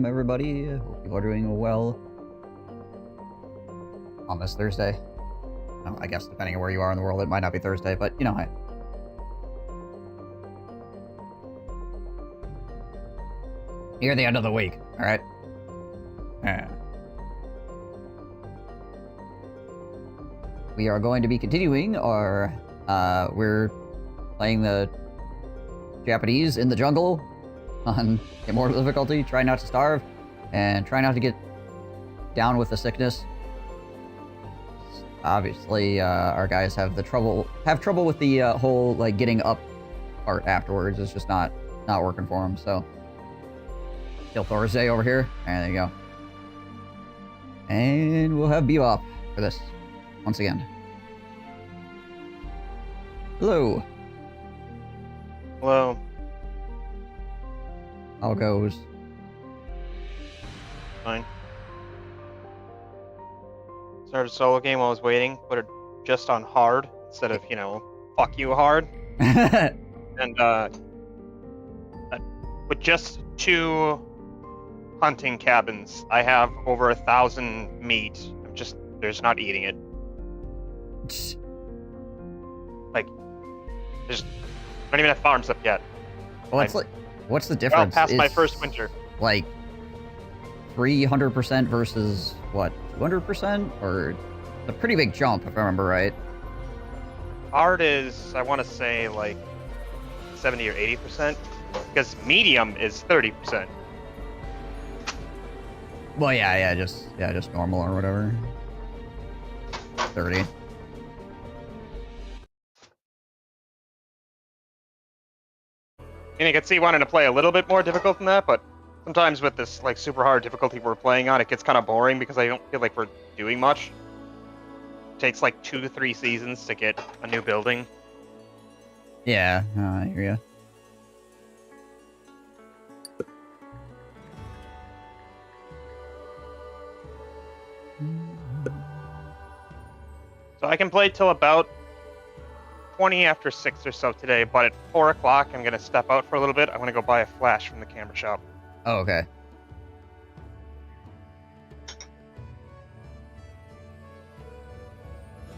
welcome everybody. Hope you are doing well on this Thursday. Well, I guess depending on where you are in the world, it might not be Thursday, but you know, hey. Near the end of the week, alright? We are going to be continuing our, we're playing the Japanese in the jungle on Immortal difficulty. Try not to starve, and try not to get down with the sickness. Obviously, our guys have trouble with the whole like getting up part afterwards. It's just not working for them. So, still Thursday over here. There you go. And we'll have Bebop for this once again. Hello. Hello. How it goes? Fine. Started a solo game while I was waiting. Put it just on hard instead of, you know, fuck you hard. And with just 2 hunting cabins, I have over 1,000 meat. They're just not eating it. Like, there's not even have farms up yet. Well, it's like, what's the difference? Well, past my first winter. Like 300% versus what, 200%? Or a pretty big jump, if I remember right. Hard is, I want to say, like 70 or 80%, because medium is 30%. Well, yeah, just normal or whatever. 30. And I could see wanting to play a little bit more difficult than that, but sometimes with this like super hard difficulty we're playing on, it gets kind of boring because I don't feel like we're doing much. It takes like 2 to 3 seasons to get a new building. Yeah, I hear ya. So I can play till about 20 after 6 or so today, but at 4 o'clock I'm going to step out for a little bit. I want to go buy a flash from the camera shop. Oh, okay.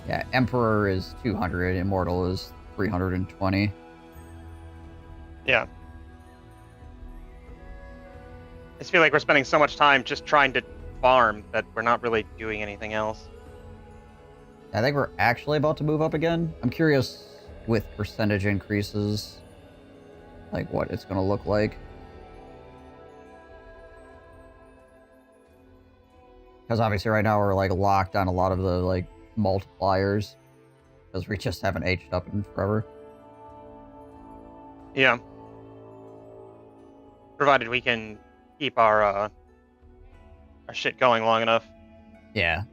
Yeah, Emperor is 200, Immortal is 320. Yeah. I just feel like we're spending so much time just trying to farm that we're not really doing anything else. I think we're actually about to move up again. I'm curious with percentage increases, like what it's going to look like. Because obviously right now we're like locked on a lot of the like multipliers. Because we just haven't aged up in forever. Yeah. Provided we can keep our shit going long enough. Yeah.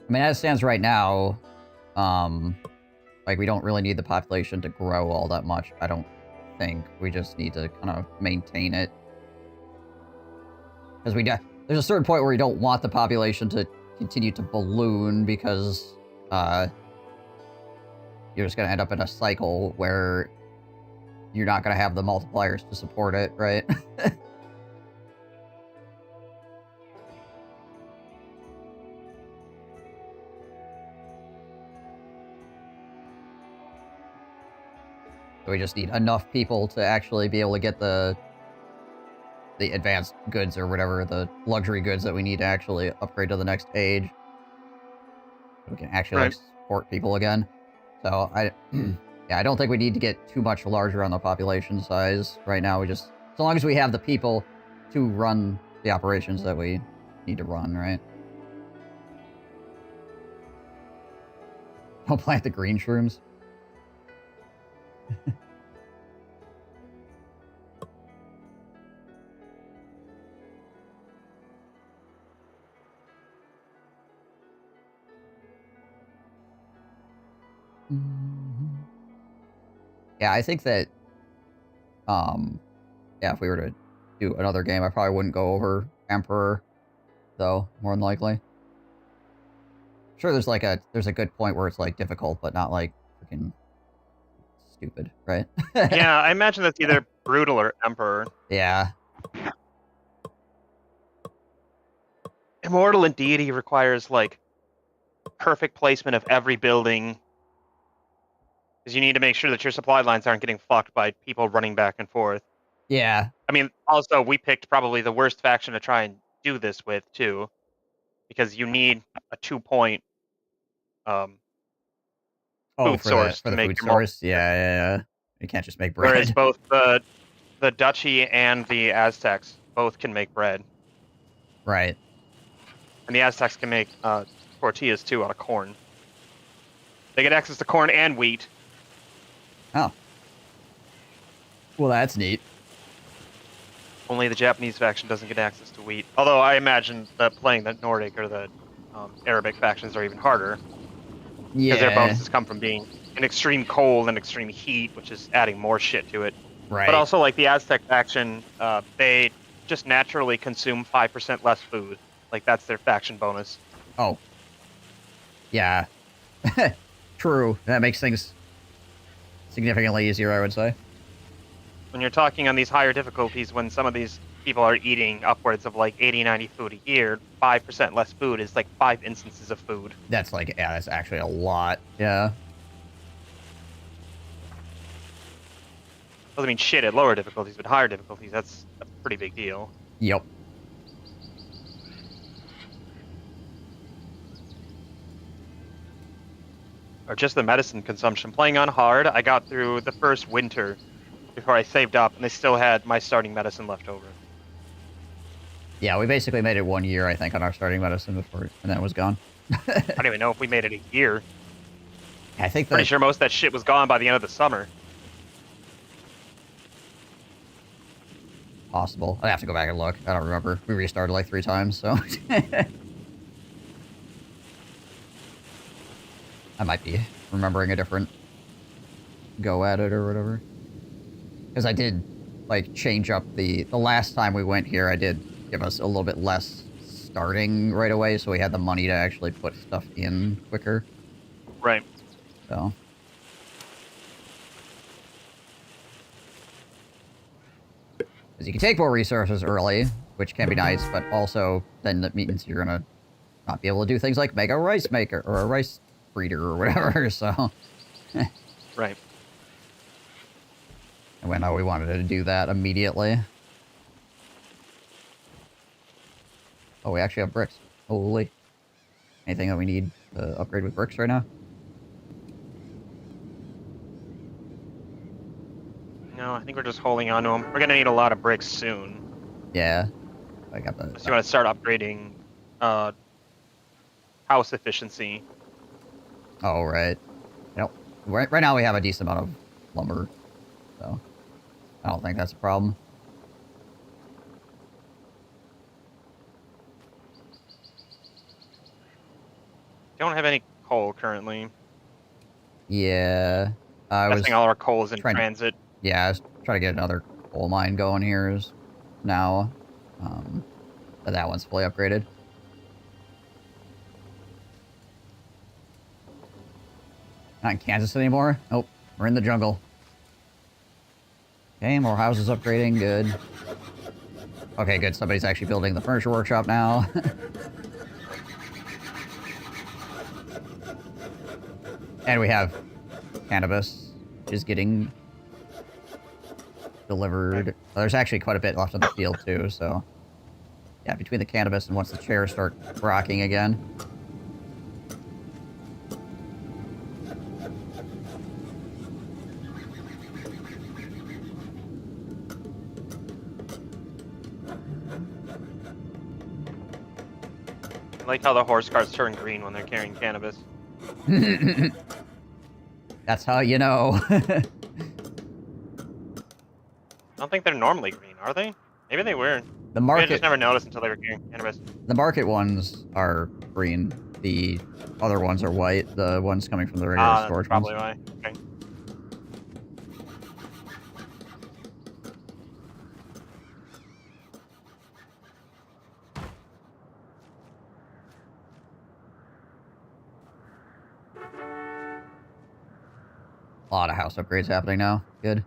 I mean, as it stands right now, like, we don't really need the population to grow all that much, I don't think. We just need to kind of maintain it. Because there's a certain point where you don't want the population to continue to balloon, because, you're just going to end up in a cycle where you're not going to have the multipliers to support it, right? So we just need enough people to actually be able to get the advanced goods or whatever, the luxury goods that we need to actually upgrade to the next age. We can actually like, support people again. So yeah, I don't think we need to get too much larger on the population size right now. We just, as long as we have the people to run the operations that we need to run, right? Don't plant the green shrooms. Yeah, I think that, yeah, if we were to do another game, I probably wouldn't go over Emperor, though, more than likely. Sure, there's a good point where it's, like, difficult, but not, like, freaking stupid, right? Yeah, I imagine that's either Brutal or Emperor. Yeah. Immortal and Deity requires, like, perfect placement of every building. Because you need to make sure that your supply lines aren't getting fucked by people running back and forth. Yeah. I mean, also, we picked probably the worst faction to try and do this with, too. Because you need a 2-point Oh, food source for to the make food your source? Yeah. You can't just make Whereas bread. both the duchy and the Aztecs both can make bread, Right. and the Aztecs can make tortillas too out of corn. They get access to corn and wheat. Oh. Well, that's neat. Only the Japanese faction doesn't get access to wheat. Although I imagine that playing the Nordic or the Arabic factions are even harder because their Yeah. bonuses come from being in extreme cold and extreme heat, which is adding more shit to it. But Right. also, like the Aztec faction, they just naturally consume 5% less food. Like that's their faction bonus. Oh. Yeah. True. That makes things significantly easier, I would say. When you're talking on these higher difficulties, when some of these people are eating upwards of like 80, 90 food a year, 5% less food is like 5 instances of food. That's like, yeah, that's actually a lot. Yeah. Doesn't mean shit at lower difficulties, but higher difficulties, that's a pretty big deal. Yep. Or just the medicine consumption. Playing on hard, I got through the first winter before I saved up, and I still had my starting medicine left over. Yeah, we basically made it 1 year, I think, on our starting medicine before, and then it was gone. I don't even know if we made it a year. I think Pretty sure most of that shit was gone by the end of the summer. Possible. I'd have to go back and look. I don't remember. We restarted like 3 times, so... I might be remembering a different go at it or whatever. Because I did, like, change up the last time we went here, I did give us a little bit less starting right away, so we had the money to actually put stuff in quicker. Right. So... Because you can take more resources early, which can be nice, but also then that means you're gonna not be able to do things like make a rice maker or a rice breeder or whatever, so... Right. And we know we wanted to do that immediately. Oh, we actually have bricks. Holy. Anything that we need to upgrade with bricks right now? No, I think we're just holding on to them. We're gonna need a lot of bricks soon. Yeah. I got the... So you want to start upgrading house efficiency. Oh, right. You know, right now we have a decent amount of lumber, so I don't think that's a problem. Don't have any coal currently. Yeah. I was Testing all our coal is in trying to- transit. Yeah, I was trying to get another coal mine going here now. But that one's fully upgraded. Not in Kansas anymore? Nope. We're in the jungle. Okay, more houses upgrading. Good. Okay, good. Somebody's actually building the furniture workshop now. And we have cannabis, which is getting delivered. Well, there's actually quite a bit left in the field, too, so... Yeah, between the cannabis and once the chairs start rocking again. I like how the horse carts turn green when they're carrying cannabis. That's how you know. I don't think they're normally green, are they? Maybe they were. The Maybe I just market... never noticed until they were carrying cannabis. The market ones are green. The other ones are white. The ones coming from the regular storage That's ones. probably why. Okay. lot of house upgrades happening now. Good.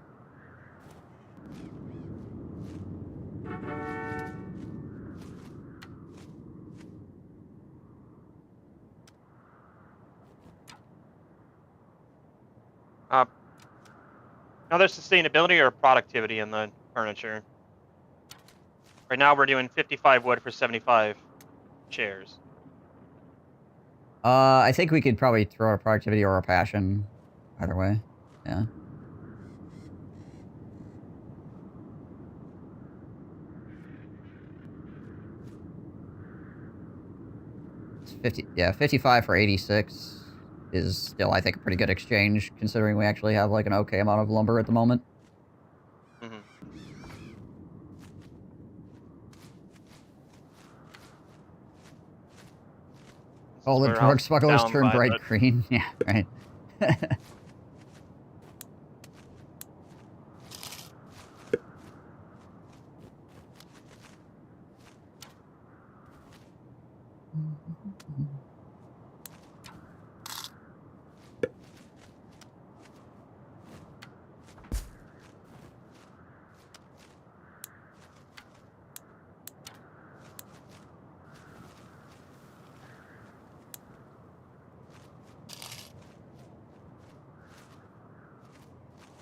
Now there's sustainability or productivity in the furniture. Right now we're doing 55 wood for 75 chairs. I think we could probably throw a productivity or a passion. Either way. Yeah. It's 55 for 86 is still, I think, a pretty good exchange, considering we actually have, like, an okay amount of lumber at the moment. Mm-hmm. Oh, the drug smugglers turned bright green. Yeah, right.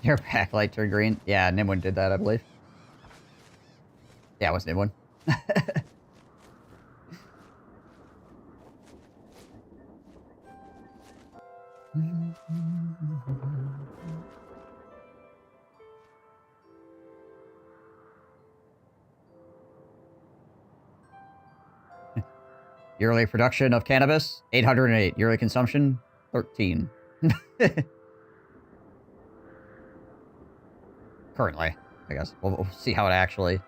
Your backlight turned green? Yeah, Nimwin did that, I believe. Yeah, it was Nimwin. Yearly production of cannabis, 808. Yearly consumption, 13. Currently, I guess. We'll see how it actually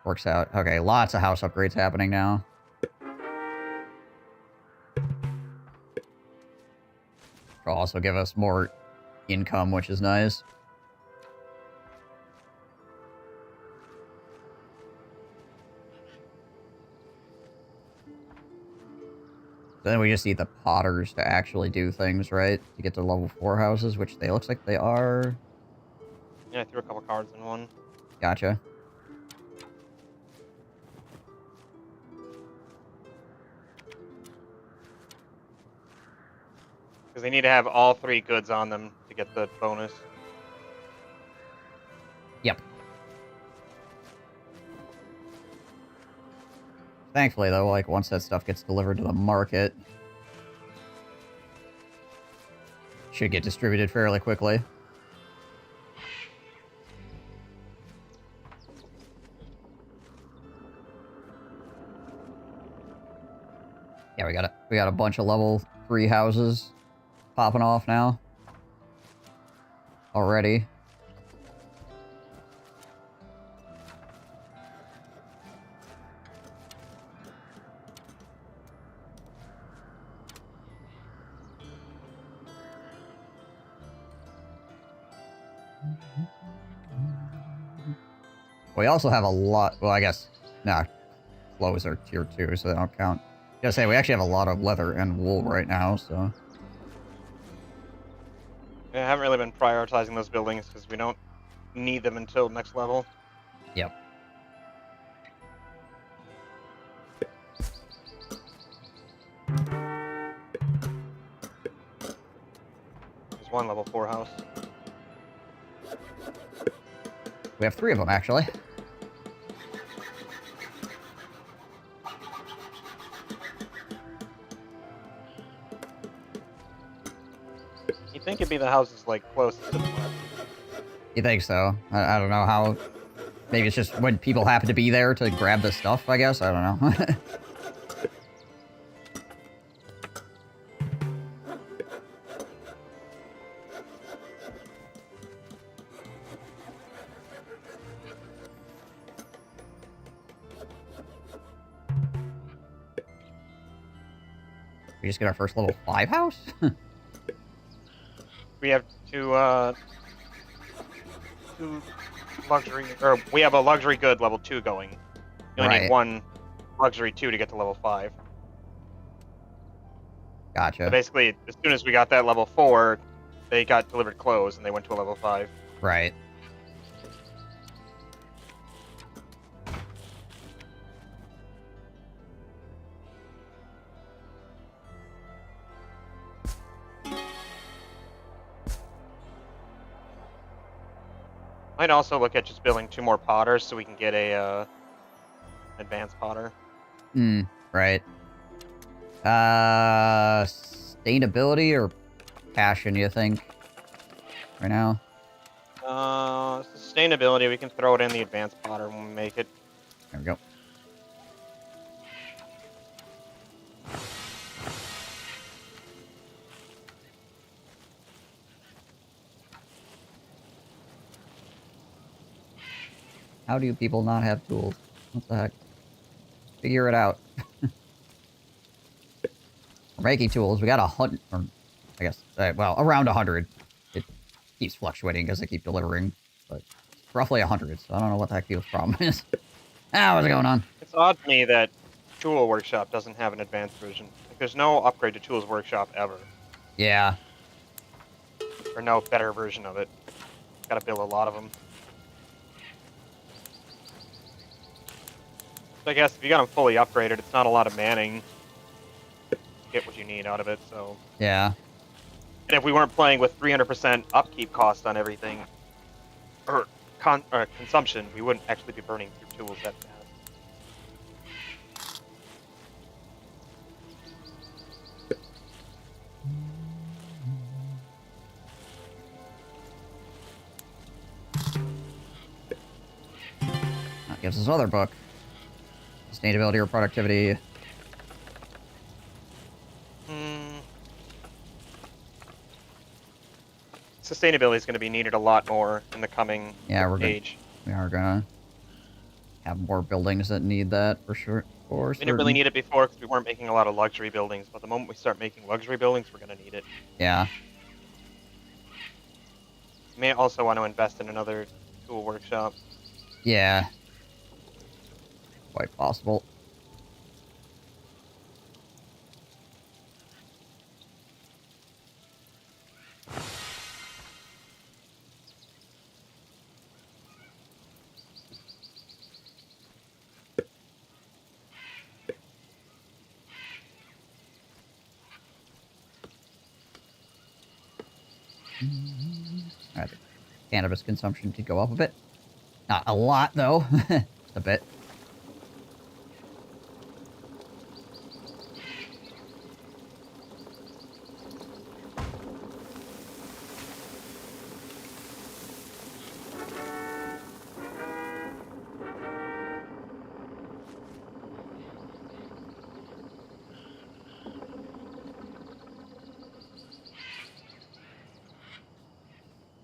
works out. Okay, lots of house upgrades happening now. Will also give us more income, which is nice. Then we just need the potters to actually do things, right? To get to level 4 houses, which they looks like they are. Yeah, I threw a couple cards in one. Gotcha. Because they need to have all 3 goods on them to get the bonus. Yep. Thankfully, though, like, once that stuff gets delivered to the market, should get distributed fairly quickly. Yeah, we got a bunch of level 3 houses popping off now. Already. We also have a lot, well, I guess, nah, clothes are tier 2, so they don't count. Gotta say, we actually have a lot of leather and wool right now, so... Yeah, I haven't really been prioritizing those buildings because we don't need them until next level. Yep. There's one level 4 house. We have 3 of them, actually. You'd think it'd be the houses, like, closest to the left. You think so? I don't know how... Maybe it's just when people happen to be there to grab the stuff, I guess? I don't know. We just get our first level 5 house? We have two luxury, or we have a luxury good level 2 going. You only need one luxury 2 to get to level 5. Gotcha. So basically, as soon as we got that level 4, they got delivered clothes and they went to a level 5. Right. Might also look at just building 2 more potters so we can get a advanced potter. Right. Sustainability or passion, you think? Right now? Sustainability, we can throw it in the advanced potter when we make it. There we go. How do you people not have tools? What the heck? Figure it out. We're making tools. We got 100, or I guess, well, around 100. It keeps fluctuating as I keep delivering, but it's roughly 100, so I don't know what the heck people's problem is. What's going on? It's odd to me that Tool Workshop doesn't have an advanced version. Like, there's no upgrade to Tools Workshop ever. Yeah. Or no better version of it. Gotta build a lot of them. So I guess if you got them fully upgraded, it's not a lot of manning to get what you need out of it, so... Yeah. And if we weren't playing with 300% upkeep cost on everything, or consumption, we wouldn't actually be burning through tools that fast. That gives us another book. Sustainability or productivity. Sustainability is going to be needed a lot more in the coming age. We are gonna have more buildings that need that for sure. We didn't really need it before because we weren't making a lot of luxury buildings, but the moment we start making luxury buildings, we're going to need it. Yeah. We may also want to invest in another tool workshop. Yeah. Quite possible. Alright, the cannabis consumption did go up a bit. Not a lot, though. Just a bit.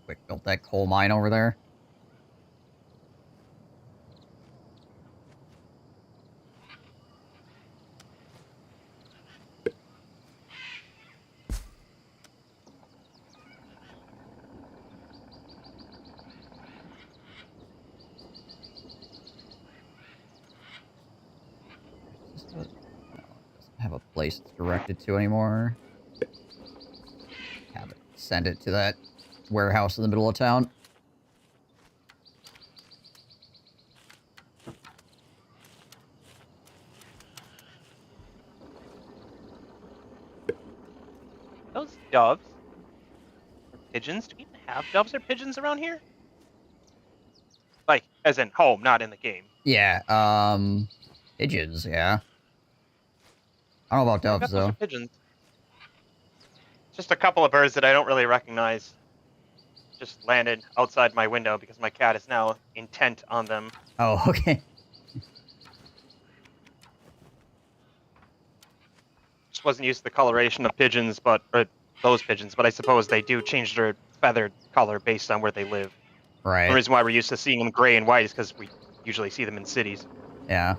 Quick, built that coal mine over there. Doesn't have a place it's directed to anymore. Have it send it to that warehouse in the middle of town. Those doves or pigeons? Do we even have doves or pigeons around here? Like, as in home, not in the game. Yeah, pigeons, yeah. I don't know about doves, though. Pigeons. Just a couple of birds that I don't really recognize. Just landed outside my window because my cat is now intent on them. Oh, okay. Just wasn't used to the coloration of pigeons, but those pigeons, but I suppose they do change their feathered color based on where they live. Right. The reason why we're used to seeing them gray and white is because we usually see them in cities. Yeah.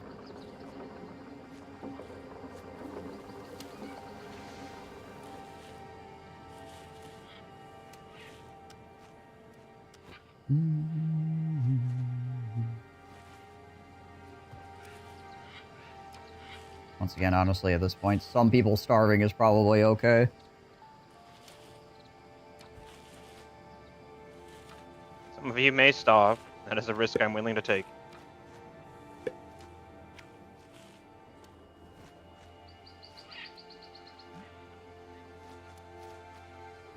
Once again, honestly, at this point, some people starving is probably okay. of you may starve. That is a risk I'm willing to take.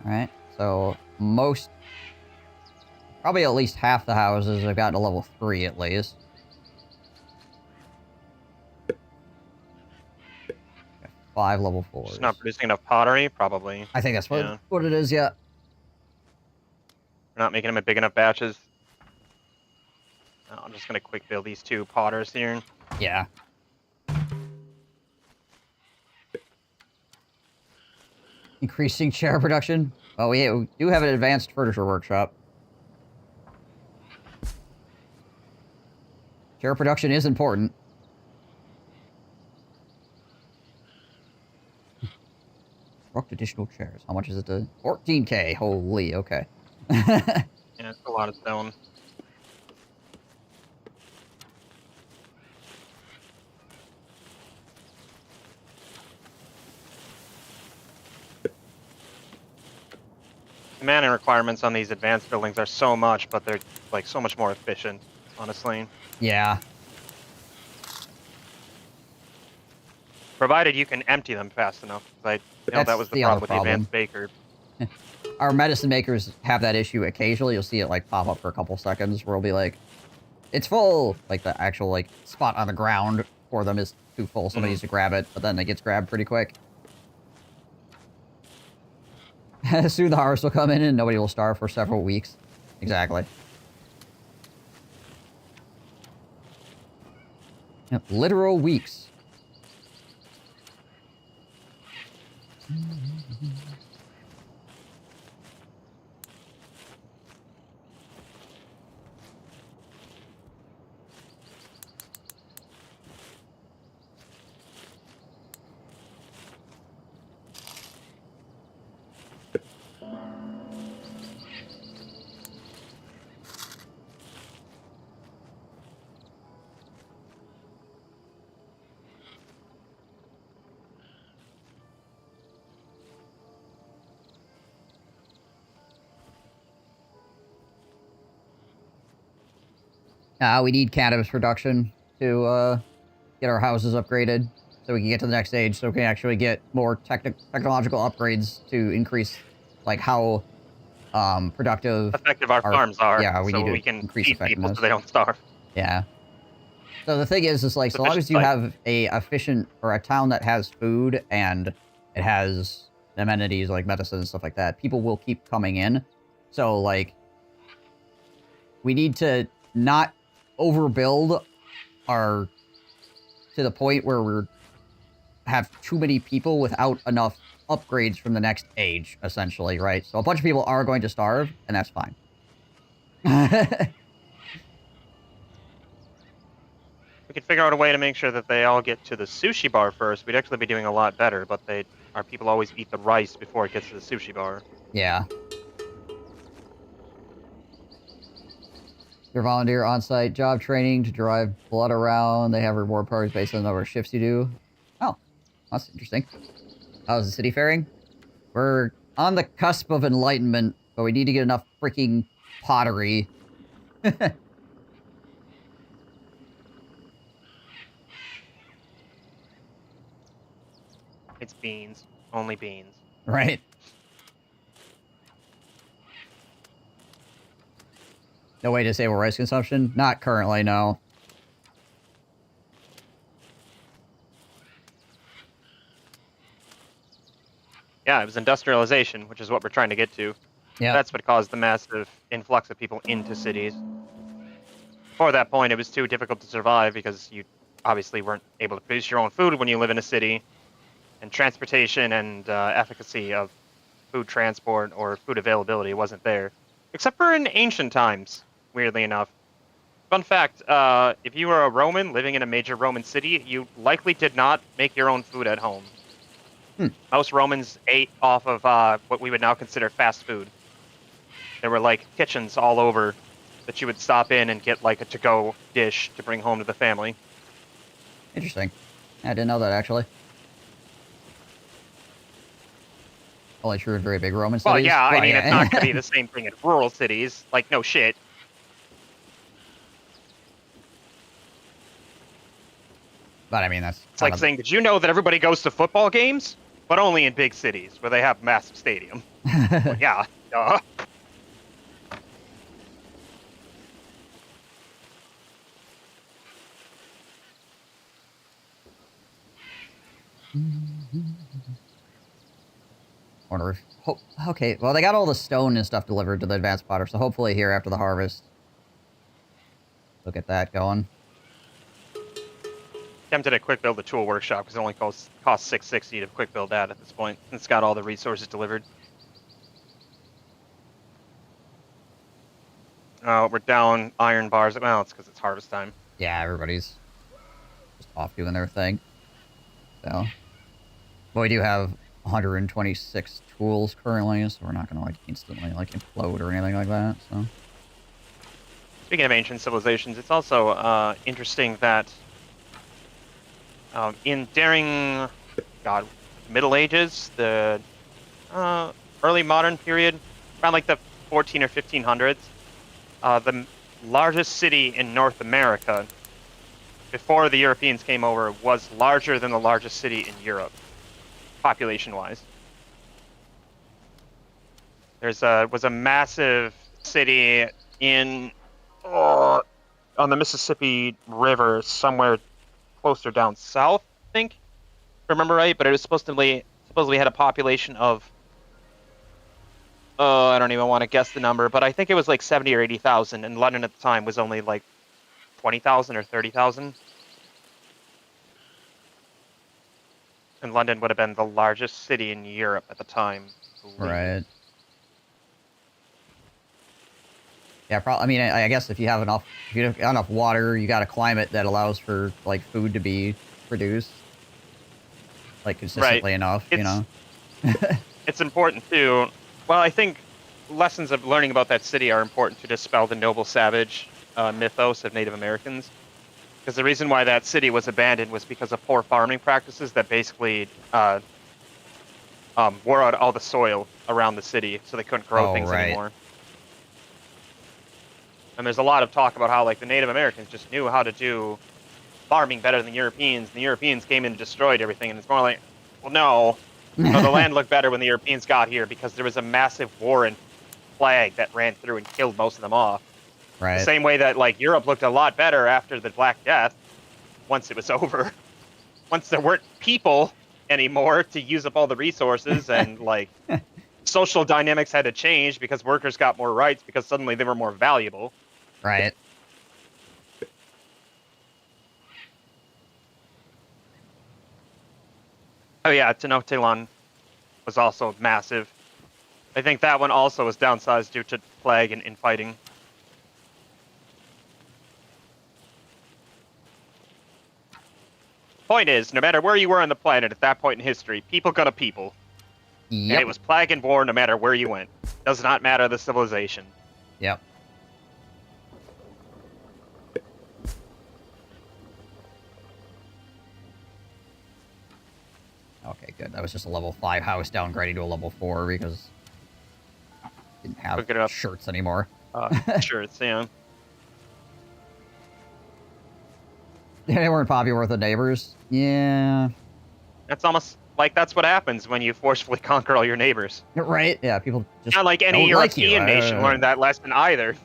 Alright, so probably at least half the houses have gotten to level 3 at least. Got 5 level 4s. Just not producing enough pottery, probably. I think that's Yeah. what it is, yeah. We're not making them in big enough batches. I'm just gonna quick build these 2 potters here. Yeah. Increasing chair production. Oh, we do have an advanced furniture workshop. Chair production is important. Construct additional chairs. How much is it to... 14K. Holy, okay. Yeah, it's a lot of stone. The mana requirements on these advanced buildings are so much, but they're like so much more efficient, honestly. Yeah. Provided you can empty them fast enough. That was the problem with the advanced baker. Our medicine makers have that issue occasionally. You'll see it like pop up for a couple seconds where it'll be like, it's full. Like the actual like spot on the ground for them is too full. Somebody needs to grab it, but then it gets grabbed pretty quick. Soon the harvest will come in and nobody will starve for several weeks. Exactly. Yep, literal weeks. We need cannabis production to get our houses upgraded so we can get to the next stage, so we can actually get more technological upgrades to increase like how productive effective our farms are. Yeah, we can increase feed effectiveness people so they don't starve. Yeah. So the thing is like, so long as you have a efficient or a town that has food and it has amenities like medicine and stuff like that, people will keep coming in. So like, we need to not overbuild to the point where we have too many people without enough upgrades from the next age, essentially, right? So a bunch of people are going to starve, and that's fine. We could figure out a way to make sure that they all get to the sushi bar first. We'd actually be doing a lot better, but our people always eat the rice before it gets to the sushi bar. Yeah. Your volunteer on-site job training to drive blood around. They have reward parties based on the number of shifts you do. Oh, that's interesting. How's the city faring? We're on the cusp of enlightenment, but we need to get enough freaking pottery. It's beans. Only beans. Right. No way to disable rice consumption? Not currently, no. Yeah, it was industrialization, which is what we're trying to get to. Yeah. That's what caused the massive influx of people into cities. Before that point, it was too difficult to survive because you obviously weren't able to produce your own food when you live in a city. And transportation and efficacy of food transport or food availability wasn't there. Except for in ancient times, weirdly enough. Fun fact, if you were a Roman living in a major Roman city, you likely did not make your own food at home. Most Romans ate off of what we would now consider fast food. There were like kitchens all over that you would stop in and get like a to-go dish to bring home to the family. Interesting. I didn't know that, actually. Only true in very big Roman cities. Well, yeah, I mean, yeah. it's not going to be the same thing in rural cities. Like, no shit. But I mean, that's It's like saying, did you know that everybody goes to football games, but only in big cities where they have massive stadium? Well, yeah, duh. Wonder if, okay, well, they got all the stone and stuff delivered to the advanced potter, so hopefully here after the harvest, we'll get that going. Tempted to quick build the tool workshop because it only costs $660 to quick build that at this point. It's got all the resources delivered. We're down iron bars. Well, it's because it's harvest time. Yeah, everybody's just off doing their thing. So, but we do have 126 tools currently, so we're not going to like instantly like implode or anything like that. So, Speaking of ancient civilizations, it's also interesting that during Middle Ages, the early modern period, around like the 14 or 1500s, the largest city in North America before the Europeans came over was larger than the largest city in Europe, population-wise. Was a massive city on the Mississippi River, somewhere closer down south, I think, if I remember right. But it was supposedly had a population of, I don't even want to guess the number, but I think it was like 70 or 80,000, and London at the time was only like 20,000 or 30,000. And London would have been the largest city in Europe at the time. right. Yeah, probably. I mean, I guess if you have enough water, you got a climate that allows for like food to be produced, like consistently enough. You know, it's important too. Well, I think lessons of learning about that city are important to dispel the noble savage mythos of Native Americans. Because the reason why that city was abandoned was because of poor farming practices that basically wore out all the soil around the city, so they couldn't grow things anymore. And there's a lot of talk about how like the Native Americans just knew how to do farming better than the Europeans, and the Europeans came in and destroyed everything. And it's more like, well, no, the land looked better when the Europeans got here because there was a massive war and plague that ran through and killed most of them off. Right. The same way that like Europe looked a lot better after the Black Death, once it was over, once there weren't people anymore to use up all the resources, and like social dynamics had to change because workers got more rights because suddenly they were more valuable. Right. Oh yeah, Tenochtitlan was also massive. I think that one also was downsized due to plague and infighting. Point is, no matter where you were on the planet at that point in history, people gonna people. Yep. And it was plague and war no matter where you went. Does not matter the civilization. Yep. Okay, good. That was just a level 5 house downgrading to a level 4 because I didn't have shirts anymore. Shirts, yeah. They weren't popular with the neighbors. Yeah. That's almost like that's what happens when you forcefully conquer all your neighbors. Right? Yeah, people just not like any European nation learned that lesson either.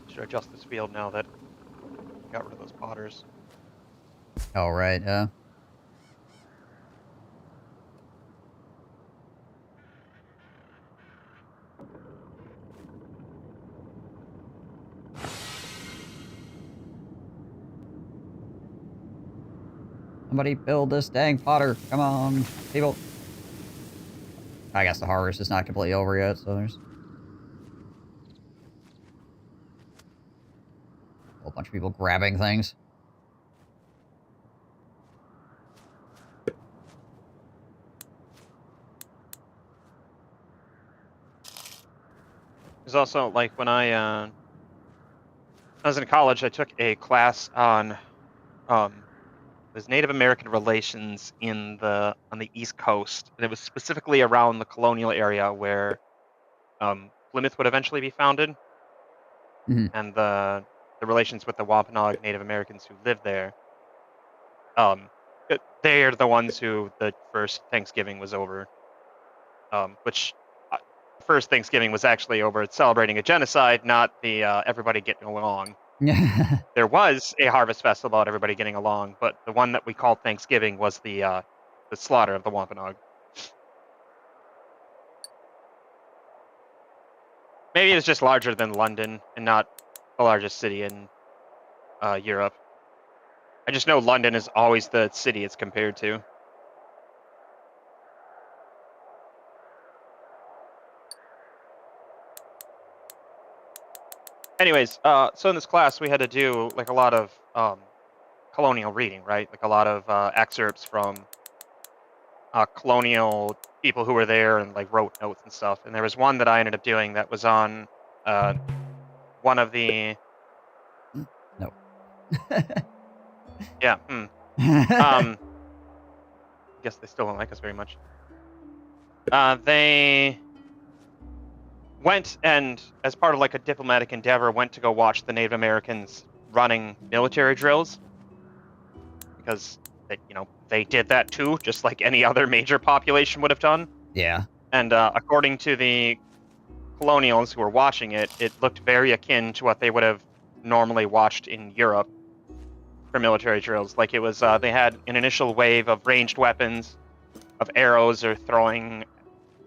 Should adjust this field now that I got rid of those potters. Oh, right, yeah. Somebody build this dang potter. Come on, people. I guess the harvest is not completely over yet, so there's a whole bunch of people grabbing things. There's also, like, when I was in college, I took a class on was Native American relations on the East Coast, and it was specifically around the colonial area where Plymouth would eventually be founded, Mhm. and the relations with the Wampanoag Native Americans who lived there. They are the ones who the first Thanksgiving was over, which first Thanksgiving was actually over celebrating a genocide, not the everybody getting along. There was a harvest festival about everybody getting along, but the one that we called Thanksgiving was the slaughter of the Wampanoag. Maybe it's just larger than London and not the largest city in Europe. I just know London is always the city it's compared to. Anyways, so in this class we had to do like a lot of colonial reading, right? Like a lot of excerpts from colonial people who were there and like wrote notes and stuff. And there was one that I ended up doing that was on one of the No. yeah. I guess they still don't like us very much. They went and, as part of like a diplomatic endeavor, went to go watch the Native Americans running military drills because they did that too, just like any other major population would have done. Yeah. And according to the colonials who were watching it, it looked very akin to what they would have normally watched in Europe for military drills. Like it was, they had an initial wave of ranged weapons, of arrows or throwing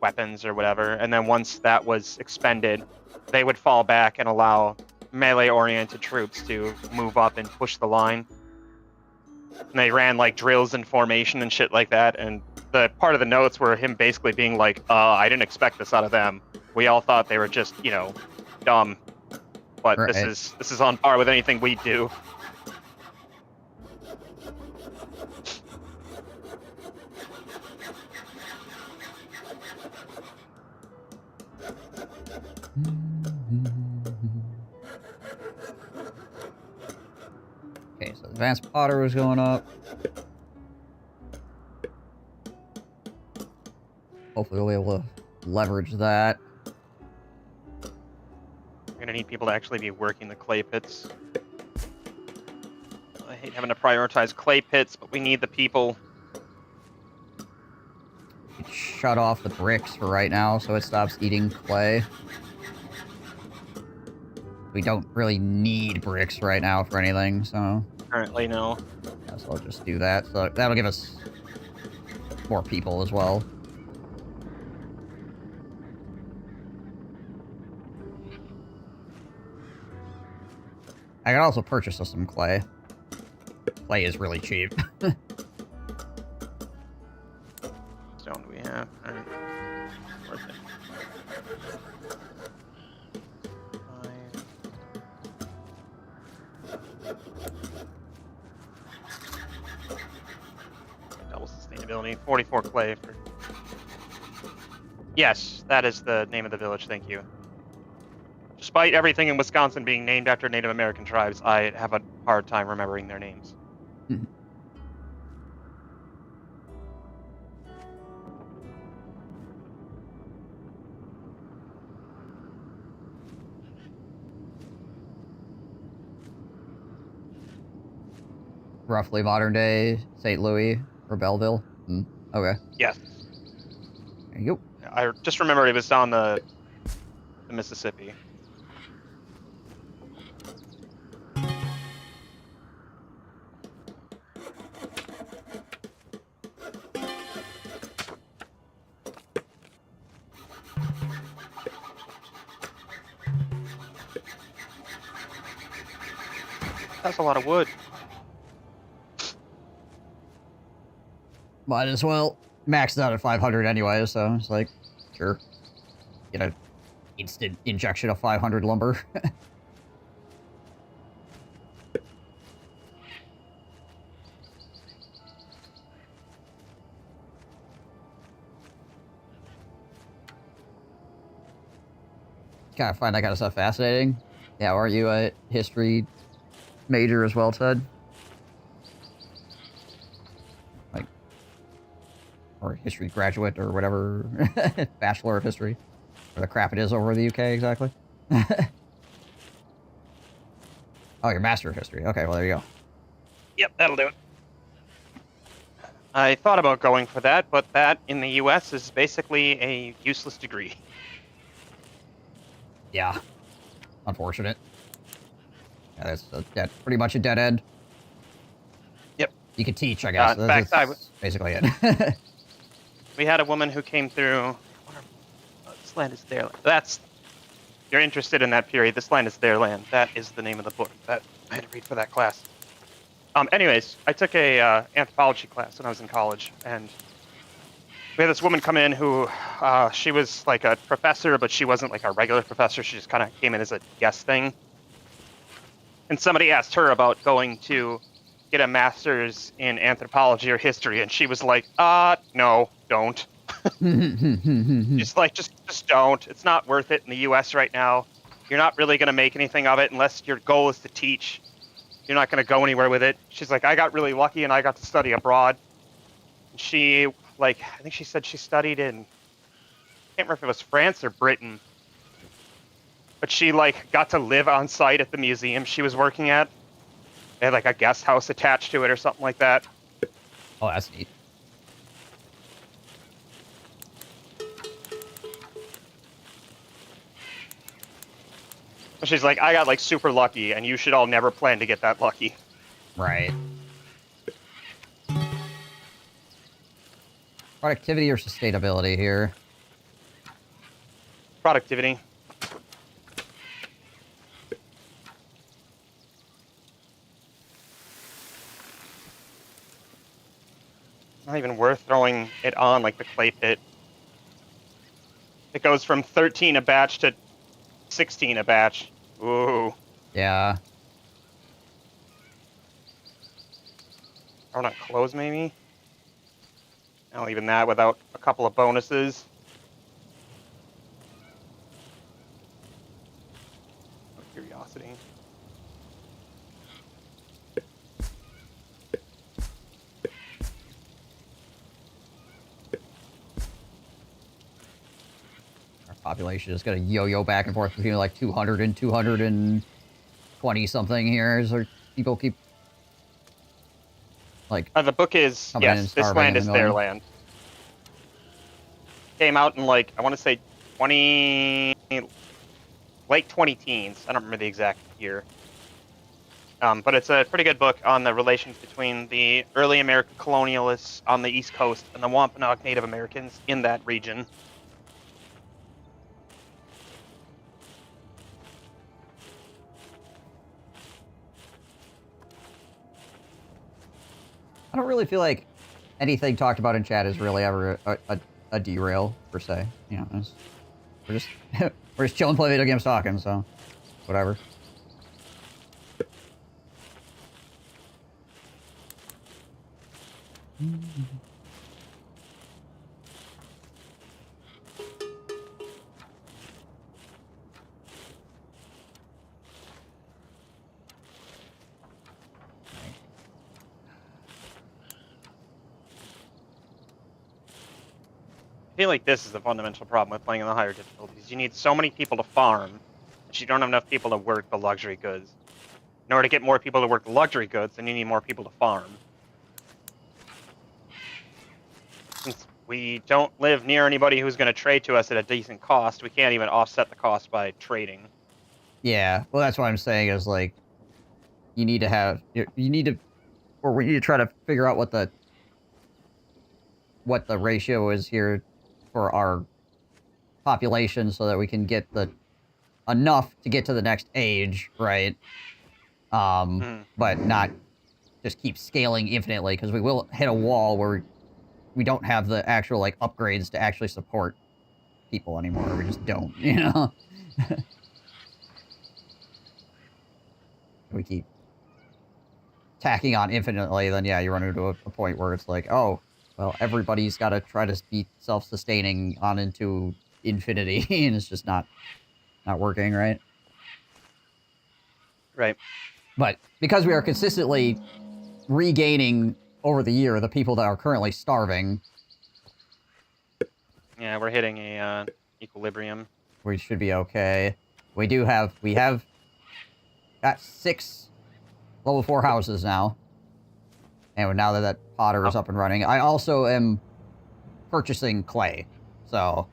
weapons or whatever, and then once that was expended, they would fall back and allow melee-oriented troops to move up and push the line. And they ran like drills and formation and shit like that, and the part of the notes were him basically being like, I didn't expect this out of them. We all thought they were just, dumb. But Right. this is on par with anything we do. Okay, so advanced potter was going up. Hopefully we'll be able to leverage that. We're gonna need people to actually be working the clay pits. I hate having to prioritize clay pits, but we need the people. Shut off the bricks for right now so it stops eating clay. We don't really need bricks right now for anything, so... Currently, no. Yeah, so I'll just do that. So that'll give us more people as well. I can also purchase us some clay. Clay is really cheap. Stone do we have? Alright. Worth it. 5. Double sustainability. 44 clay for... Yes, that is the name of the village, thank you. Despite everything in Wisconsin being named after Native American tribes, I have a hard time remembering their names. Roughly modern day St. Louis or Belleville. Okay. Yes. There you go. I just remember it was down the Mississippi. That's a lot of wood. Might as well. Maxed out at 500 anyway, so it's like, sure. Get an instant injection of 500 lumber. Kind of find that kind of stuff fascinating. Yeah, aren't you a history major as well, Ted? or history graduate, or whatever, Bachelor of History, or the crap it is over in the UK exactly. Oh, your Master of History. Okay, well there you go. Yep, that'll do it. I thought about going for that, but that in the US is basically a useless degree. Yeah. Unfortunate. Yeah, that's pretty much a dead end. Yep. You could teach, I guess. In fact, that's basically it. We had a woman who came through. This land is their land. You're interested in that period. This land is their land. That is the name of the book that I had to read for that class. Anyways, I took a anthropology class when I was in college, and we had this woman come in who, she was like a professor, but she wasn't like a regular professor. She just kind of came in as a guest thing. And somebody asked her about going to get a master's in anthropology or history, and she was like, no, don't. just don't. It's not worth it in the US right now. You're not really going to make anything of it unless your goal is to teach. You're not going to go anywhere with it. She's like, I got really lucky and I got to study abroad. She, I think she said she studied in, I can't remember if it was France or Britain, but she, got to live on site at the museum she was working at. They had, a guest house attached to it or something like that. Oh, that's neat. She's like, I got, super lucky, and you should all never plan to get that lucky. Right. Productivity or sustainability here? Productivity. Not even worth throwing it on like the clay pit. It goes from 13 a batch to 16 a batch. Ooh. Yeah. Or not close, maybe? No, even that without a couple of bonuses. Out of curiosity. Our population is going to yo-yo back and forth between 200 and 220 something here as our people keep the book is, yes, this land is their land. Came out in I want to say late 20 teens. I don't remember the exact year. But it's a pretty good book on the relations between the early American colonialists on the East Coast and the Wampanoag Native Americans in that region. I don't really feel like anything talked about in chat is really ever a derail, per se. We're just we're just chilling, playing video games, talking, so whatever. I feel like this is the fundamental problem with playing on the higher difficulties. You need so many people to farm, but you don't have enough people to work the luxury goods. In order to get more people to work the luxury goods, then you need more people to farm. Since we don't live near anybody who's going to trade to us at a decent cost, we can't even offset the cost by trading. Yeah, well, that's what I'm saying is, you need to have... we need to try to figure out what the ratio is here for our population so that we can get enough to get to the next age, right? But not just keep scaling infinitely, because we will hit a wall where we don't have the actual, upgrades to actually support people anymore. We just don't, We keep tacking on infinitely, then yeah, you run into a point where it's oh, well, everybody's got to try to be self-sustaining on into infinity, and it's just not working, right? Right. But because we are consistently regaining over the year the people that are currently starving, Yeah, we're hitting a equilibrium. We should be okay. We have got 6 level 4 houses now. And now that Potter is up and running, I also am purchasing clay. So,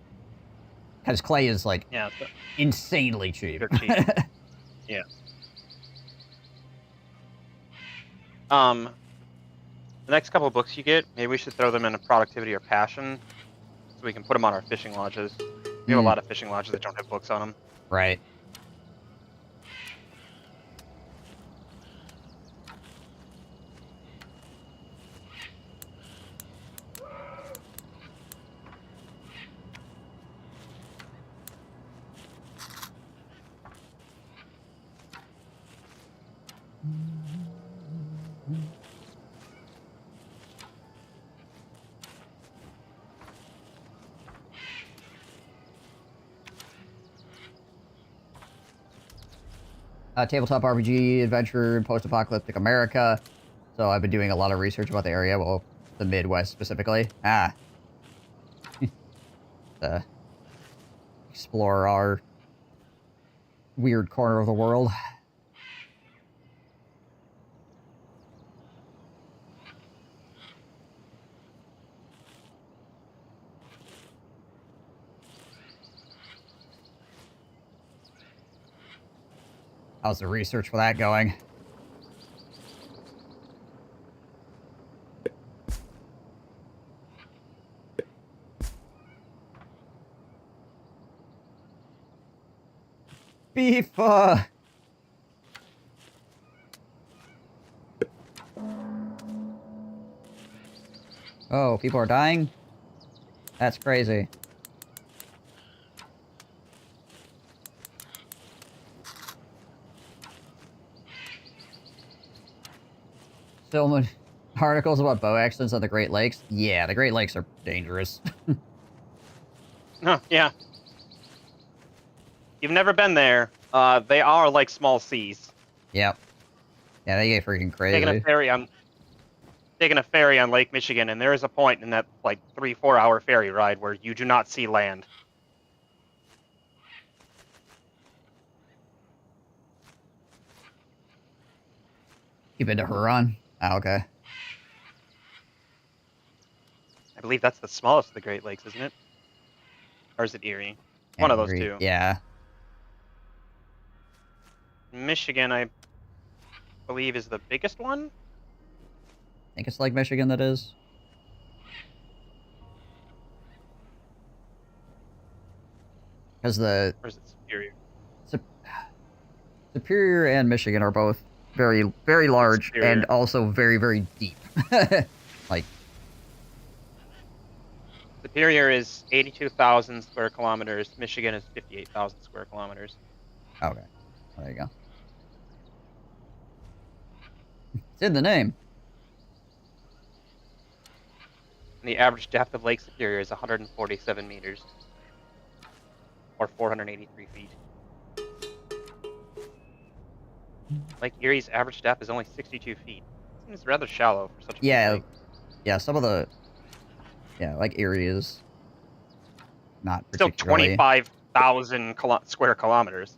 because clay is like Yeah, insanely cheap. they're cheap. Yeah. The next couple of books you get, maybe we should throw them into productivity or passion, so we can put them on our fishing lodges. We have a lot of fishing lodges that don't have books on them. Right. Tabletop RPG, adventure, post-apocalyptic America. So I've been doing a lot of research about the area, well, the Midwest specifically. Explore our weird corner of the world. How's the research for that going? Beef! Oh, people are dying? That's crazy. Filming articles about bow accidents on the Great Lakes? Yeah, the Great Lakes are dangerous. No, yeah. You've never been there. They are like small seas. Yep. Yeah, they get freaking crazy. Taking a ferry on Lake Michigan, and there is a point in that like 3-4 hour ferry ride where you do not see land. You've been to Huron? Oh, okay. I believe that's the smallest of the Great Lakes, isn't it? Or is it Erie? One of those two. Yeah. Michigan, I believe, is the biggest one. I think it's Lake Michigan that is. Because Or is it Superior? Superior and Michigan are both very, very large Superior. and also very, very deep. Like, Superior is 82,000 square kilometers. Michigan is 58,000 square kilometers. okay. There you go. It's in the name. And the average depth of Lake Superior is 147 meters. Or 483 feet. Lake Erie's average depth is only 62 feet. It's rather shallow for such a big lake. Yeah, some of the... Yeah, like Erie is not Still particularly... 25,000 square kilometers.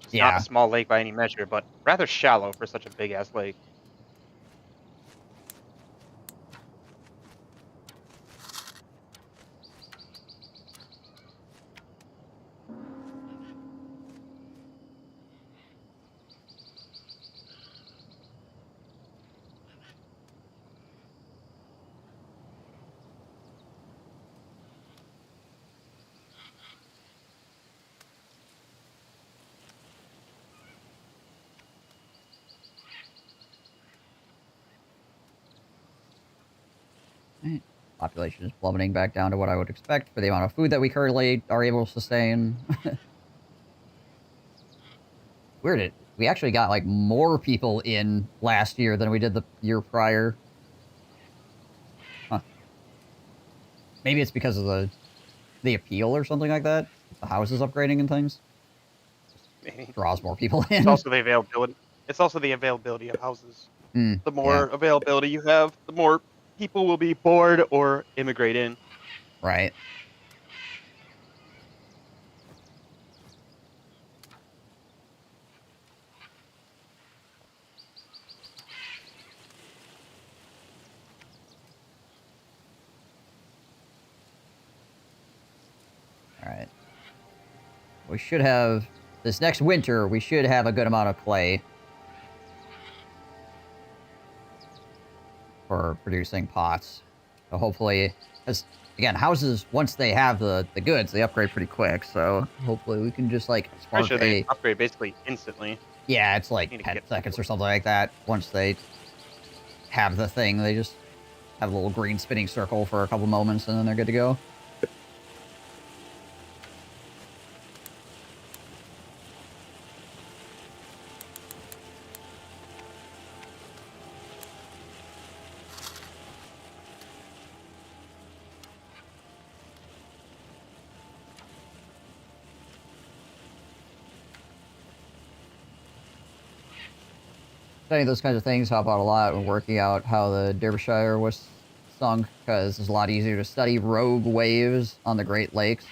It's Yeah. not a small lake by any measure, but rather shallow for such a big-ass lake. Population is plummeting back down to what I would expect for the amount of food that we currently are able to sustain. Weird. We actually got, like, more people in last year than we did the year prior. Huh. Maybe it's because of the appeal or something like that. The houses upgrading and things. Maybe. Draws more people in. It's also the availability. It's also the availability of houses. The more availability you have, the more people will be bored or immigrate in. Right. We should have, this next winter, we should have a good amount of clay for producing pots. So hopefully, because again, houses, once they have the goods, they upgrade pretty quick. So hopefully we can just like Pretty spark sure they upgrade basically instantly. yeah, it's like Need to 10 get seconds or something like that. Once they have the thing, they just have a little green spinning circle for a couple moments and then they're good to go. Studying those kinds of things help out a lot when working out how the Derbyshire was sunk, because it's a lot easier to study rogue waves on the Great Lakes.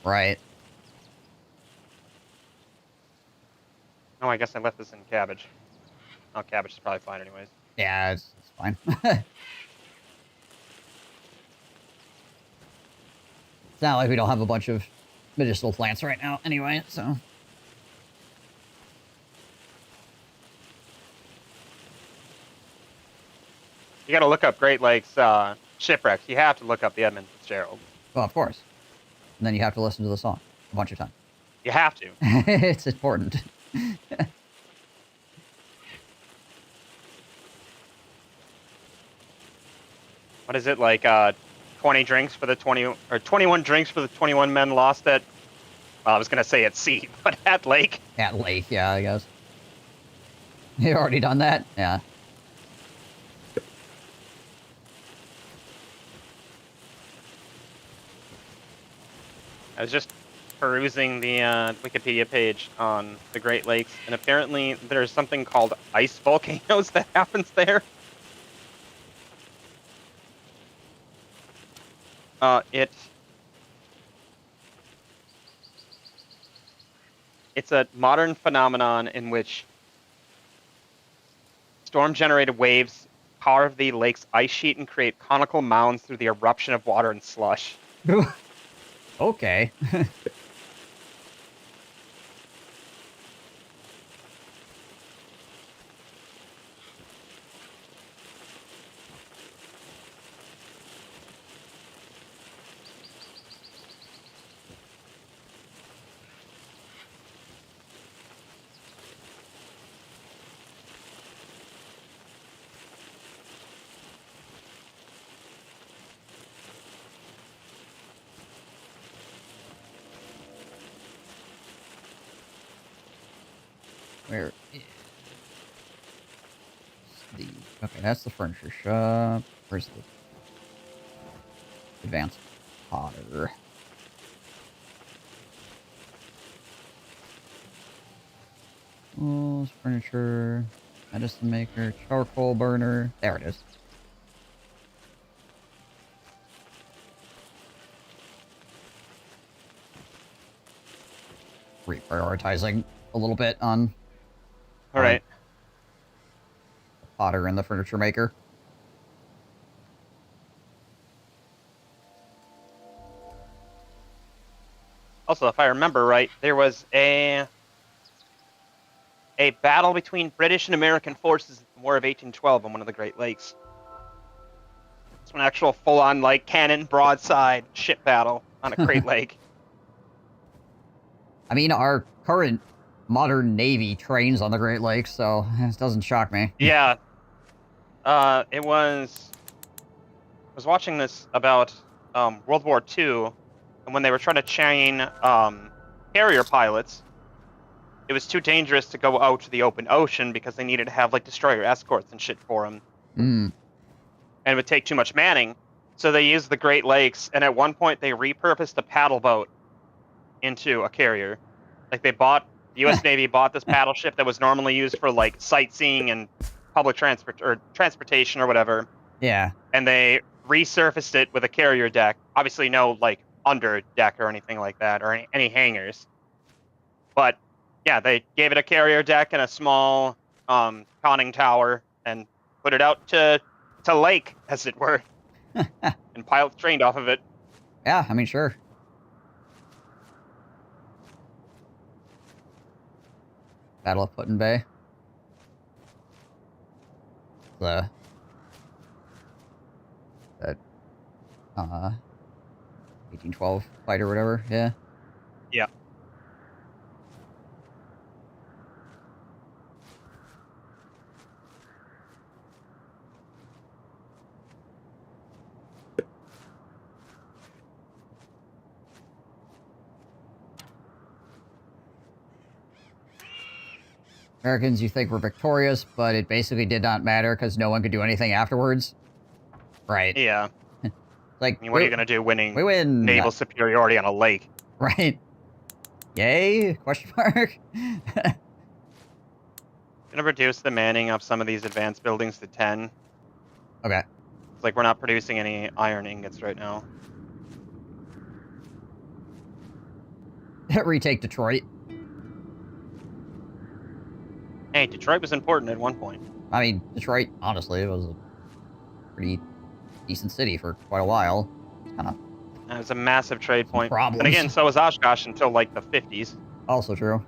Right. Oh, I guess I left this in cabbage. Oh, cabbage is probably fine anyways. Yeah, it's fine. It's not like we don't have a bunch of medicinal plants right now anyway, so... You gotta look up Great Lakes shipwrecks. You have to look up the Edmund Fitzgerald. Well, of course. And then you have to listen to the song a bunch of times. You have to. It's important. What is it, like 20 drinks for the 20, or 21 drinks for the 21 men lost at, well, I was gonna say at sea, but at lake. At lake, yeah, I guess. You've already done that? Yeah. I was just perusing the Wikipedia page on the Great Lakes, and apparently there's something called ice volcanoes that happens there. It's a modern phenomenon in which storm-generated waves carve the lake's ice sheet and create conical mounds through the eruption of water and slush. Okay. Where is the... Okay, that's the furniture shop. Where's the advanced potter? Tools, furniture, medicine maker, charcoal burner. There it is. Reprioritizing a little bit on... All right. The potter and the furniture maker. Also, if I remember right, there was a battle between British and American forces in the War of 1812 on one of the Great Lakes. It's an actual full-on, like, cannon broadside ship battle on a Great Lake. I mean, our current modern Navy trains on the Great Lakes, so it doesn't shock me. Yeah. It was... I was watching this about World War II, and when they were trying to train carrier pilots, it was too dangerous to go out to the open ocean because they needed to have, like, destroyer escorts and shit for them. Mm. And it would take too much manning. So they used the Great Lakes, and at one point they repurposed a paddle boat into a carrier. Like, the U.S. Navy bought this paddle ship that was normally used for, like, sightseeing and public transportation or whatever. Yeah. And they resurfaced it with a carrier deck. Obviously no, like, under deck or anything like that, or any hangars. But, yeah, they gave it a carrier deck and a small conning tower and put it out to lake, as it were. And pilots trained off of it. Yeah, I mean, sure. Battle of Put-in Bay. The 1812 fight or whatever, yeah. Yeah. Americans, you think were victorious, but it basically did not matter because no one could do anything afterwards. Right. Yeah. Like, I mean, what are you going to do winning we win naval superiority on a lake? Right. Yay? Question mark? Gonna reduce the manning of some of these advanced buildings to 10. Okay. It's like we're not producing any iron ingots right now. Retake Detroit. Hey, Detroit was important at one point. I mean, Detroit, honestly, was a pretty decent city for quite a while. It's kind of It was a massive trade point. problems. And again, so was Oshkosh until like the 50s. Also true.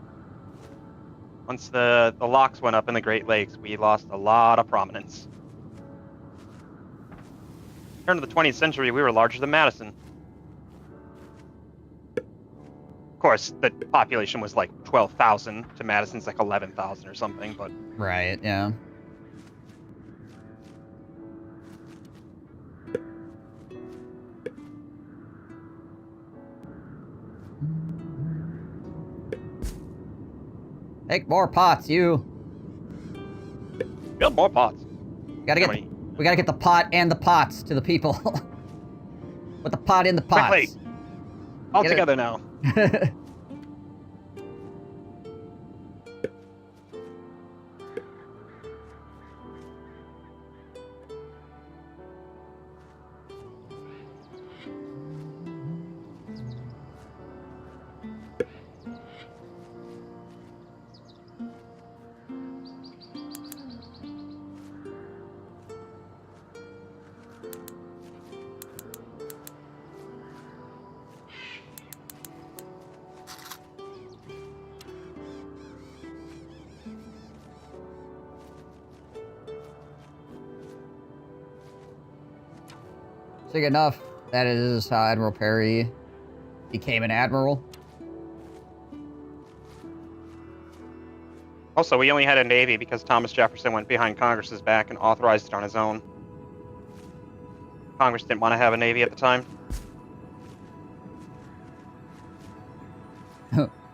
Once the locks went up in the Great Lakes, we lost a lot of prominence. Turn of the 20th century, we were larger than Madison. Of course, the population was like 12,000 to Madison's like 11,000 or something, but... Right, yeah. Make more pots, you. Build more pots. We gotta get the pot and the pots to the people. Put the pot in the pots. Quickly. All together now. Big enough. That is how Admiral Perry became an admiral. Also, we only had a navy because Thomas Jefferson went behind Congress's back and authorized it on his own. Congress didn't want to have a navy at the time.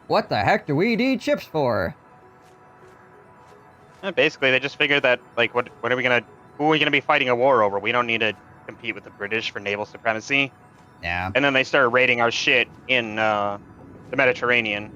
What the heck do we need ships for? Basically, they just figured that, like, who are we gonna be fighting a war over? We don't need to compete with the British for naval supremacy. Yeah. And then they started raiding our shit in the Mediterranean.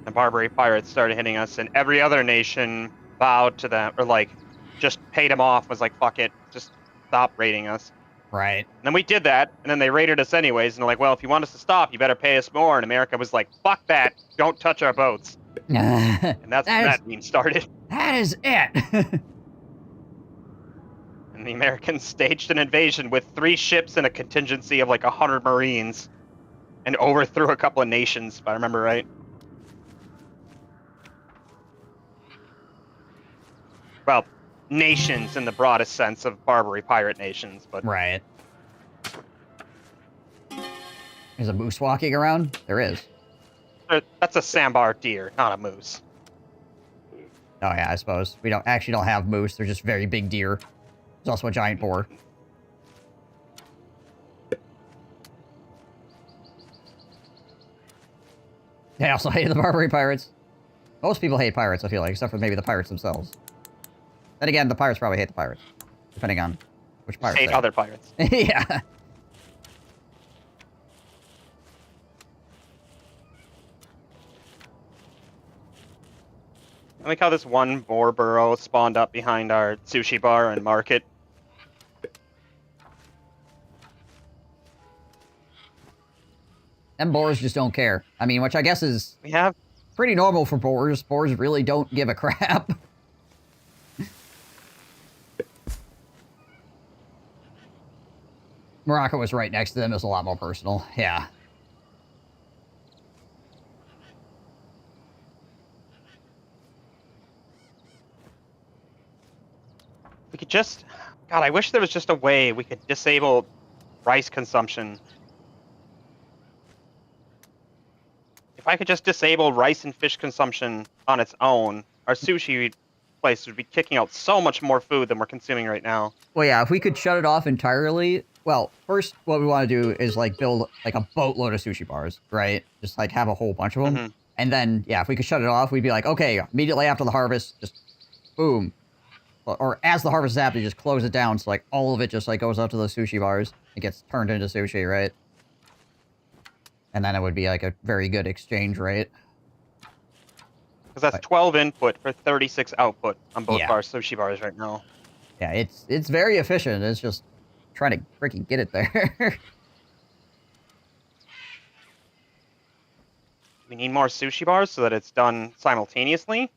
The Barbary pirates started hitting us, and every other nation bowed to them, or like, just paid them off, was like, fuck it, just stop raiding us. Right. And then we did that, and then they raided us anyways, and they're like, well, if you want us to stop, you better pay us more. And America was like, fuck that, don't touch our boats. And that's when that meme started. That is it. And the Americans staged an invasion with 3 ships and a contingency of like 100 Marines, and overthrew a couple of nations, if I remember right. Well, nations in the broadest sense of Barbary pirate nations, but... Right. There's a moose walking around? There is. That's a sambar deer, not a moose. Oh yeah, I suppose. We don't have moose, they're just very big deer. There's also a giant boar. They also hated the Barbary pirates. Most people hate pirates, I feel like, except for maybe the pirates themselves. Then again, the pirates probably hate the pirates. Depending on which pirates. Hate other pirates. Yeah. I like how this one boar burrow spawned up behind our sushi bar and market. And boars just don't care. I mean, which I guess is pretty normal for boars. Boars really don't give a crap. Morocco was right next to them. It was a lot more personal. Yeah. just... God, I wish there was just a way we could disable rice consumption. If I could just disable rice and fish consumption on its own, our sushi place would be kicking out so much more food than we're consuming right now. Well, yeah, if we could shut it off entirely. Well, first, what we want to do is like build like a boatload of sushi bars, right? Just like have a whole bunch of them. Mm-hmm. And then, yeah, if we could shut it off, we'd be like, okay, immediately after the harvest, just boom. Or as the harvest is happening, just close it down. So like all of it just like goes up to the sushi bars. It gets turned into sushi, right? And then it would be like a very good exchange rate. Because that's 12 input for 36 output on both Yeah. of our sushi bars right now. Yeah, it's very efficient. It's just trying to freaking get it there. We need more sushi bars so that it's done simultaneously.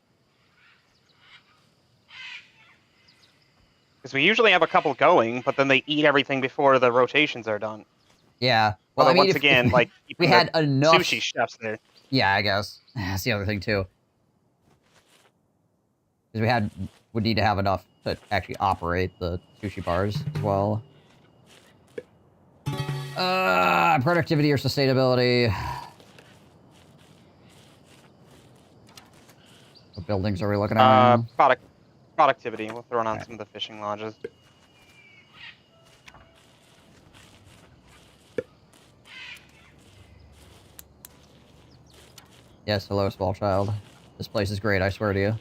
Because we usually have a couple going, but then they eat everything before the rotations are done. Yeah. Well, Although I mean, once again, like we had enough sushi chefs there. Yeah, I guess that's the other thing too. Because would need to have enough to actually operate the sushi bars as well. Productivity or sustainability. What buildings are we looking at? Productivity. We'll throw it on some of the fishing lodges. Yes, hello, small child. This place is great, I swear to you.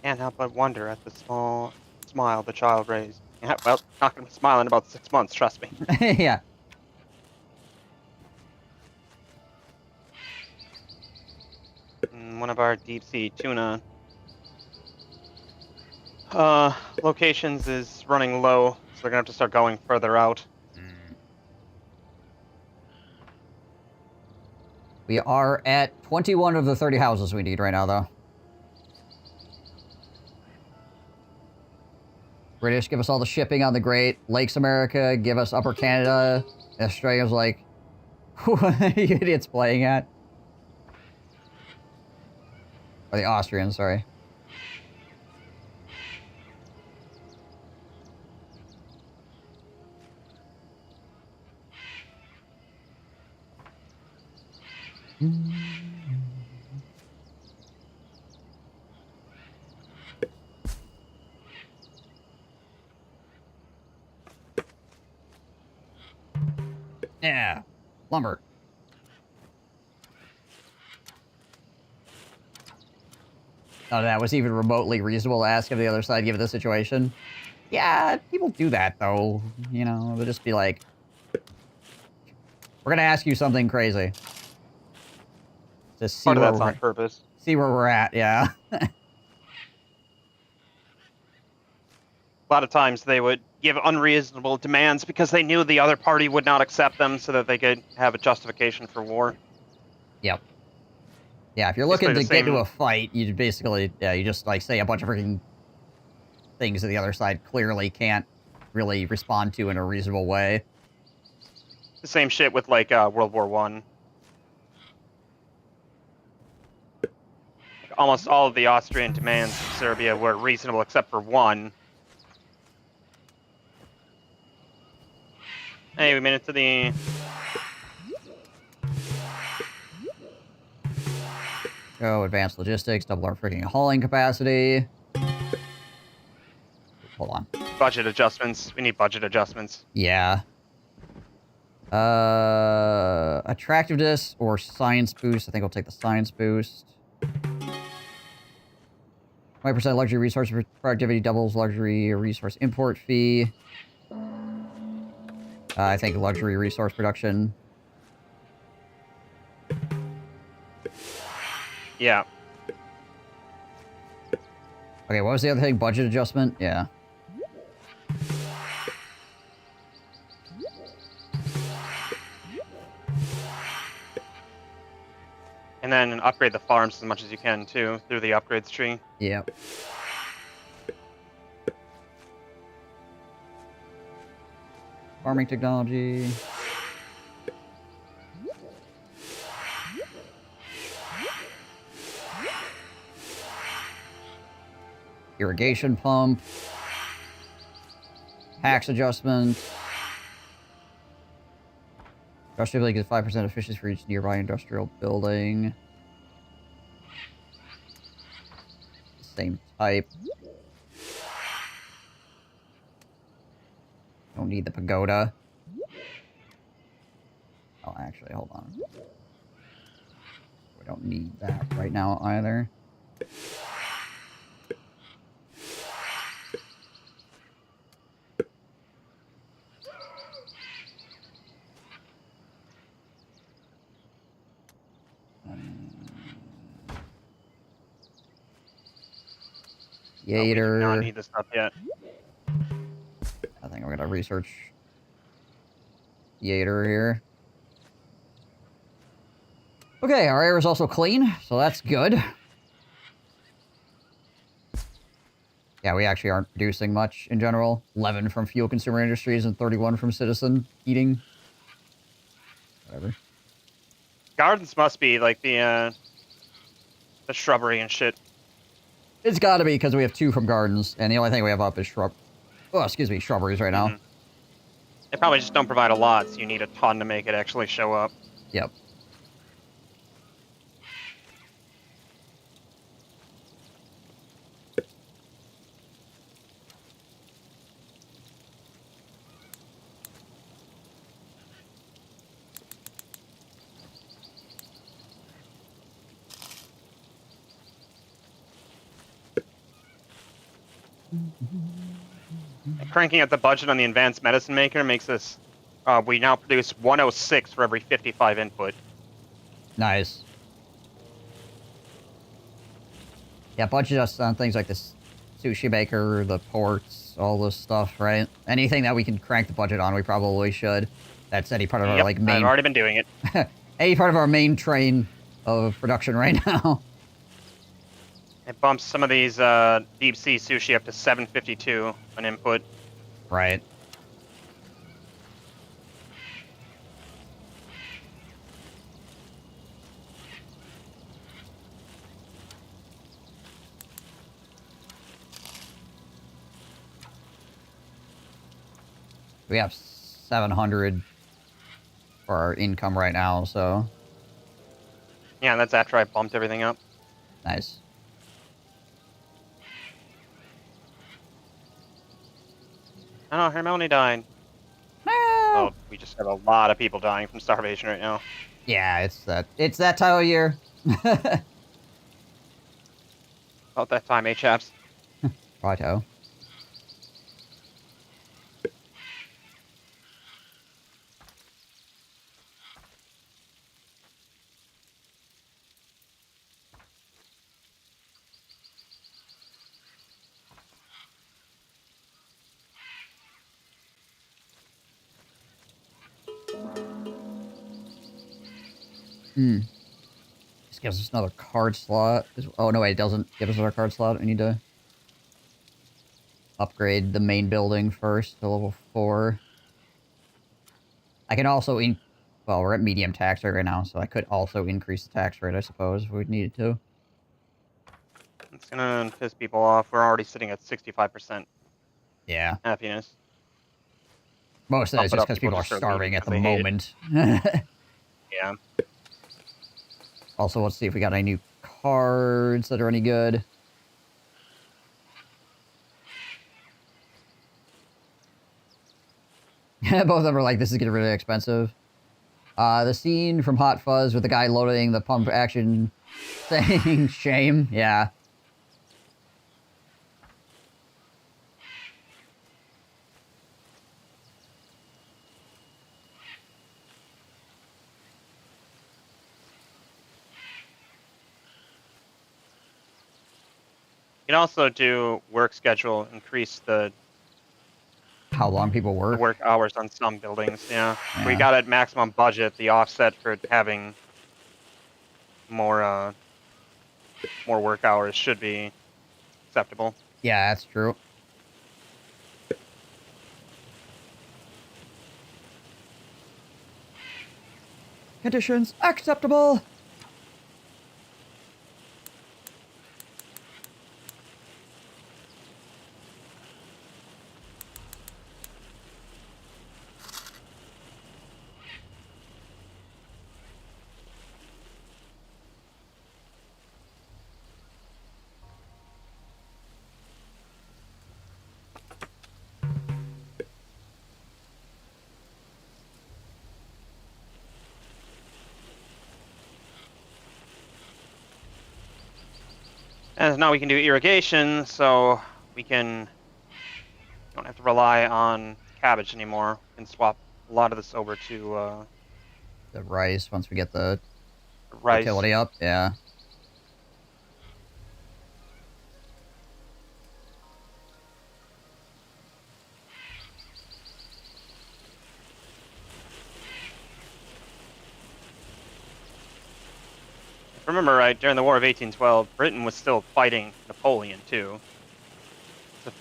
Can't help but wonder at the small smile the child raised. Yeah, well, not gonna smile in about 6 months, trust me. Yeah. One of our deep sea tuna locations is running low, so they're gonna have to start going further out. We are at 21 of the 30 houses we need right now, though. British, give us all the shipping on the Great Lakes America. Give us Upper Canada. Australia's like, what are you idiots playing at? Or the Austrians, sorry. Yeah, lumber. Oh, that was even remotely reasonable to ask of the other side, given the situation. Yeah, people do that, though. You know, they'll just be like, we're gonna ask you something crazy. Just see Part of where that's on purpose. see where we're at, yeah. A lot of times they would give unreasonable demands because they knew the other party would not accept them so that they could have a justification for war. Yep. Yeah, if you're looking to Basically get the into same- a fight, you basically, yeah, you just, like, say a bunch of freaking things that the other side clearly can't really respond to in a reasonable way. The same shit with, like, World War I. Almost all of the Austrian demands from Serbia were reasonable except for one. Hey, we made it to the... Go, advanced logistics, double our freaking hauling capacity. Hold on. budget adjustments. We need budget adjustments. Yeah. Attractiveness or science boost. I think I'll take the science boost. 20% luxury resource productivity doubles luxury resource import fee. I think luxury resource production. Yeah. Okay, what was the other thing? Budget adjustment? Yeah. And then upgrade the farms as much as you can, too, through the upgrades tree. Yep. Farming technology. irrigation pump. Tax adjustment. Industrial building gets 5% efficiency for each nearby industrial building. Same type. Don't need the pagoda. Oh, actually, hold on. We don't need that right now either. Oh, we do Yater. not need this stuff yet. I think we're gonna research Yater here. Okay, our air is also clean, so that's good. Yeah, we actually aren't producing much in general. 11 from fuel consumer industries and 31 from citizen heating. Whatever. Gardens must be like the shrubbery and shit. It's gotta be because we have 2 from gardens, and the only thing we have up is shrubberies right now. They probably just don't provide a lot, so you need a ton to make it actually show up. Yep. Cranking up the budget on the advanced medicine maker makes us. We now produce 106 for every 55 input. Nice. Yeah, budget us on things like this sushi maker, the ports, all this stuff, right? Anything that we can crank the budget on, we probably should. That's any part of our, like, main... I've already been doing it. Any part of our main train of production right now. It bumps some of these deep sea sushi up to 752 on input. Right. We have 700 for our income right now, so... Yeah, that's after I bumped everything up. Nice. Oh, Hermione died. No! Oh, we just have a lot of people dying from starvation right now. Yeah, it's that time of year. About that time, eh, chaps? Righto. This gives us another card slot. Oh, no, wait, it doesn't give us another card slot. We need to upgrade the main building first to level 4. I can also... Well, we're at medium tax rate right now, so I could also increase the tax rate, I suppose, if we needed to. It's gonna piss people off. We're already sitting at 65% Yeah. happiness. Most of that is just because people are start starving leaving at the 'cause they hate it. moment. Yeah. Also, let's see if we got any new cards that are any good. Both of them are like, this is getting really expensive. The scene from Hot Fuzz with the guy loading the pump action saying shame. Yeah. You can also do work schedule, increase the How long people work. work hours on some buildings. Yeah. We Yeah. got at maximum budget. The offset for having more work hours should be acceptable. Yeah, that's true. Conditions acceptable. And now we can do irrigation, so we don't have to rely on cabbage anymore. We can swap a lot of this over to The rice, once we get the rice. utility up, yeah. If I remember right, during the War of 1812, Britain was still fighting Napoleon, too. If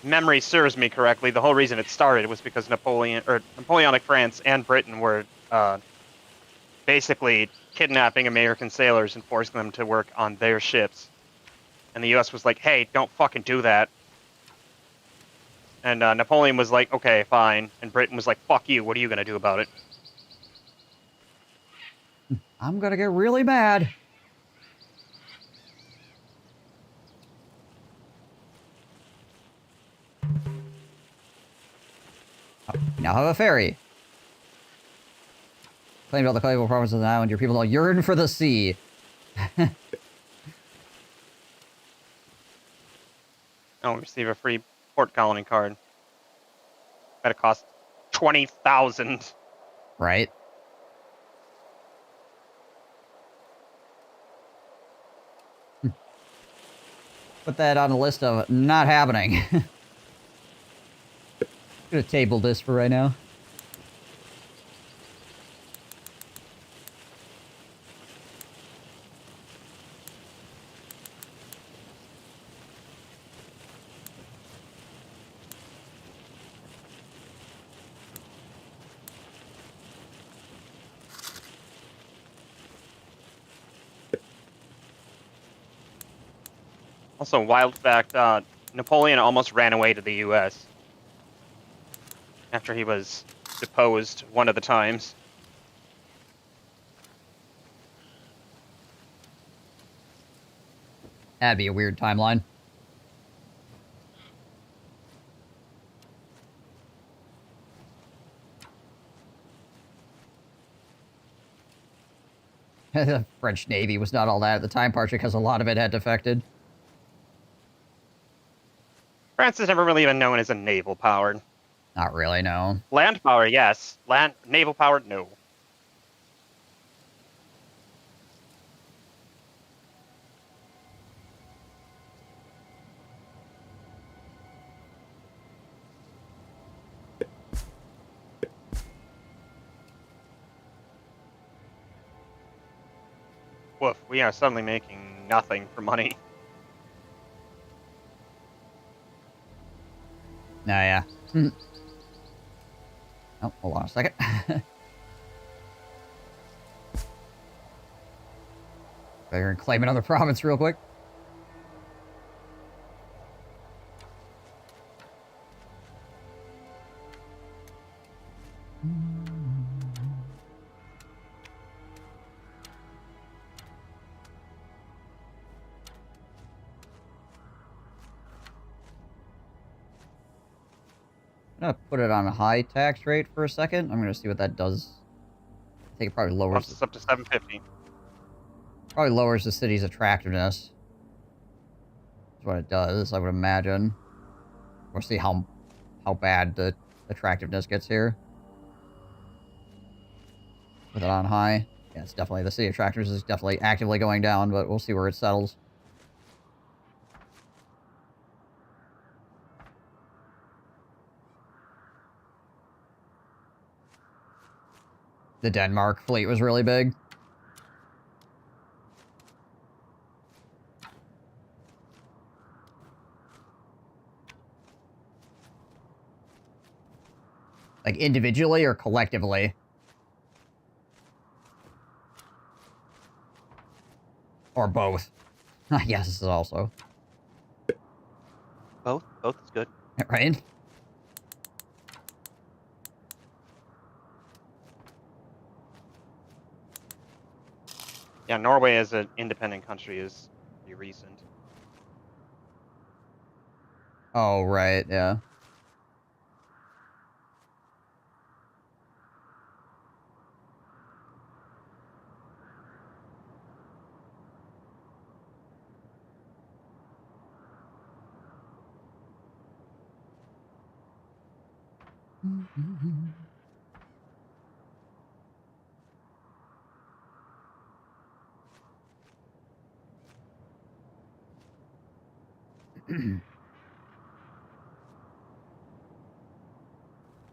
memory serves me correctly, the whole reason it started was because Napoleonic France and Britain were basically kidnapping American sailors and forcing them to work on their ships. And the US was like, hey, don't fucking do that. And Napoleon was like, okay, fine. And Britain was like, fuck you, what are you going to do about it? I'm gonna get really mad. Oh, we now have a ferry. Claimed all the valuable provinces of the island. Your people all yearn for the sea. Oh, receive a free port colony card. That'll cost 20,000. Right? Put that on the list of not happening. Gonna table this for right now. Also, wild fact, Napoleon almost ran away to the US after he was deposed one of the times. That'd be a weird timeline. The French Navy was not all that at the time, partially because a lot of it had defected. France is never really even known as a naval power. Not really, no. Land power, yes. Naval power, no. Woof, we are suddenly making nothing for money. Nah, yeah. Oh, hold on a second. Better claim another province real quick. I'm gonna put it on a high tax rate for a second. I'm gonna see what that does. I think it probably lowers. Bumps us up to 750. Probably lowers the city's attractiveness. That's what it does, I would imagine. We'll see how bad the attractiveness gets here. With it on high. Yeah, it's definitely, the city attractiveness is definitely actively going down, but we'll see where it settles. The Denmark fleet was really big. Like, individually or collectively? Or both. Yes, this is also. Both is good. Right? Yeah, Norway as an independent country is pretty recent. Oh, right, yeah.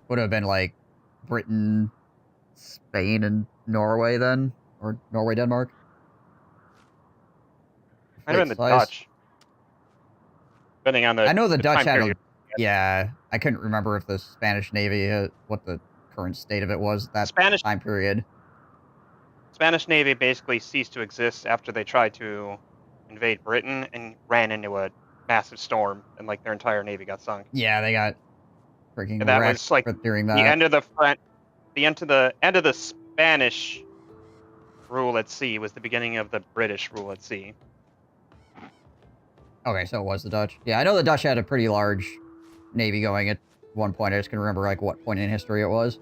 Would have been like Britain, Spain, and Norway then, or Norway, Denmark. Might have been the Dutch. Depending on I know the Dutch time had period. yeah, I couldn't remember if the Spanish Navy, what the current state of it was that time period. Spanish Navy basically ceased to exist after they tried to invade Britain and ran into a massive storm, and like their entire navy got sunk. Yeah, they got freaking And that wrecked was like during that. the end of the Spanish rule at sea was the beginning of the British rule at sea. Okay, so it was the Dutch. Yeah, I know the Dutch had a pretty large navy going at one point. I just can remember like what point in history it was.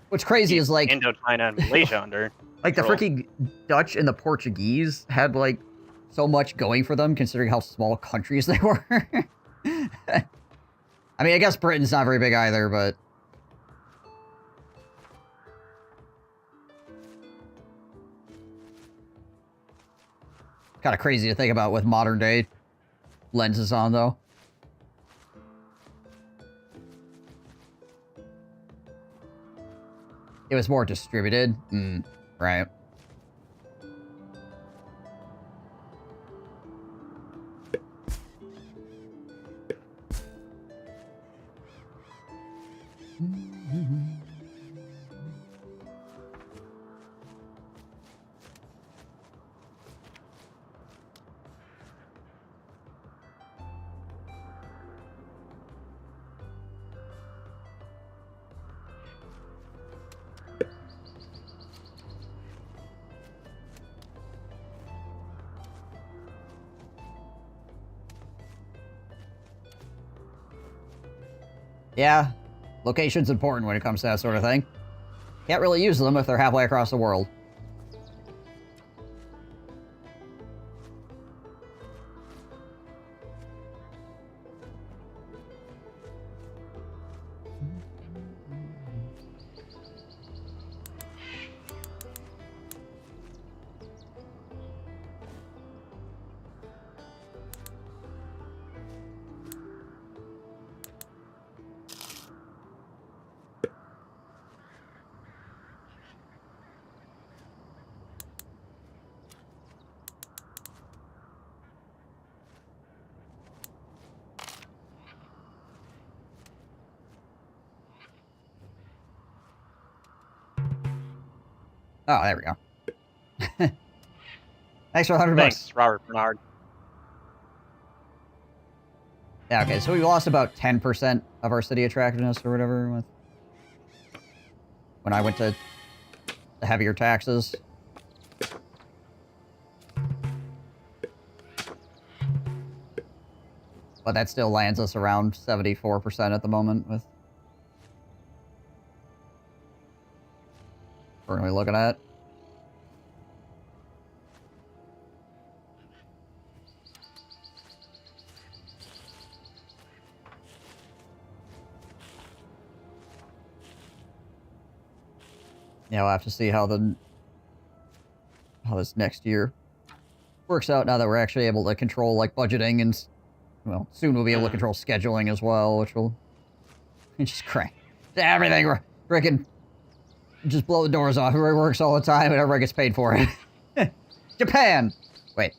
What's crazy is like Indochina and Malaysia under like the freaking Dutch and the Portuguese had like so much going for them considering how small countries they were. I mean, I guess Britain's not very big either, but kind of crazy to think about with modern day lenses on, though. It was more distributed. Right. Yeah, location's important when it comes to that sort of thing. Can't really use them if they're halfway across the world. Oh, there we go. Thanks for 100 bucks. Thanks, Robert Bernard. Yeah, okay, so we lost about 10% of our city attractiveness or whatever with when I went to the heavier taxes. But that still lands us around 74% at the moment with what we're looking at. Yeah, we'll have to see how this next year works out now that we're actually able to control like budgeting and, well, soon we'll be able to control scheduling as well, which will just crank everything. We're freaking just blow the doors off. Everybody works all the time and everybody gets paid for it. Japan. Wait.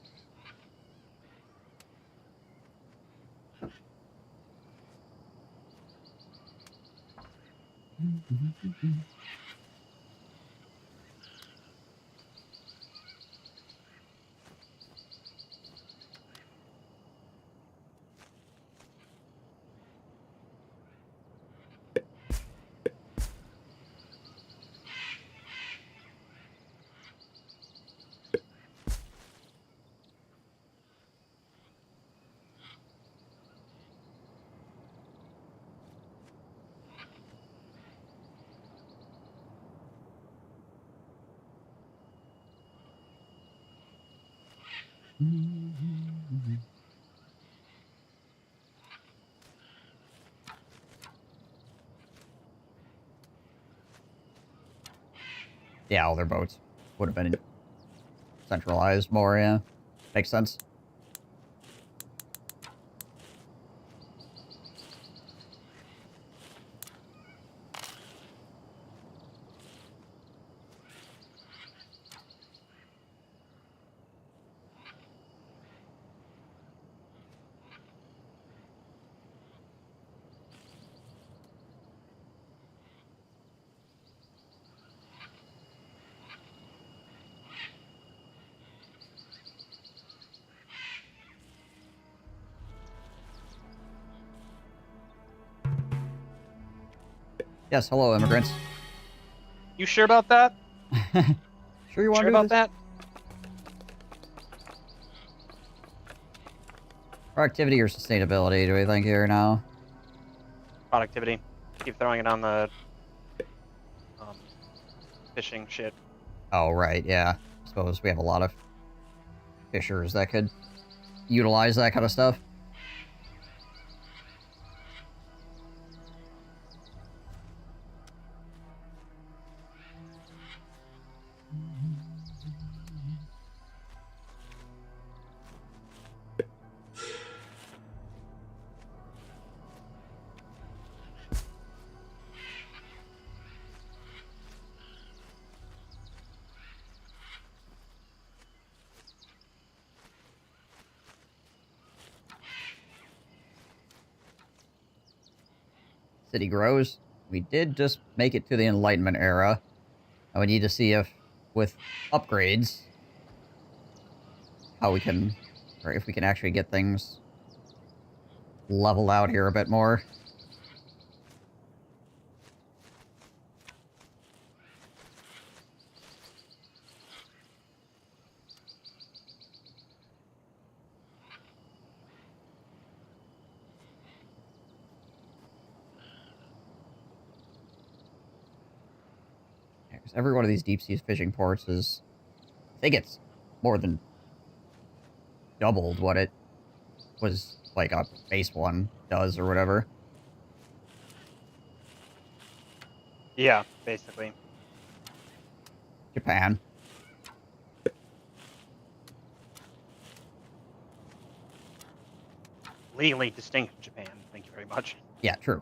Yeah, all their boats would have been centralized more, yeah. Makes sense. Yes, hello, immigrants. You sure about that? Sure you want Sure to do about this? that? Productivity or sustainability, do we think here now? Productivity. Keep throwing it on the fishing shit. Oh, right, yeah. I suppose we have a lot of fishers that could utilize that kind of stuff. City grows. We did just make it to the Enlightenment era. And we need to see if, with upgrades, how we can, or if we can actually get things leveled out here a bit more. Because every one of these deep sea fishing ports is, I think it's more than doubled what it was like a base one does or whatever. Yeah, basically. Japan. Legally distinct from Japan. Thank you very much. Yeah, true.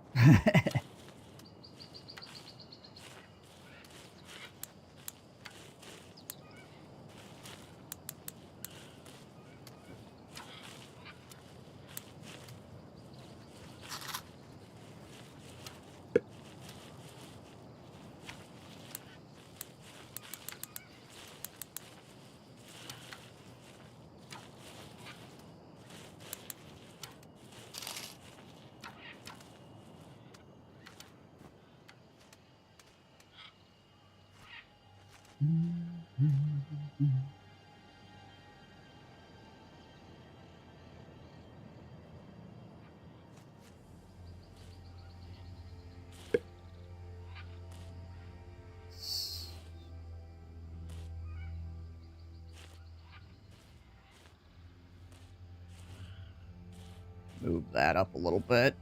Move that up a little bit.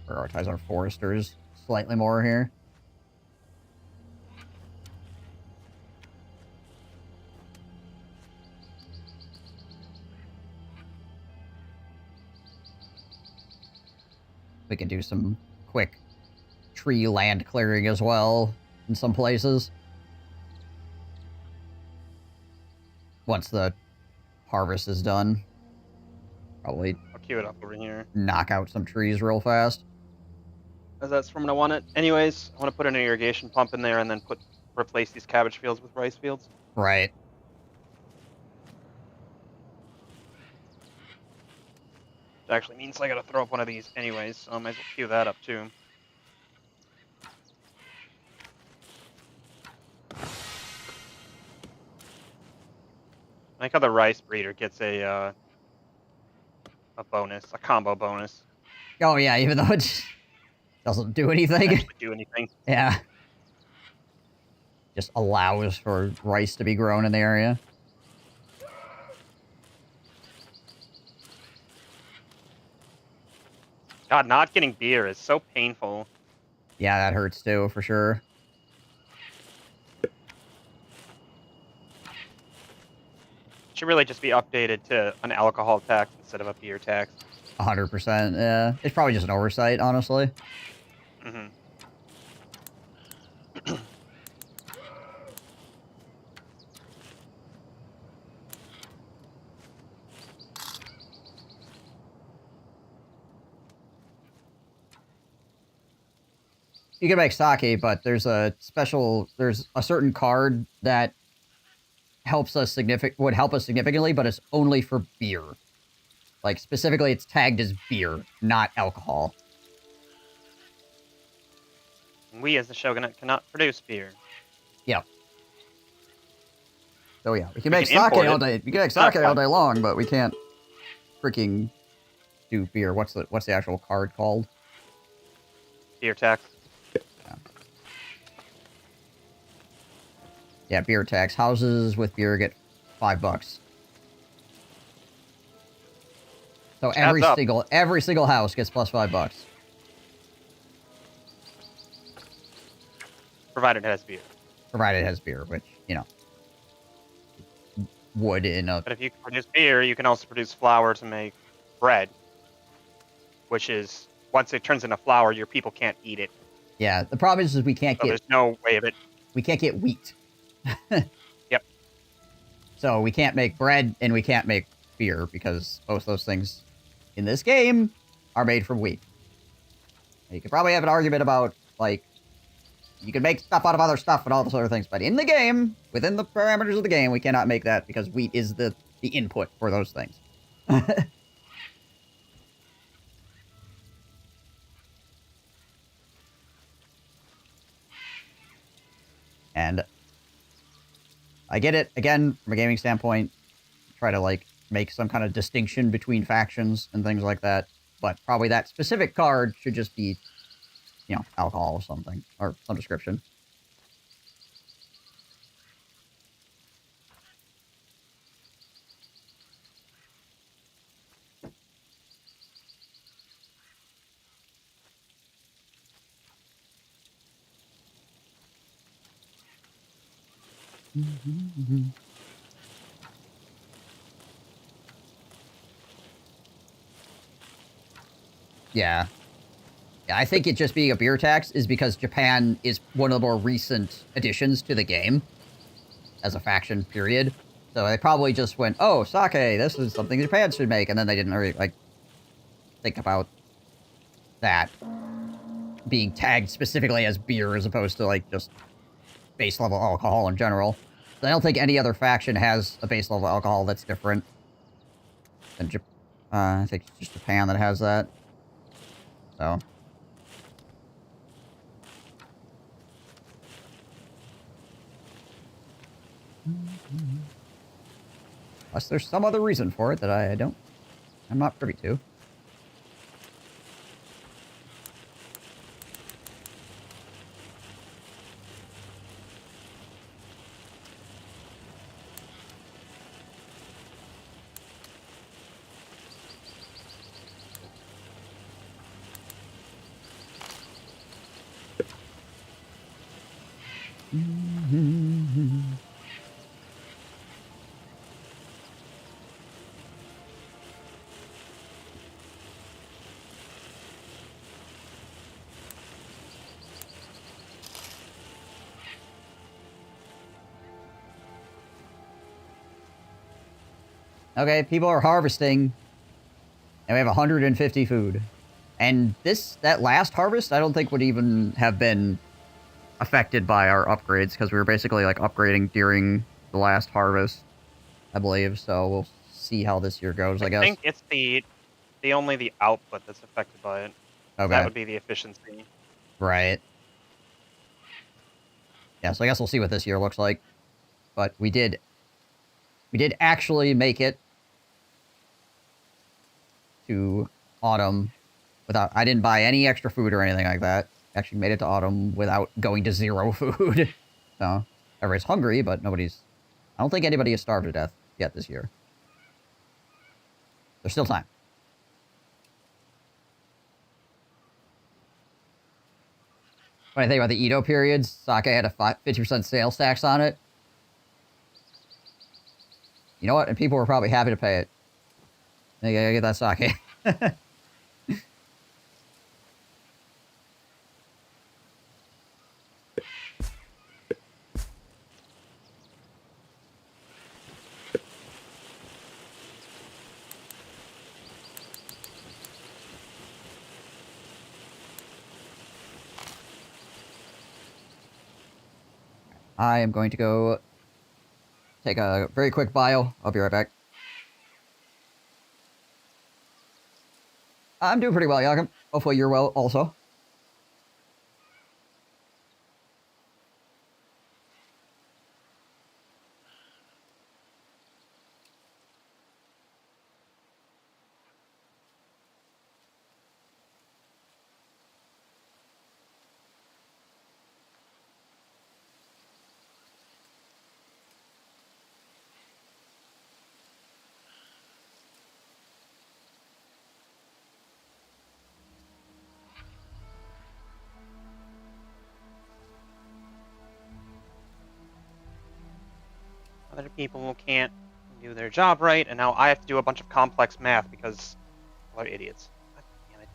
Prioritize our foresters slightly more here. We can do some quick tree land clearing as well in some places. Once the harvest is done. Probably I'll queue it up over here. knock out some trees real fast. As that's from when I want it. Anyways, I want to put an irrigation pump in there and then replace these cabbage fields with rice fields. Right. Which actually means I gotta throw up one of these anyways, so I might as well queue that up too. I like how the rice breeder gets a bonus, a combo bonus. Oh yeah, even though it doesn't do anything. Actually do anything. Yeah. Just allows for rice to be grown in the area. God, not getting beer is so painful. Yeah, that hurts too, for sure. should really just be updated to an alcohol tax instead of a beer tax. 100%. Yeah, it's probably just an oversight, honestly. Mm-hmm. You can make sake, but there's a certain card that would help us significantly, but it's only for beer. Like, specifically, it's tagged as beer, not alcohol. We, as the Shogunate, cannot produce beer. Yeah. So yeah, we can We make can sake import all it. day. We can make sake all day long, but we can't freaking do beer. What's the actual card called? Beer tax. Yeah, beer tax. Houses with beer get $5. So every single house gets plus $5. Provided it has beer. Provided it has beer, which, you know, would in a... But if you can produce beer, you can also produce flour to make bread. Which is, once it turns into flour, your people can't eat it. Yeah, the problem is we can't there's no way of it. We can't get wheat. Yep. So we can't make bread and we can't make beer because both those things in this game are made from wheat. You could probably have an argument about, like, you can make stuff out of other stuff and all those other things, but in the game, within the parameters of the game, we cannot make that because wheat is the input for those things. And I get it, again, from a gaming standpoint, try to, like, make some kind of distinction between factions and things like that, but probably that specific card should just be, you know, alcohol or something, or some description. Yeah. Yeah, I think it just being a beer tax is because Japan is one of the more recent additions to the game as a faction, period. So they probably just went, oh, sake, this is something Japan should make, and then they didn't really, like, think about that being tagged specifically as beer as opposed to, like, just base level alcohol in general. So I don't think any other faction has a base level alcohol that's different than I think it's just Japan that has that. So. Unless there's some other reason for it that I'm not privy to. Okay, people are harvesting, and we have 150 food. And that last harvest, I don't think would even have been affected by our upgrades, because we were basically, like, upgrading during the last harvest, I believe. So we'll see how this year goes, I guess. I think it's only the output that's affected by it. Okay. That would be the efficiency. Right. Yeah, so I guess we'll see what this year looks like. But we did actually make it to autumn without... I didn't buy any extra food or anything like that. Actually made it to autumn without going to 0 food. So, everybody's hungry, but nobody's... I don't think anybody has starved to death yet this year. There's still time. When I think about the Edo periods, sake had a 50% sales tax on it. You know what? And people were probably happy to pay it. They gotta get that sake. I am going to go take a very quick bio. I'll be right back. I'm doing pretty well, Yakum. Hopefully you're well also. Other people can't do their job right, and now I have to do a bunch of complex math because they're idiots. God damn it.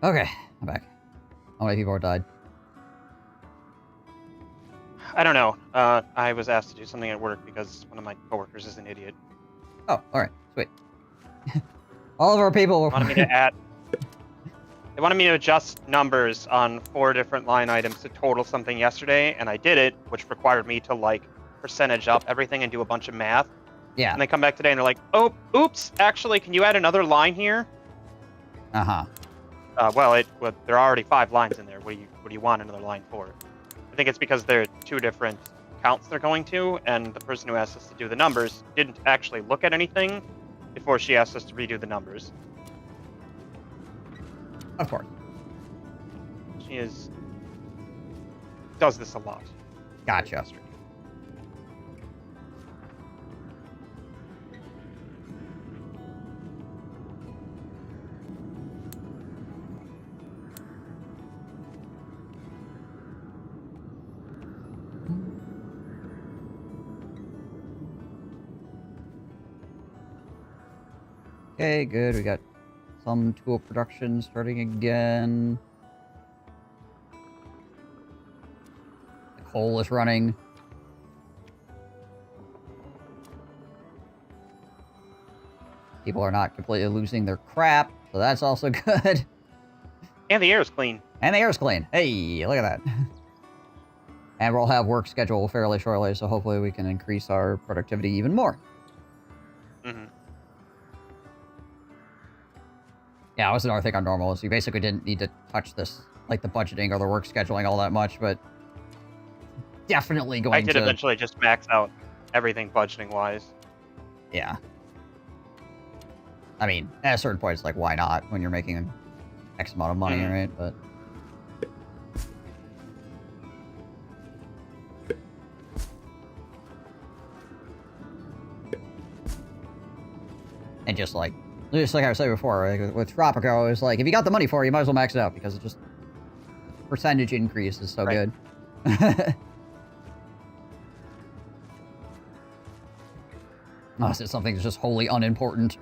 Okay, I'm back. How many people have died? I don't know. I was asked to do something at work because one of my coworkers is an idiot. Oh, all right, sweet. All of our people were. Wanted me to add. They wanted me to adjust numbers on 4 different line items to total something yesterday, and I did it, which required me to like percentage up everything and do a bunch of math. Yeah. And they come back today and they're like, "Oh, oops! Actually, can you add another line here?" Uh-huh. Well, there are already 5 lines in there. What do you want another line for? I think it's because there are 2 different counts they're going to, and the person who asked us to do the numbers didn't actually look at anything before she asked us to redo the numbers. Of course. She does this a lot. Gotcha. Okay, good. We got some tool production starting again. The coal is running. People are not completely losing their crap, so that's also good. And the air is clean. And the air's clean. Hey, look at that. And we'll have work schedule fairly shortly, so hopefully we can increase our productivity even more. Mm-hmm. Yeah, that was another thing on normal, is you basically didn't need to touch this, like the budgeting or the work scheduling all that much, but definitely going to... I did eventually just max out everything budgeting-wise. Yeah. I mean, at a certain point, it's like, why not, when you're making X amount of money, right? But... And just like I was saying before, like with Tropico, it's like, if you got the money for it, you might as well max it out, because it just... percentage increase is so good. Unless it's something that's just wholly unimportant.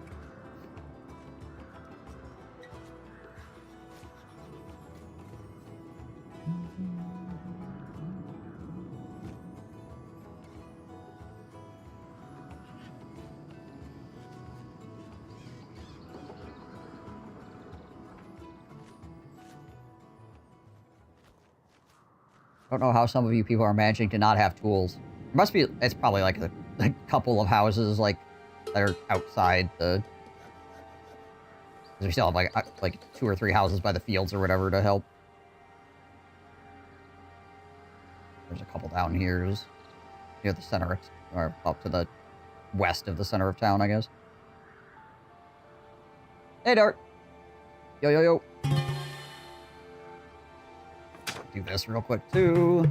I don't know how some of you people are managing to not have tools. It must be, it's probably like a couple of houses, like, that are outside the... Because we still have, like 2 or 3 houses by the fields or whatever to help. There's a couple down here, just near the center, or up to the west of the center of town, I guess. Hey, Dart! Yo, yo, yo! Do this real quick, too.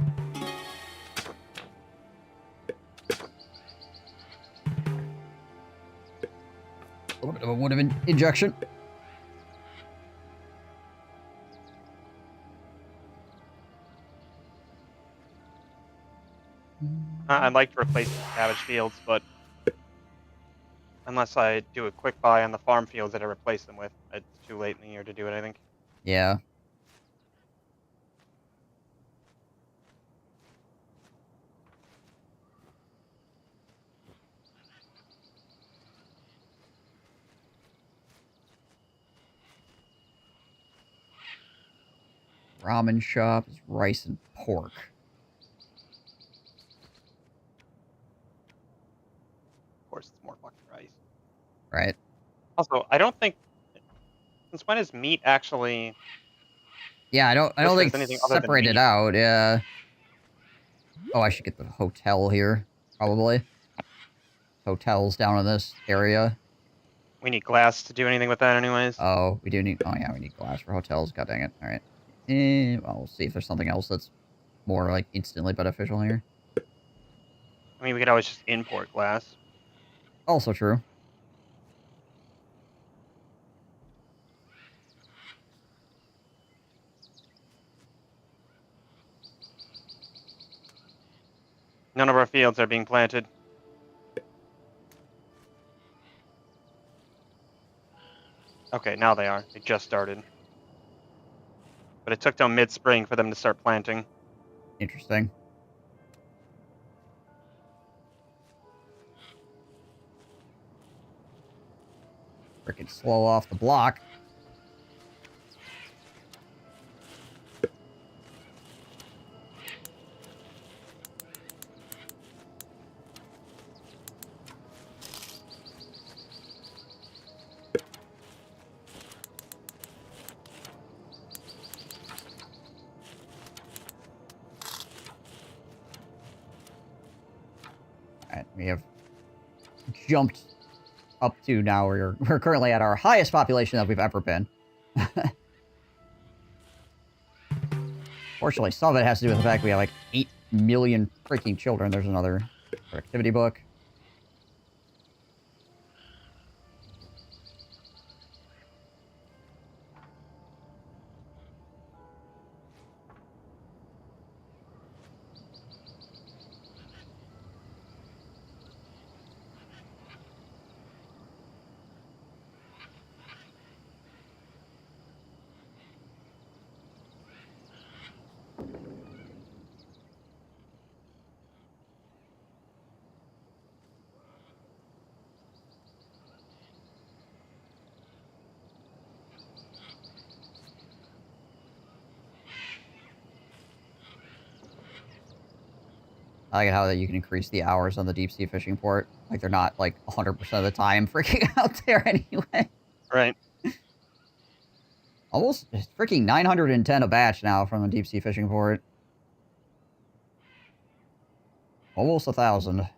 A little bit of a wood injection. I'd like to replace the cabbage fields, but unless I do a quick buy on the farm fields that I replace them with, it's too late in the year to do it, I think. Yeah. Ramen shop is rice and pork. Of course, it's more fucking rice. Right. Also, I don't think... Since when is meat actually... Yeah, I don't think anything it's other than separated meat. out, yeah. Oh, I should get the hotel here, probably. Hotels down in this area. We need glass to do anything with that anyways. Oh, we do need... Oh, yeah, we need glass for hotels. God dang it. All right. Well, we'll see if there's something else that's more, like, instantly beneficial here. I mean, we could always just import glass. Also true. None of our fields are being planted. Okay, now they are. They just started. But it took till mid-spring for them to start planting. Interesting. Freaking slow off the block. Alright, we have jumped up to now. We're currently at our highest population that we've ever been. Fortunately, some of it has to do with the fact we have like 8 million freaking children. There's another productivity book. I like how that you can increase the hours on the deep sea fishing port. Like they're not like 100% of the time freaking out there anyway. Right. Almost freaking 910 a batch now from the deep sea fishing port. Almost 1,000.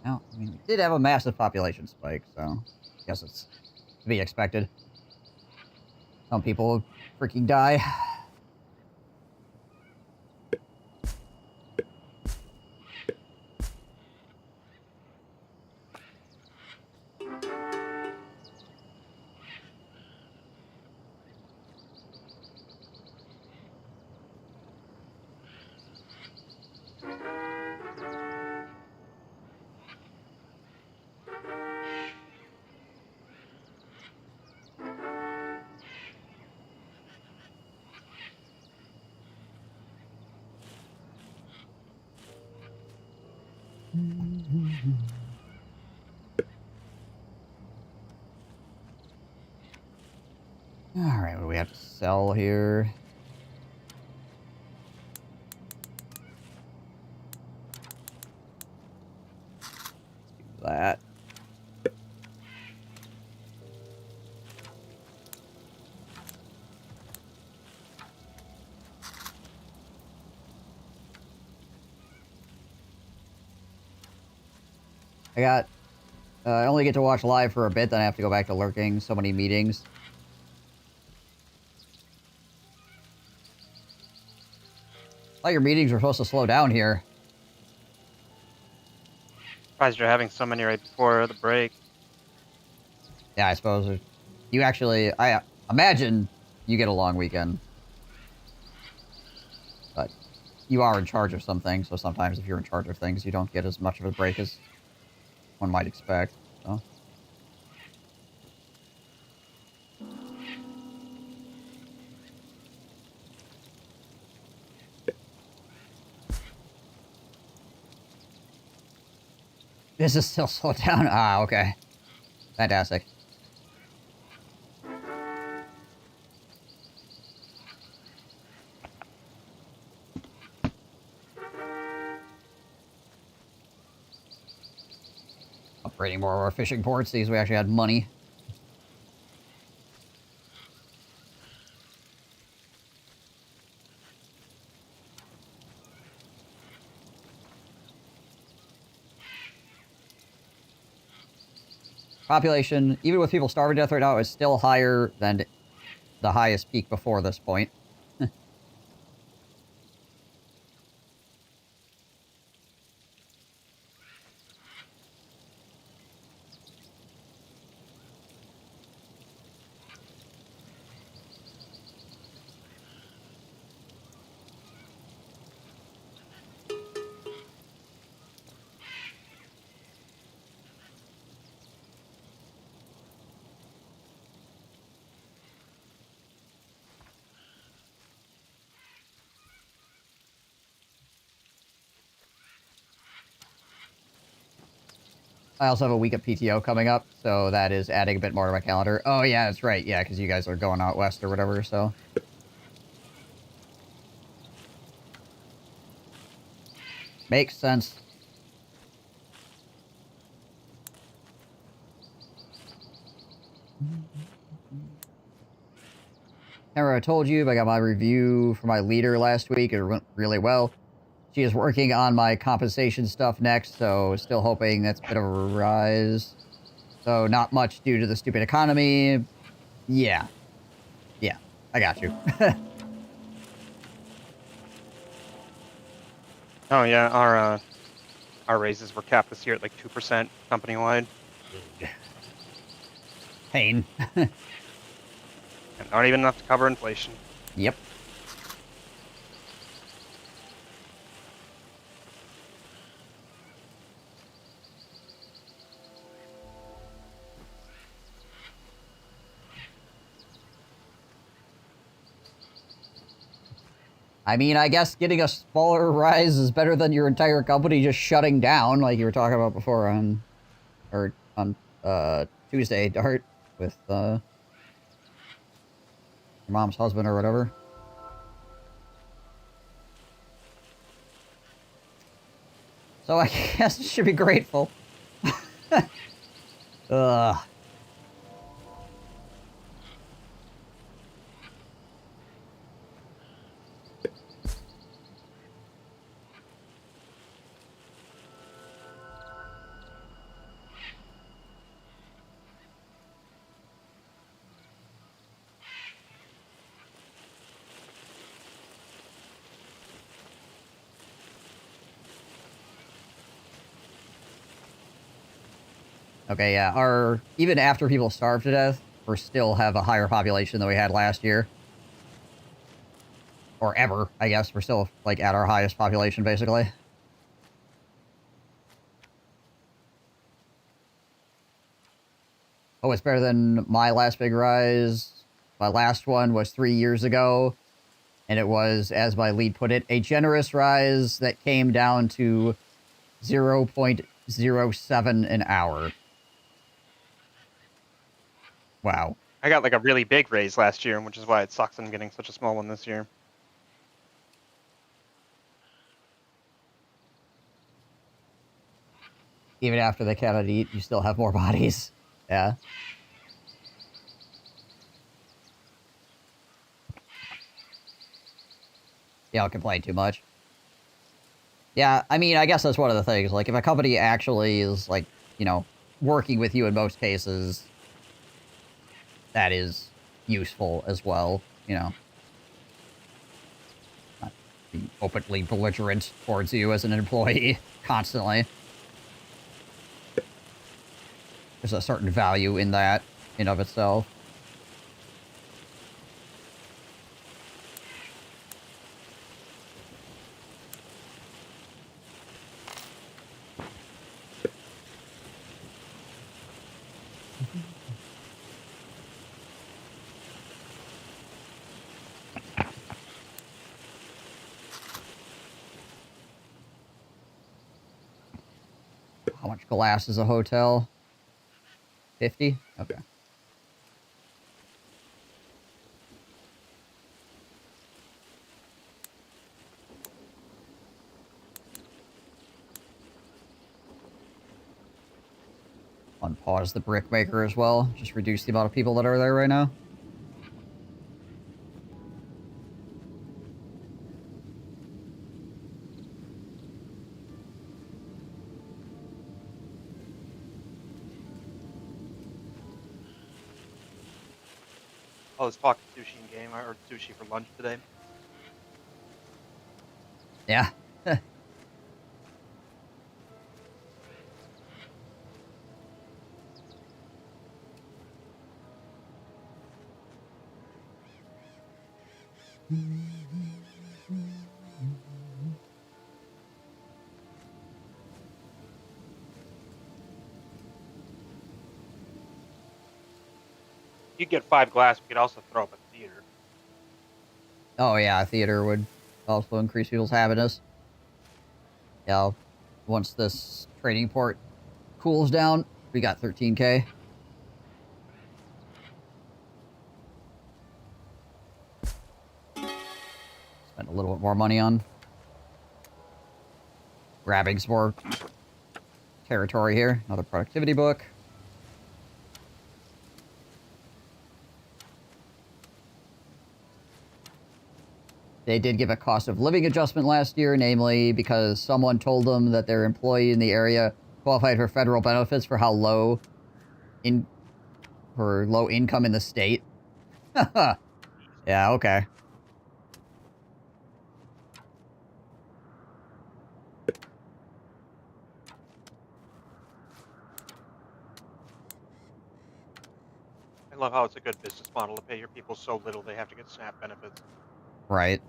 Well, I mean, we did have a massive population spike, so I guess it's to be expected. Some people will freaking die. Alright, what do we have to sell here? Let's do that. I only get to watch live for a bit, then I have to go back to lurking. So many meetings. I thought your meetings were supposed to slow down here. Surprised you're having so many right before the break. Yeah, I suppose. You actually... I imagine you get a long weekend. But you are in charge of some things, so sometimes if you're in charge of things, you don't get as much of a break as one might expect. So. This is still slowed down? Ah, okay. Fantastic. Upgrading more of our fishing ports. These we actually had money. Population, even with people starving to death right now, is still higher than the highest peak before this point. I also have a week of PTO coming up, so that is adding a bit more to my calendar. Oh, yeah, that's right. Yeah, because you guys are going out west or whatever, so... Makes sense. Remember I told you I got my review for my leader last week. It went really well. She is working on my compensation stuff next, so still hoping that's a bit of a rise. So not much due to the stupid economy. Yeah. Yeah, I got you. Oh yeah, our raises were capped this year at like 2% company wide. Pain. And not even enough to cover inflation. Yep. I mean, I guess getting a smaller rise is better than your entire company just shutting down, like you were talking about before on Tuesday, Dart, with your mom's husband or whatever. So I guess you should be grateful. Ugh. Okay, yeah, even after people starve to death, we still have a higher population than we had last year. Or ever, I guess. We're still, like, at our highest population, basically. Oh, it's better than my last big rise. My last one was 3 years ago, and it was, as my lead put it, a generous rise that came down to 0.07 an hour. Wow. I got like a really big raise last year, which is why it sucks I'm getting such a small one this year. Even after they cannot eat, you still have more bodies. Yeah. Yeah, don't complain too much. Yeah, I mean, I guess that's one of the things. Like, if a company actually is, like, you know, working with you in most cases, that is useful as well, you know. Not being openly belligerent towards you as an employee constantly. There's a certain value in that, in of itself. How much glass is a hotel? 50? Okay. Unpause the brick maker as well. Just reduce the amount of people that are there right now. Oh, this pocket sushi in game. I ordered sushi for lunch today. Yeah. You get 5 glass, we could also throw up a theater. Oh, yeah, theater would also increase people's happiness. Yeah, once this trading port cools down, we got 13K. Spend a little bit more money on grabbing some more territory here. Another productivity book. They did give a cost of living adjustment last year, namely because someone told them that their employee in the area qualified for federal benefits for how low income in the state. Yeah, okay. I love how it's a good business model to pay your people so little they have to get SNAP benefits. Right.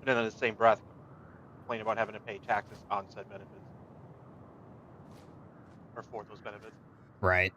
And then in the same breath, complain about having to pay taxes on said benefits. Or for those benefits. Right.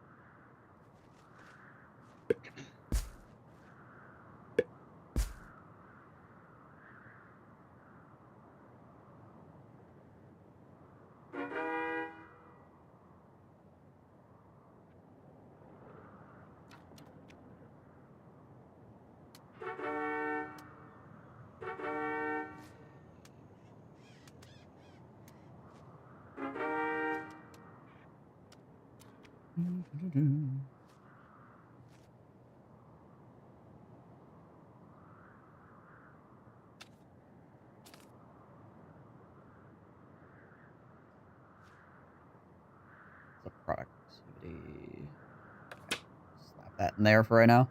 The productivity. Okay. Slap that in there for right now.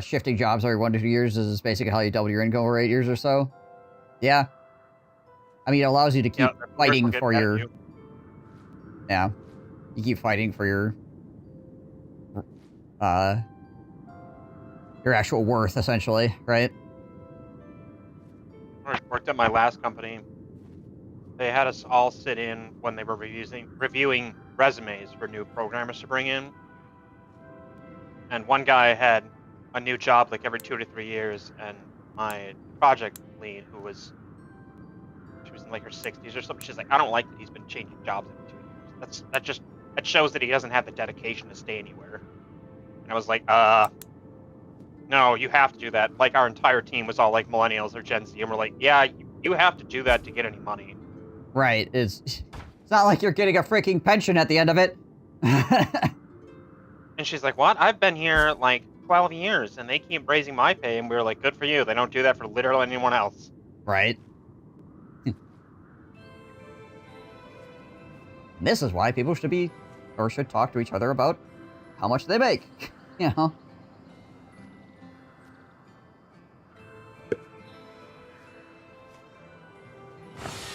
Shifting jobs every 1 to 2 years is basically how you double your income over 8 years or so. Yeah. I mean, it allows you to keep fighting for your... Yeah. You keep fighting for your actual worth, essentially, right? When I worked at my last company, they had us all sit in when they were reviewing resumes for new programmers to bring in. and one guy had a new job like every 2 to 3 years, and my project lead, she was in like her 60s or something, she's like, I don't like that he's been changing jobs every 2 years. That shows that he doesn't have the dedication to stay anywhere. And I was like, no, you have to do that. Like, our entire team was all like millennials or Gen Z, and we're like, yeah, you have to do that to get any money. Right. It's not like you're getting a freaking pension at the end of it. And she's like, what? I've been here like 12 years, and they keep raising my pay, and we were like, good for you. They don't do that for literally anyone else. Right. This is why people should talk to each other about how much they make. You know?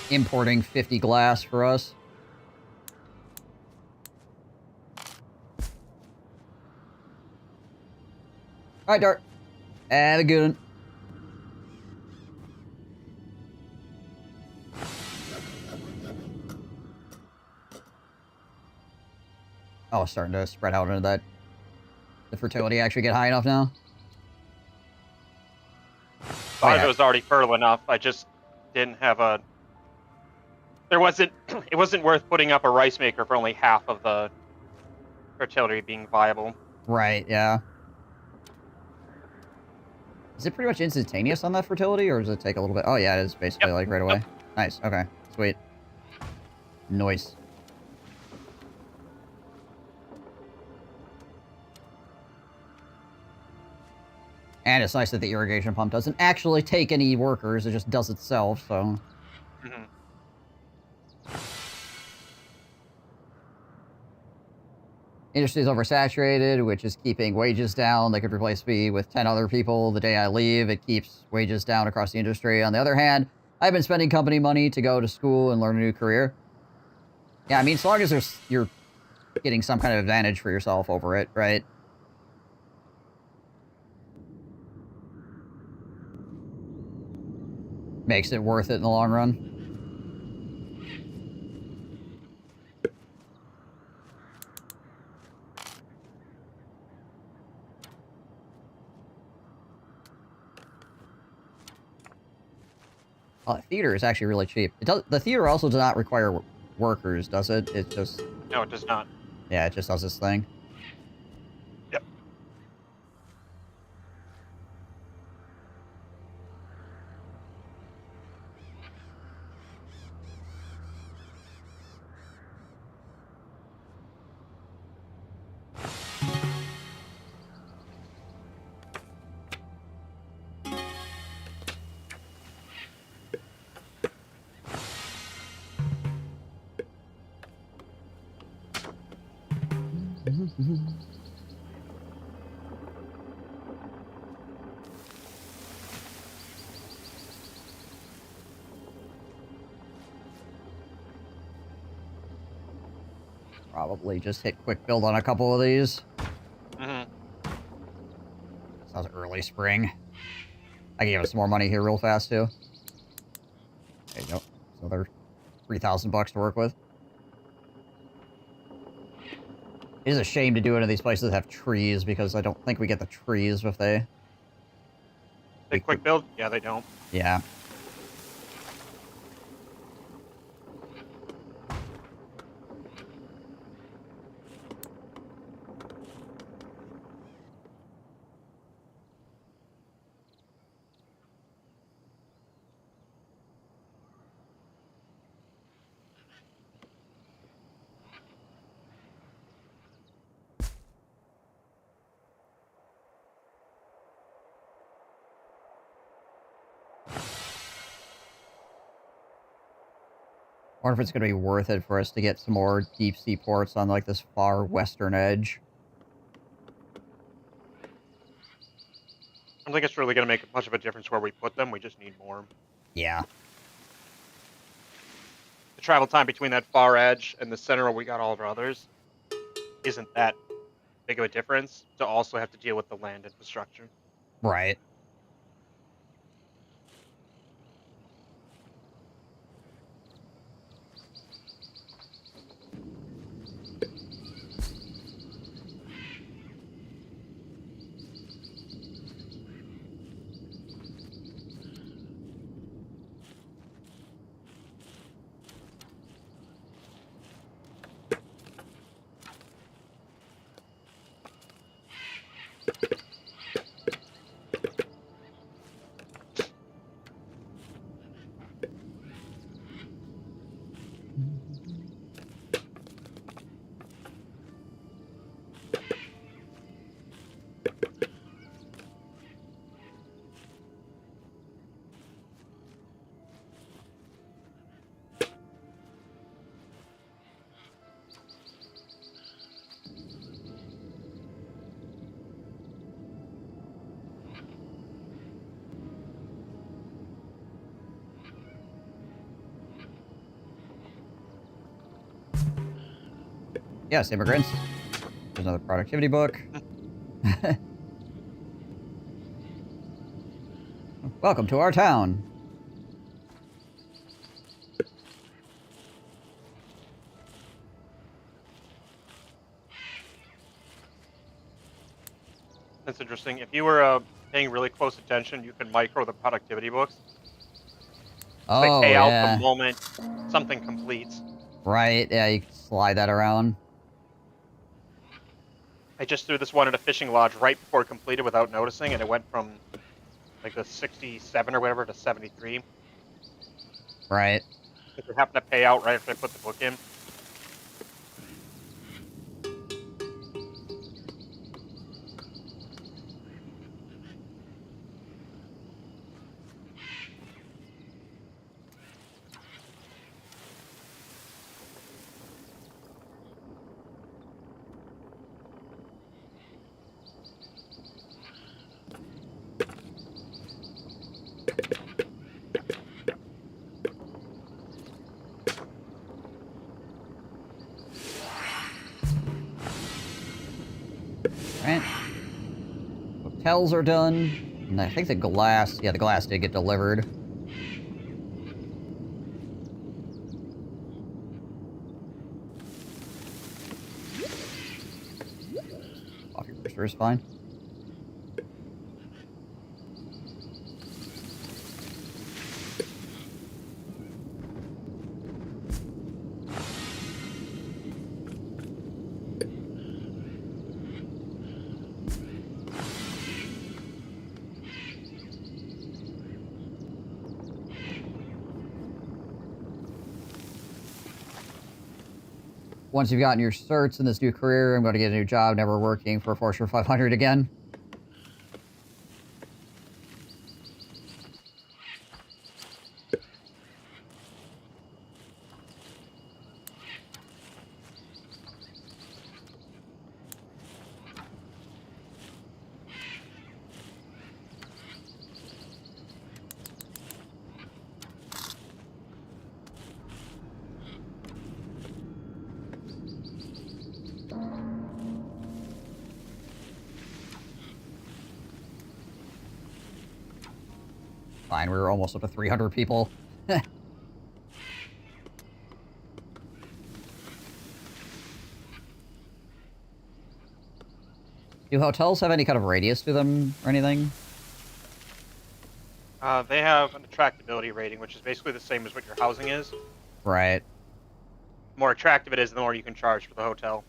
Importing 50 glass for us. Alright, Dart. Have a good one. Oh, it's starting to spread out into that. The fertility actually get high enough now? Thought it was already fertile enough. I just didn't have a... It wasn't worth putting up a rice maker for only half of the fertility being viable. Right, yeah. Is it pretty much instantaneous on that fertility, or does it take a little bit? Oh, yeah, it is basically like right away. Yep. Nice, okay. Sweet. Nice. And it's nice that the irrigation pump doesn't actually take any workers, it just does itself, so... Mm-hmm. Industry is oversaturated, which is keeping wages down. They could replace me with 10 other people the day I leave. It keeps wages down across the industry. On the other hand, I've been spending company money to go to school and learn a new career. Yeah, I mean, as long as you're getting some kind of advantage for yourself over it, right? Makes it worth it in the long run. The theater is actually really cheap. The theater also does not require workers, does it? It just... No, it does not. Yeah, it just does this thing. Yep. Probably just hit quick build on a couple of these. Mm-hmm. Sounds early spring. I can give us some more money here real fast, too. There you go. Another 3,000 bucks to work with. It is a shame to do it in these places that have trees, because I don't think we get the trees if they... They quick build? Yeah, they don't. Yeah. I wonder if it's going to be worth it for us to get some more deep sea ports on, like, this far western edge. I don't think it's really going to make much of a difference where we put them. We just need more. Yeah. The travel time between that far edge and the center where we got all of our others isn't that big of a difference to also have to deal with the land infrastructure. Right. Yes, immigrants. There's another productivity book. Welcome to our town. That's interesting. If you were paying really close attention, you can micro the productivity books. Oh, They pay out yeah. the moment something completes. Right, yeah, you can slide that around. I just threw this one at a fishing lodge right before it completed without noticing, and it went from like the 67 or whatever to 73. Right. If it happened to pay out right after I put the book in. Right. Hotels are done. And I think the glass... Yeah, the glass did get delivered. Coffee roaster is fine. Once you've gotten your certs in this new career, I'm going to get a new job, never working for Fortune 500 again. Fine, we were almost up to 300 people. Do hotels have any kind of radius to them or anything? They have an attractability rating, which is basically the same as what your housing is. Right, The more attractive it is, the more you can charge for the hotel.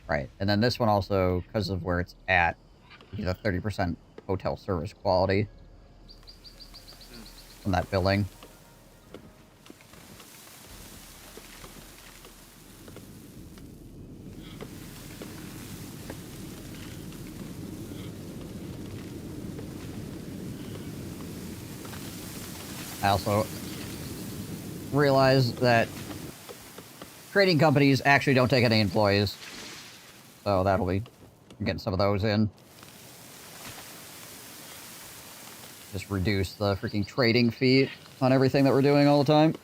right. And then this one also, because of where it's at, you get a 30% hotel service quality from that building. I also realized that trading companies actually don't take any employees. So that'll be getting some of those in. Just reduce the freaking trading fee on everything that we're doing all the time.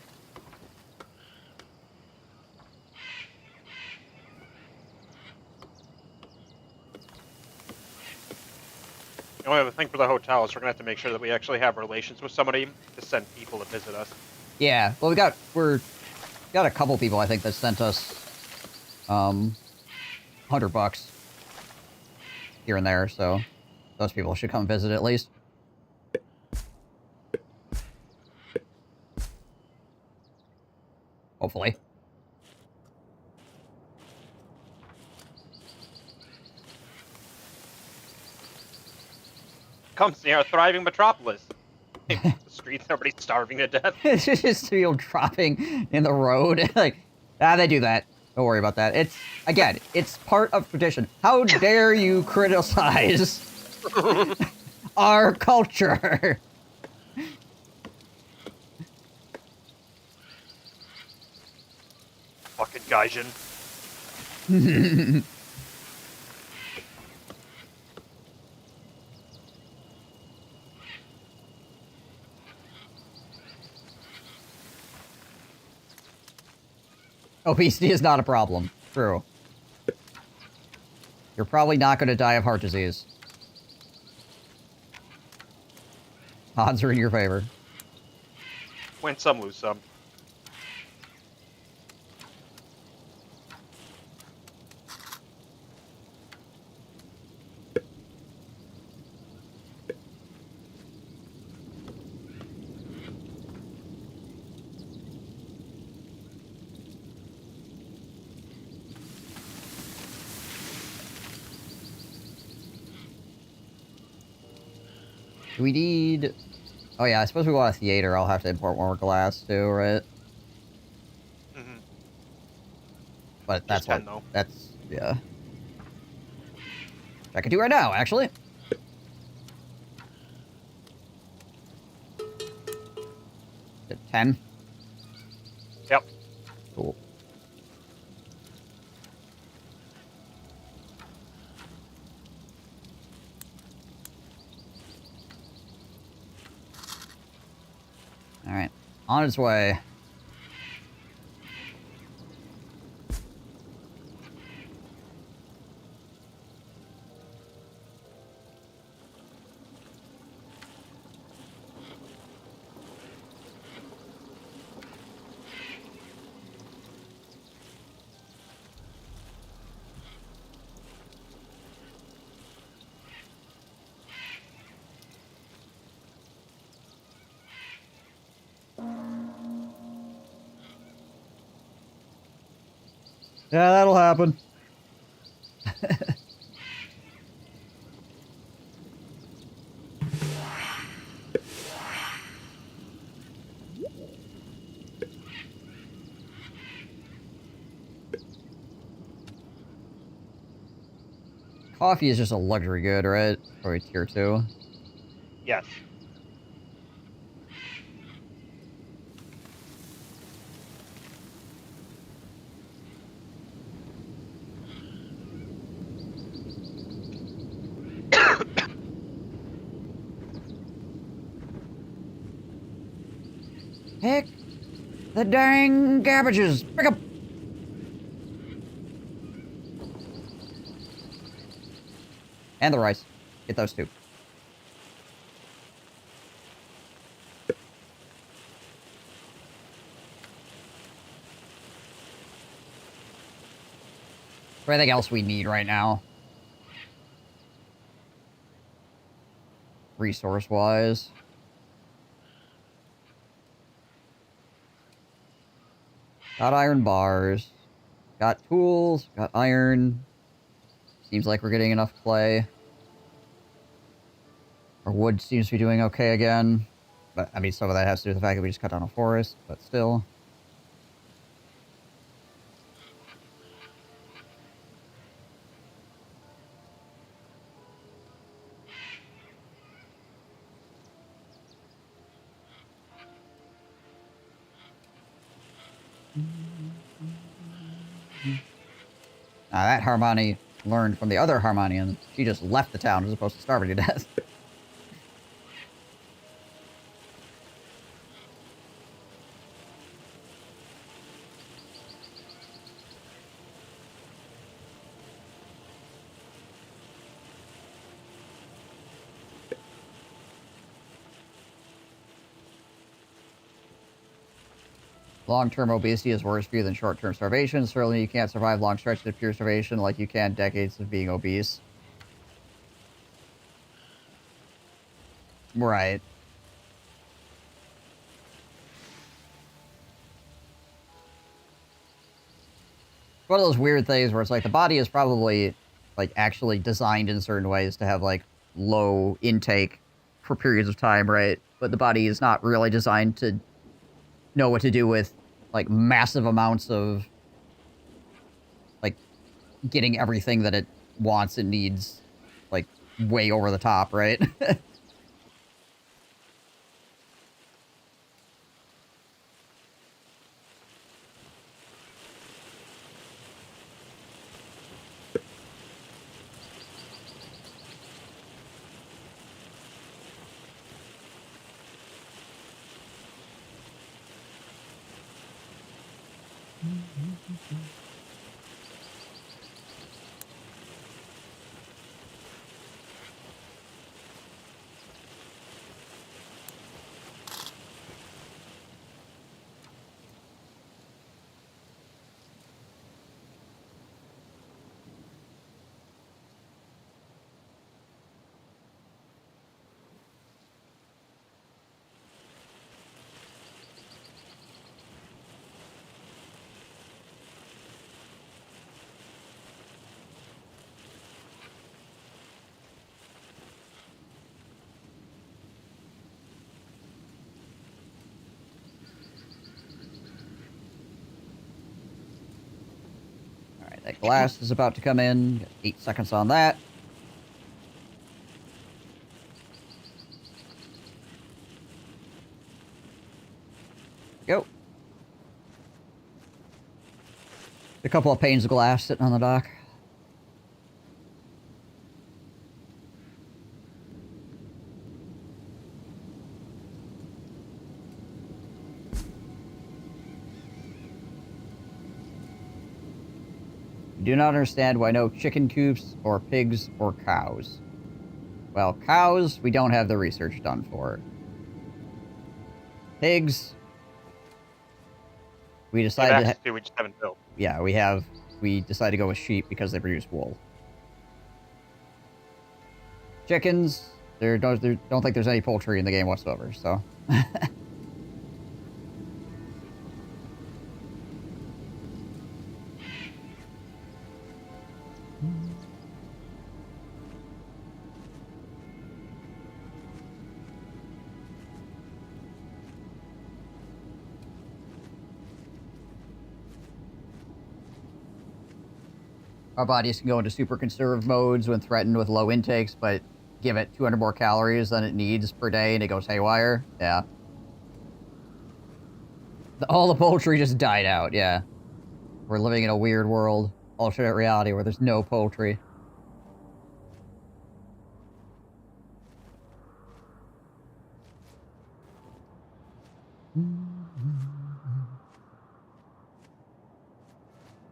The only other thing for the hotel is we're gonna have to make sure that we actually have relations with somebody to send people to visit us. Yeah, well, got a couple people I think that sent us $100 here and there, so those people should come visit at least. Hopefully. Comes near a thriving metropolis. The streets, everybody's starving to death. It's just people dropping in the road. Like, they do that. Don't worry about that. Again, it's part of tradition. How dare you criticize our culture? Fucking Gaijin. Obesity is not a problem. True. You're probably not going to die of heart disease. Odds are in your favor. Win some, lose some. Do we need... Oh yeah, I suppose we want a theater. I'll have to import more glass too, right? Mm-hmm. But that's Just 10, what... though. That's... Yeah. I can do right now, actually. At 10? Yep. Cool. Alright. On its way. Yeah, that'll happen. Coffee is just a luxury good, right? Probably tier 2. Yes. Pick the dang cabbages! Pick up! And the rice. Get those two. For anything else we need right now. Resource-wise. Got iron bars. Got tools. Got iron. Seems like we're getting enough clay. Our wood seems to be doing okay again. But, I mean, some of that has to do with the fact that we just cut down a forest, but still. That Harmony learned from the other Harmonian. She just left the town as opposed to starving to death. Long-term obesity is worse for you than short-term starvation. Certainly you can't survive long stretches of pure starvation like you can decades of being obese. Right. One of those weird things where it's like the body is probably like actually designed in certain ways to have like low intake for periods of time, right? But the body is not really designed to know what to do with like massive amounts of like getting everything that it wants and needs like way over the top, right? glass is about to come in. Got 8 seconds on that. Go. A couple of panes of glass sitting on the dock. Do not understand why no chicken coops or pigs or cows. Well, cows, we don't have the research done for. Pigs, we decided to, we just haven't built. Yeah, we decided to go with sheep because they produce wool. Chickens, don't think there's any poultry in the game whatsoever, so. Our bodies can go into super conserve modes when threatened with low intakes, but give it 200 more calories than it needs per day and it goes haywire. Yeah. All the poultry just died out, yeah. We're living in a weird world, alternate reality where there's no poultry.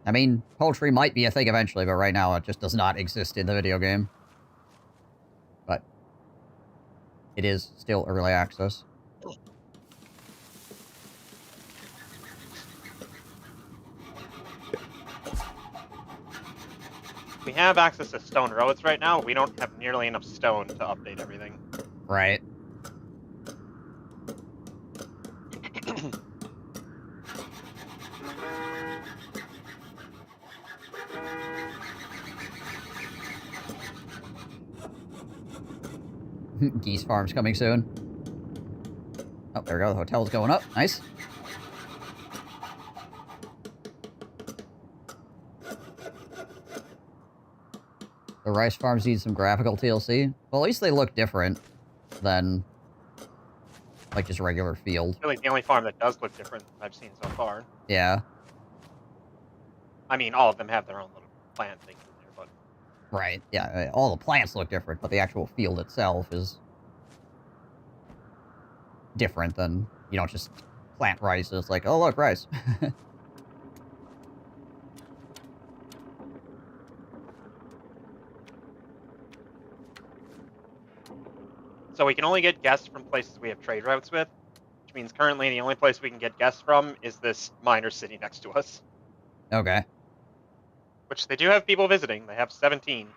I mean, poultry might be a thing eventually, but right now it just does not exist in the video game. But it is still early access. We have access to stone roads right now. We don't have nearly enough stone to update everything. Right. Geese farm's coming soon. Oh, there we go. The hotel's going up. Nice. The rice farms need some graphical TLC. Well, at least they look different than, like, just regular field. Really, the only farm that does look different I've seen so far. Yeah. I mean, all of them have their own little plant things in there, but... Right, yeah. All the plants look different, but the actual field itself is different than, you don't just plant rice. It's like, oh, look, rice. So we can only get guests from places we have trade routes with, which means currently the only place we can get guests from is this minor city next to us. Okay. Which they do have people visiting. They have 17.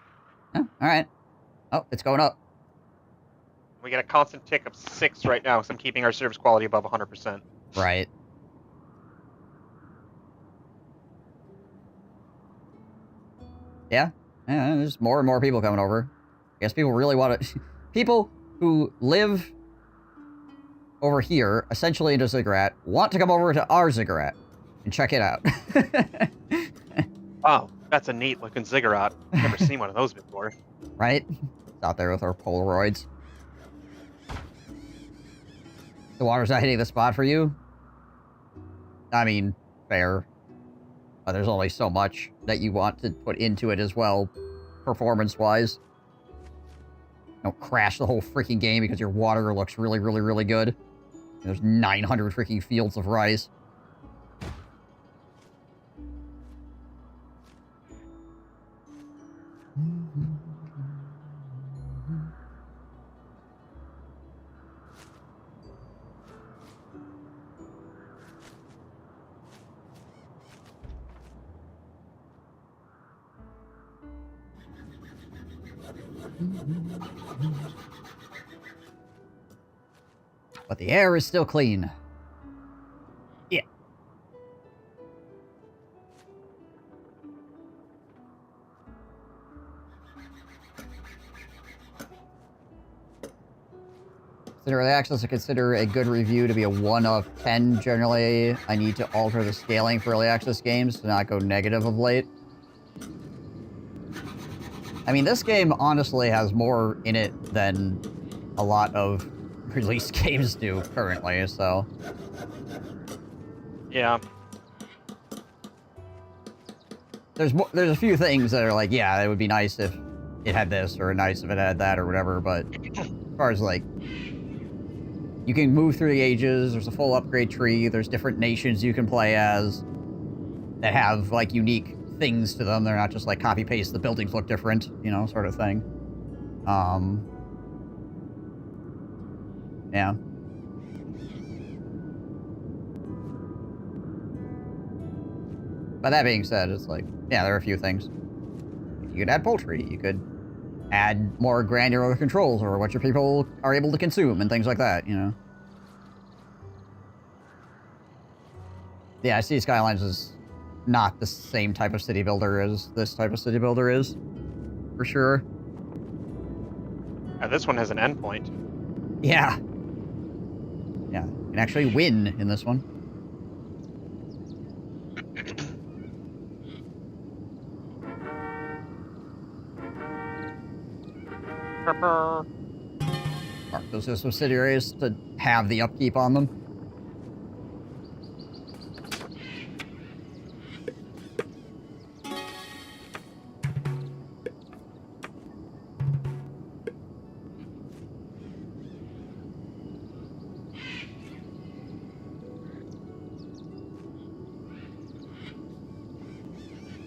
Oh, alright. Oh, it's going up. We get a constant tick of 6 right now, so I'm keeping our service quality above 100%. Right. Yeah. Yeah, there's more and more people coming over. I guess people really want to... People who live over here, essentially in a ziggurat, want to come over to our ziggurat and check it out. Wow, that's a neat looking ziggurat. Never seen one of those before. Right? It's out there with our Polaroids. The water's not hitting the spot for you? I mean, fair. But there's only so much that you want to put into it as well, performance-wise. Don't crash the whole freaking game because your water looks really, really, really good. And there's 900 freaking fields of rice. But the air is still clean. Yeah. Consider early access to consider a good review to be a 1 of 10. Generally, I need to alter the scaling for early access games to not go negative of late. I mean, this game honestly has more in it than a lot of released games do currently, so... Yeah. There's a few things that are like, yeah, it would be nice if it had this, or nice if it had that, or whatever, but as far as, like, you can move through the ages, there's a full upgrade tree, there's different nations you can play as that have, like, unique things to them. They're not just, like, copy-paste, the buildings look different, you know, sort of thing. Yeah. But that being said, it's like, yeah, there are a few things. You could add poultry, you could add more granular controls over what your people are able to consume and things like that, you know? Yeah, I see Skylines is not the same type of city builder as this type of city builder is, for sure. This one has an endpoint. Yeah. Yeah, you can actually win in this one. Mark those as subsidiaries to have the upkeep on them.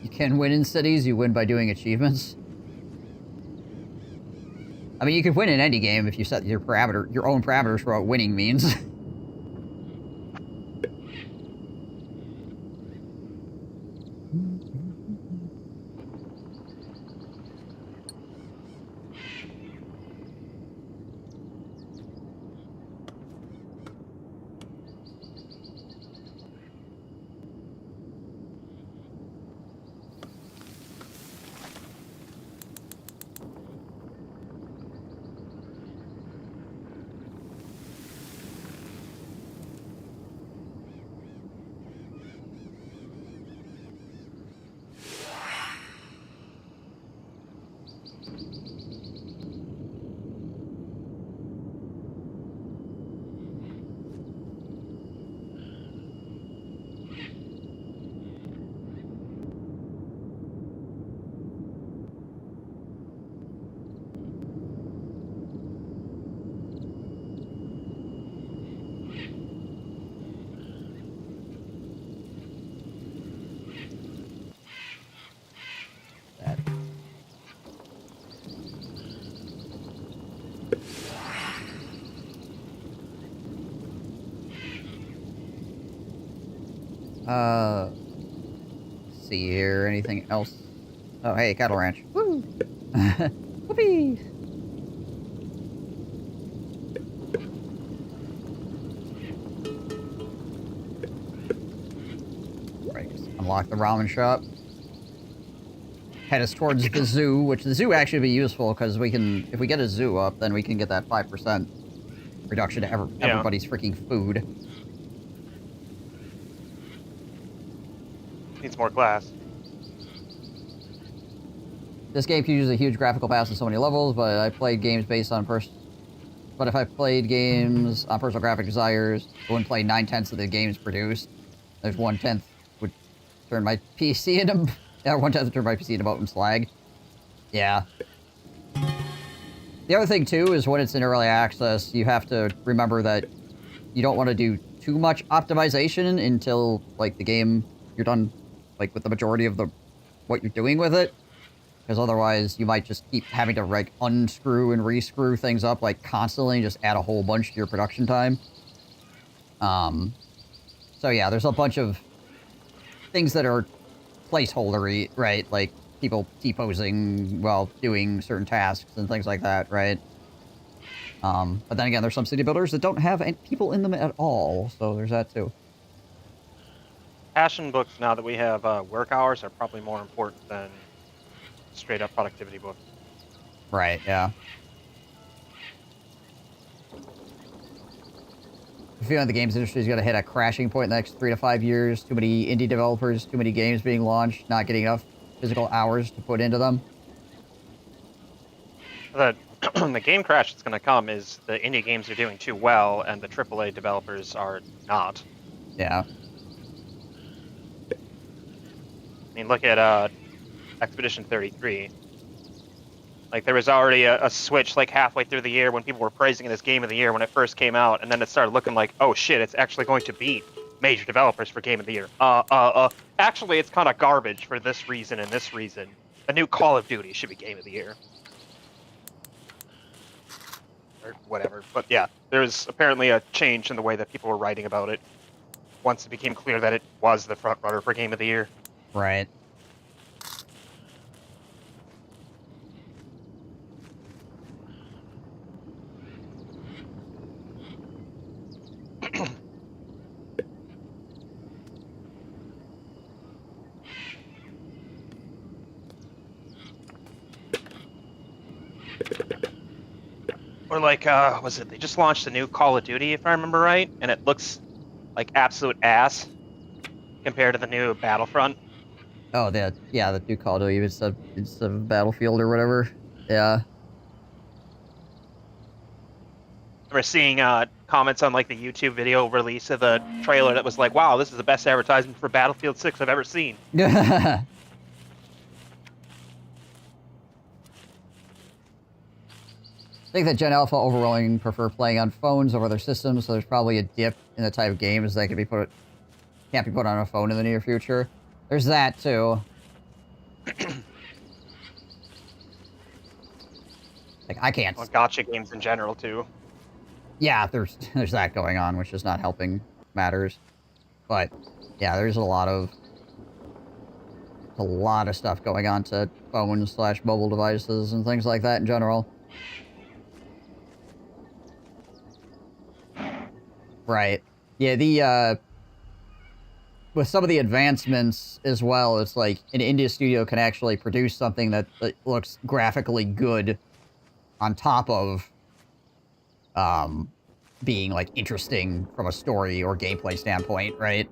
You can win in cities, you win by doing achievements. I mean, you could win in any game if you set your own parameters for what winning means. Let's see here, anything else? Oh, hey, cattle ranch. Woo! Whoopee! Right, just unlock the ramen shop. Head us towards the zoo, which the zoo actually would be useful, because we can, if we get a zoo up, then we can get that 5% reduction to everybody's freaking food. Needs more glass. This game can use a huge graphical pass in so many levels, but I played games based on But if I played games on personal graphic desires, I wouldn't play 9/10 of the games produced. There's 1/10 would turn my PC into 1/10 would turn my PC into molten slag. Yeah. The other thing too is when it's in early access, you have to remember that you don't want to do too much optimization until like the game you're done like with the majority of what you're doing with it, because otherwise you might just keep having to like unscrew and rescrew things up like constantly, just add a whole bunch to your production time. So yeah, there's a bunch of things that are placeholdery, right? Like people T-posing while doing certain tasks and things like that, right? But then again, there's some city builders that don't have any people in them at all, so there's that too. Passion books, now that we have work hours, are probably more important than straight up productivity books. Right, yeah. I feel like the games industry is going to hit a crashing point in the next 3 to 5 years. Too many indie developers, too many games being launched, not getting enough physical hours to put into them. the the game crash that's going to come is the indie games are doing too well, and the AAA developers are not. Yeah. I mean, look at Expedition 33. Like, there was already a switch like halfway through the year when people were praising it as Game of the Year when it first came out, and then it started looking like, oh shit, it's actually going to beat major developers for Game of the Year. Actually, it's kind of garbage for this reason and this reason. A new Call of Duty should be Game of the Year. Or whatever. But yeah, there's apparently a change in the way that people were writing about it once it became clear that it was the front runner for Game of the Year. Right. Or like, was it, they just launched a new Call of Duty, if I remember right, and it looks like absolute ass compared to the new Battlefront. Oh, the new Call of Duty it's a Battlefield or whatever. Yeah. I remember seeing comments on like the YouTube video release of the trailer that was like, wow, this is the best advertisement for Battlefield 6 I've ever seen. I think that Gen Alpha overwhelmingly prefer playing on phones over their systems, so there's probably a dip in the type of games that can't be put on a phone in the near future. There's that too. Like, I can't. Well, gotcha games in general too. Yeah, there's that going on, which is not helping matters. But yeah, there's a lot of stuff going on to phones / mobile devices and things like that in general. Right. Yeah, with some of the advancements as well, it's like an indie studio can actually produce something that looks graphically good on top of being like interesting from a story or gameplay standpoint, right?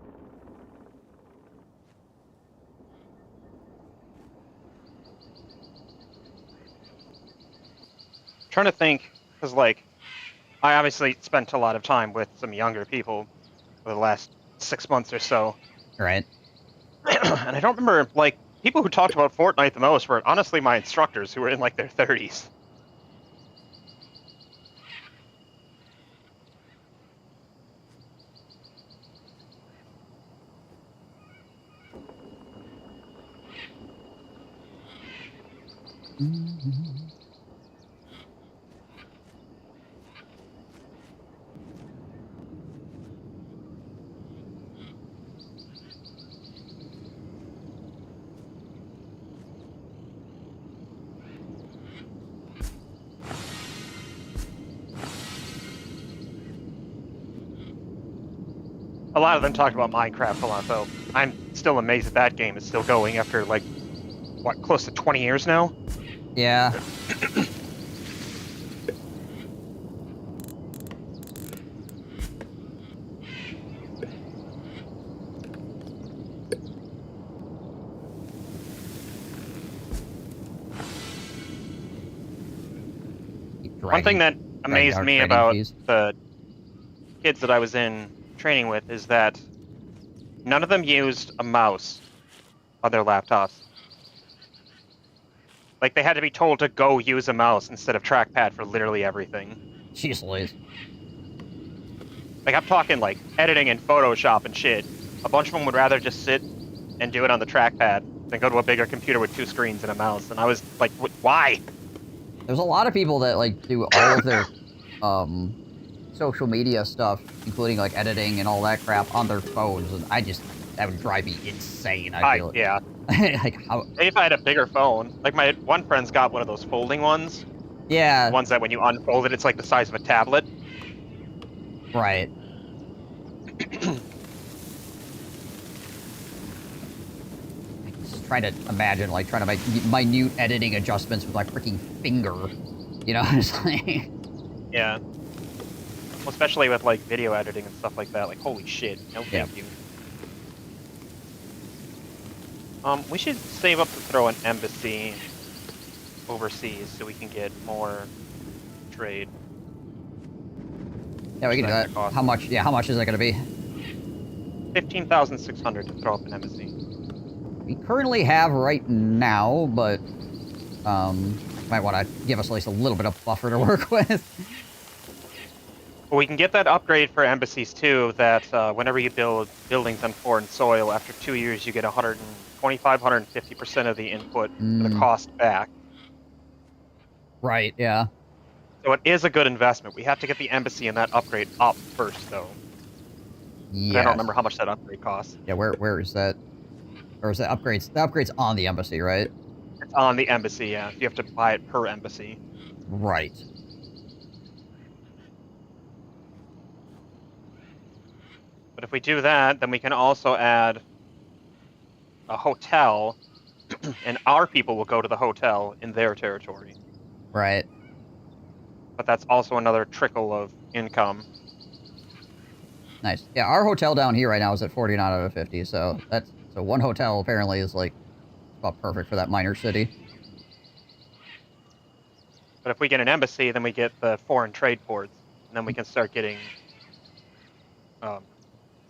I'm trying to think, because like, I obviously spent a lot of time with some younger people for the last 6 months or so. Right. And I don't remember, like, people who talked about Fortnite the most were honestly my instructors who were in like their 30s. Mm-hmm. A lot of them talked about Minecraft a lot, though. I'm still amazed that that game is still going after, like, what, close to 20 years now? Yeah. One thing that amazed me about the kids that I was in training with is that none of them used a mouse on their laptops. Like, they had to be told to go use a mouse instead of trackpad for literally everything. Jeez Louise. Like, I'm talking, like, editing in Photoshop and shit. A bunch of them would rather just sit and do it on the trackpad than go to a bigger computer with 2 screens and a mouse. And I was like, why? There's a lot of people that, like, do all of their, social media stuff, including, like, editing and all that crap on their phones, and that would drive me insane, I feel. Yeah. Like, how... Maybe if I had a bigger phone. Like, my one friend's got one of those folding ones. Yeah. Ones that when you unfold it, it's like the size of a tablet. Right. Just trying to imagine, like, trying to make minute editing adjustments with my freaking finger. You know, it's like... Yeah. Well, especially with, like, video editing and stuff like that. Like, holy shit. No thank you. We should save up to throw an embassy. overseas so we can get more trade. Yeah, we can do that. How much? Yeah, how much is that going to be? 15,600 to throw up an embassy. We currently have right now, but might want to give us at least a little bit of buffer to work with. Well, we can get that upgrade for embassies too. That whenever you build buildings on foreign soil, after 2 years, you get 125, 150% of the input for the cost back. Right. Yeah. So it is a good investment. We have to get the embassy and that upgrade up first, though. Yeah. I don't remember how much that upgrade costs. Yeah. Where is that? Or is that upgrades? The upgrade's on the embassy, right? It's on the embassy, yeah. You have to buy it per embassy. Right. But if we do that, then we can also add a hotel, and our people will go to the hotel in their territory. Right. But that's also another trickle of income. Nice. Yeah, our hotel down here right now is at 49 out of 50, so one hotel apparently is like about perfect for that minor city. But if we get an embassy, then we get the foreign trade ports, and then we can start getting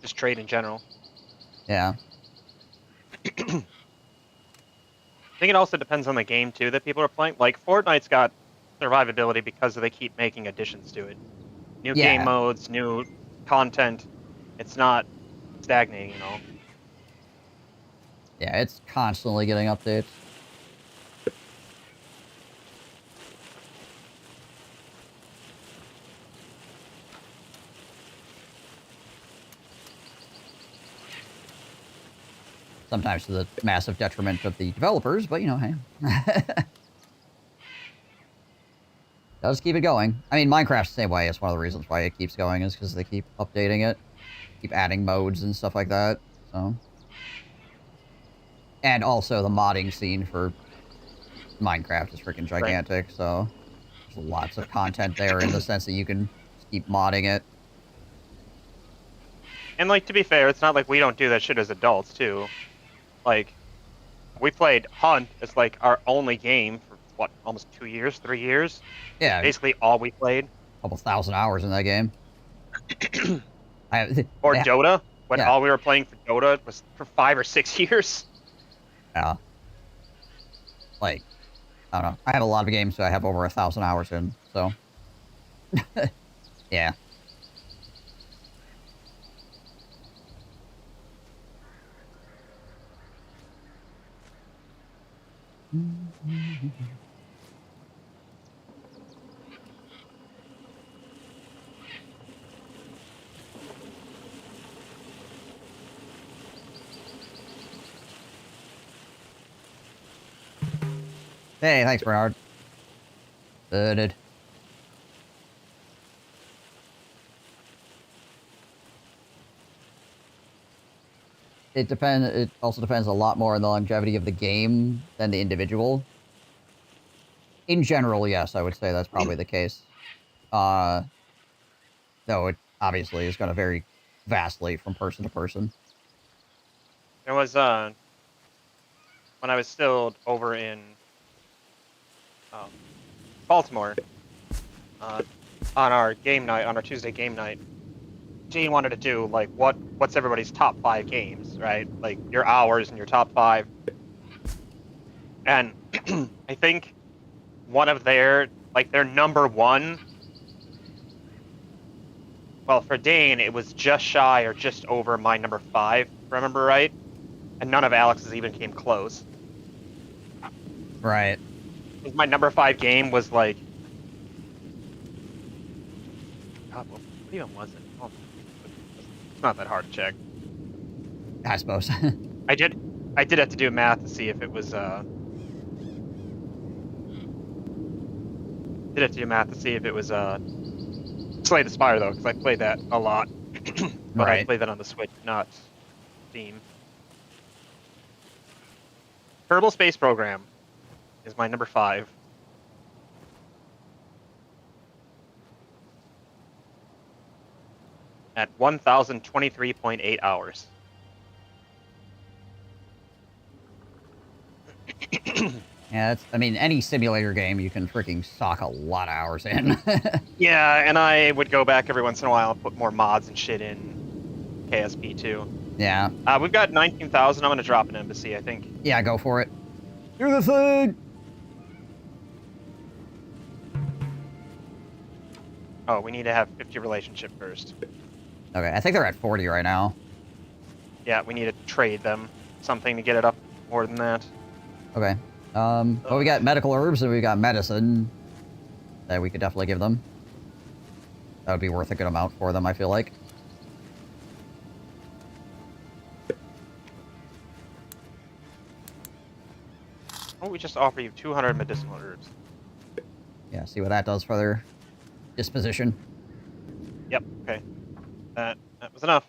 just trade in general. Yeah. I think it also depends on the game too that people are playing. Like Fortnite's got survivability because they keep making additions to it. New game modes, new content. It's not stagnating, you know. Yeah, it's constantly getting updates. Sometimes to the massive detriment of the developers, but, you know, hey. Does keep it going. I mean, Minecraft's the same way. It's one of the reasons why it keeps going is because they keep updating it. Keep adding modes and stuff like that, so. And also the modding scene for Minecraft is freaking gigantic, so there's lots of content there in the sense that you can just keep modding it. And, like, to be fair, it's not like we don't do that shit as adults, too. Like, we played Hunt as, like, our only game for, what, almost 2 years, 3 years? Yeah. Basically all we played. A couple thousand hours in that game. Or Dota, when all we were playing for Dota was for 5 or 6 years. Yeah. Like, I don't know. I have a lot of games that I have over 1,000 hours in, so. Yeah. Hey, thanks, Bernard. Good. It also depends a lot more on the longevity of the game than the individual. In general, yes, I would say that's probably the case. Though it obviously is going to vary vastly from person to person. There was, when I was still over in Baltimore, on our game night, on our Tuesday game night, Gene wanted to do, like, what's everybody's top 5 games, right? Like, your hours and your top 5. And I think one of their number 1, well, for Dane, it was just shy or just over my number 5, if I remember right? And none of Alex's even came close. Right. My number 5 game was, like... God, what even was it? Oh, it's not that hard to check. I suppose. I did have to do math to see if it was, Slay the Spire, though, because I played that a lot. But I played that on the Switch, not Steam. Kerbal Space Program is my number 5. At 1,023.8 hours. Yeah, it's, I mean, any simulator game, you can freaking sock a lot of hours in. Yeah, and I would go back every once in a while and put more mods and shit in KSP too. Yeah. We've got 19,000. I'm gonna drop an embassy, I think. Yeah, go for it. Do the thing! Oh, we need to have 50 relationship first. Okay, I think they're at 40 right now. Yeah, we need to trade them something to get it up more than that. Okay. Well, we got medical herbs and we got medicine that we could definitely give them. That would be worth a good amount for them, I feel like. Oh, we just offer you 200 medicinal herbs. Yeah, see what that does for their disposition. Yep, okay. That was enough.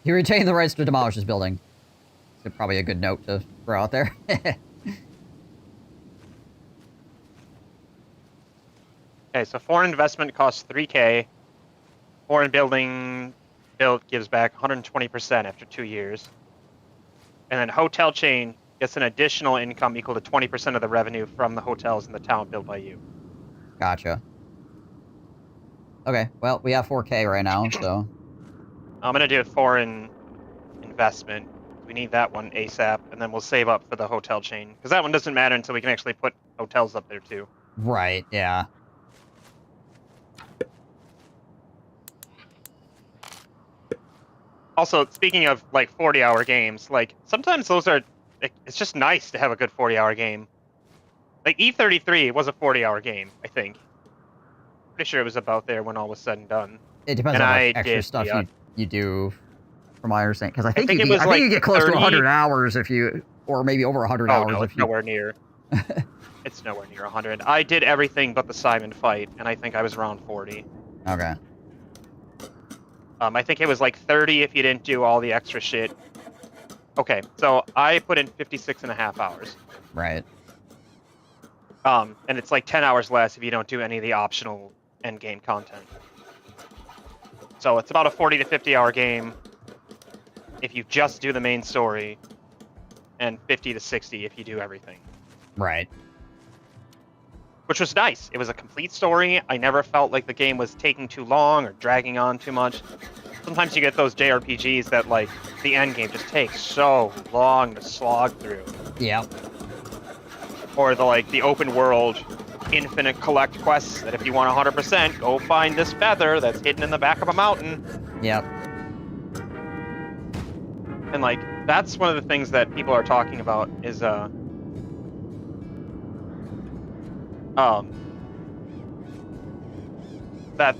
You retain the rights to demolish this building. It's probably a good note to throw out there. Okay, so foreign investment costs 3K. Foreign building built gives back 120% after 2 years. And then hotel chain gets an additional income equal to 20% of the revenue from the hotels in the town built by you. Gotcha. Okay, well, we have 4K right now, so... I'm going to do a foreign investment. We need that one ASAP, and then we'll save up for the hotel chain. Because that one doesn't matter until we can actually put hotels up there, too. Right, yeah. Also, speaking of, like, 40-hour games, like, sometimes those are... Like, it's just nice to have a good 40-hour game. Like, E33 was a 40-hour game, I think. Pretty sure it was about there when all was said and done. It depends And on I what extra did stuff the, you do, from my understanding. Because I think it was I like think you get close 30... to 100 hours if you... Or maybe over 100 hours no, if it's you... nowhere near. It's nowhere near 100. I did everything but the Simon fight, and I think I was around 40. Okay. I think it was like 30 if you didn't do all the extra shit. Okay, so I put in 56.5 hours. Right. And it's like 10 hours less if you don't do any of the optional endgame content. So it's about a 40 to 50 hour game if you just do the main story, and 50 to 60 if you do everything. Right. Which was nice. It was a complete story. I never felt like the game was taking too long or dragging on too much. Sometimes you get those JRPGs that, like, the end game just takes so long to slog through. Yep. Or the open world infinite collect quests that if you want 100%, go find this feather that's hidden in the back of a mountain. Yep. And, like, that's one of the things that people are talking about is, that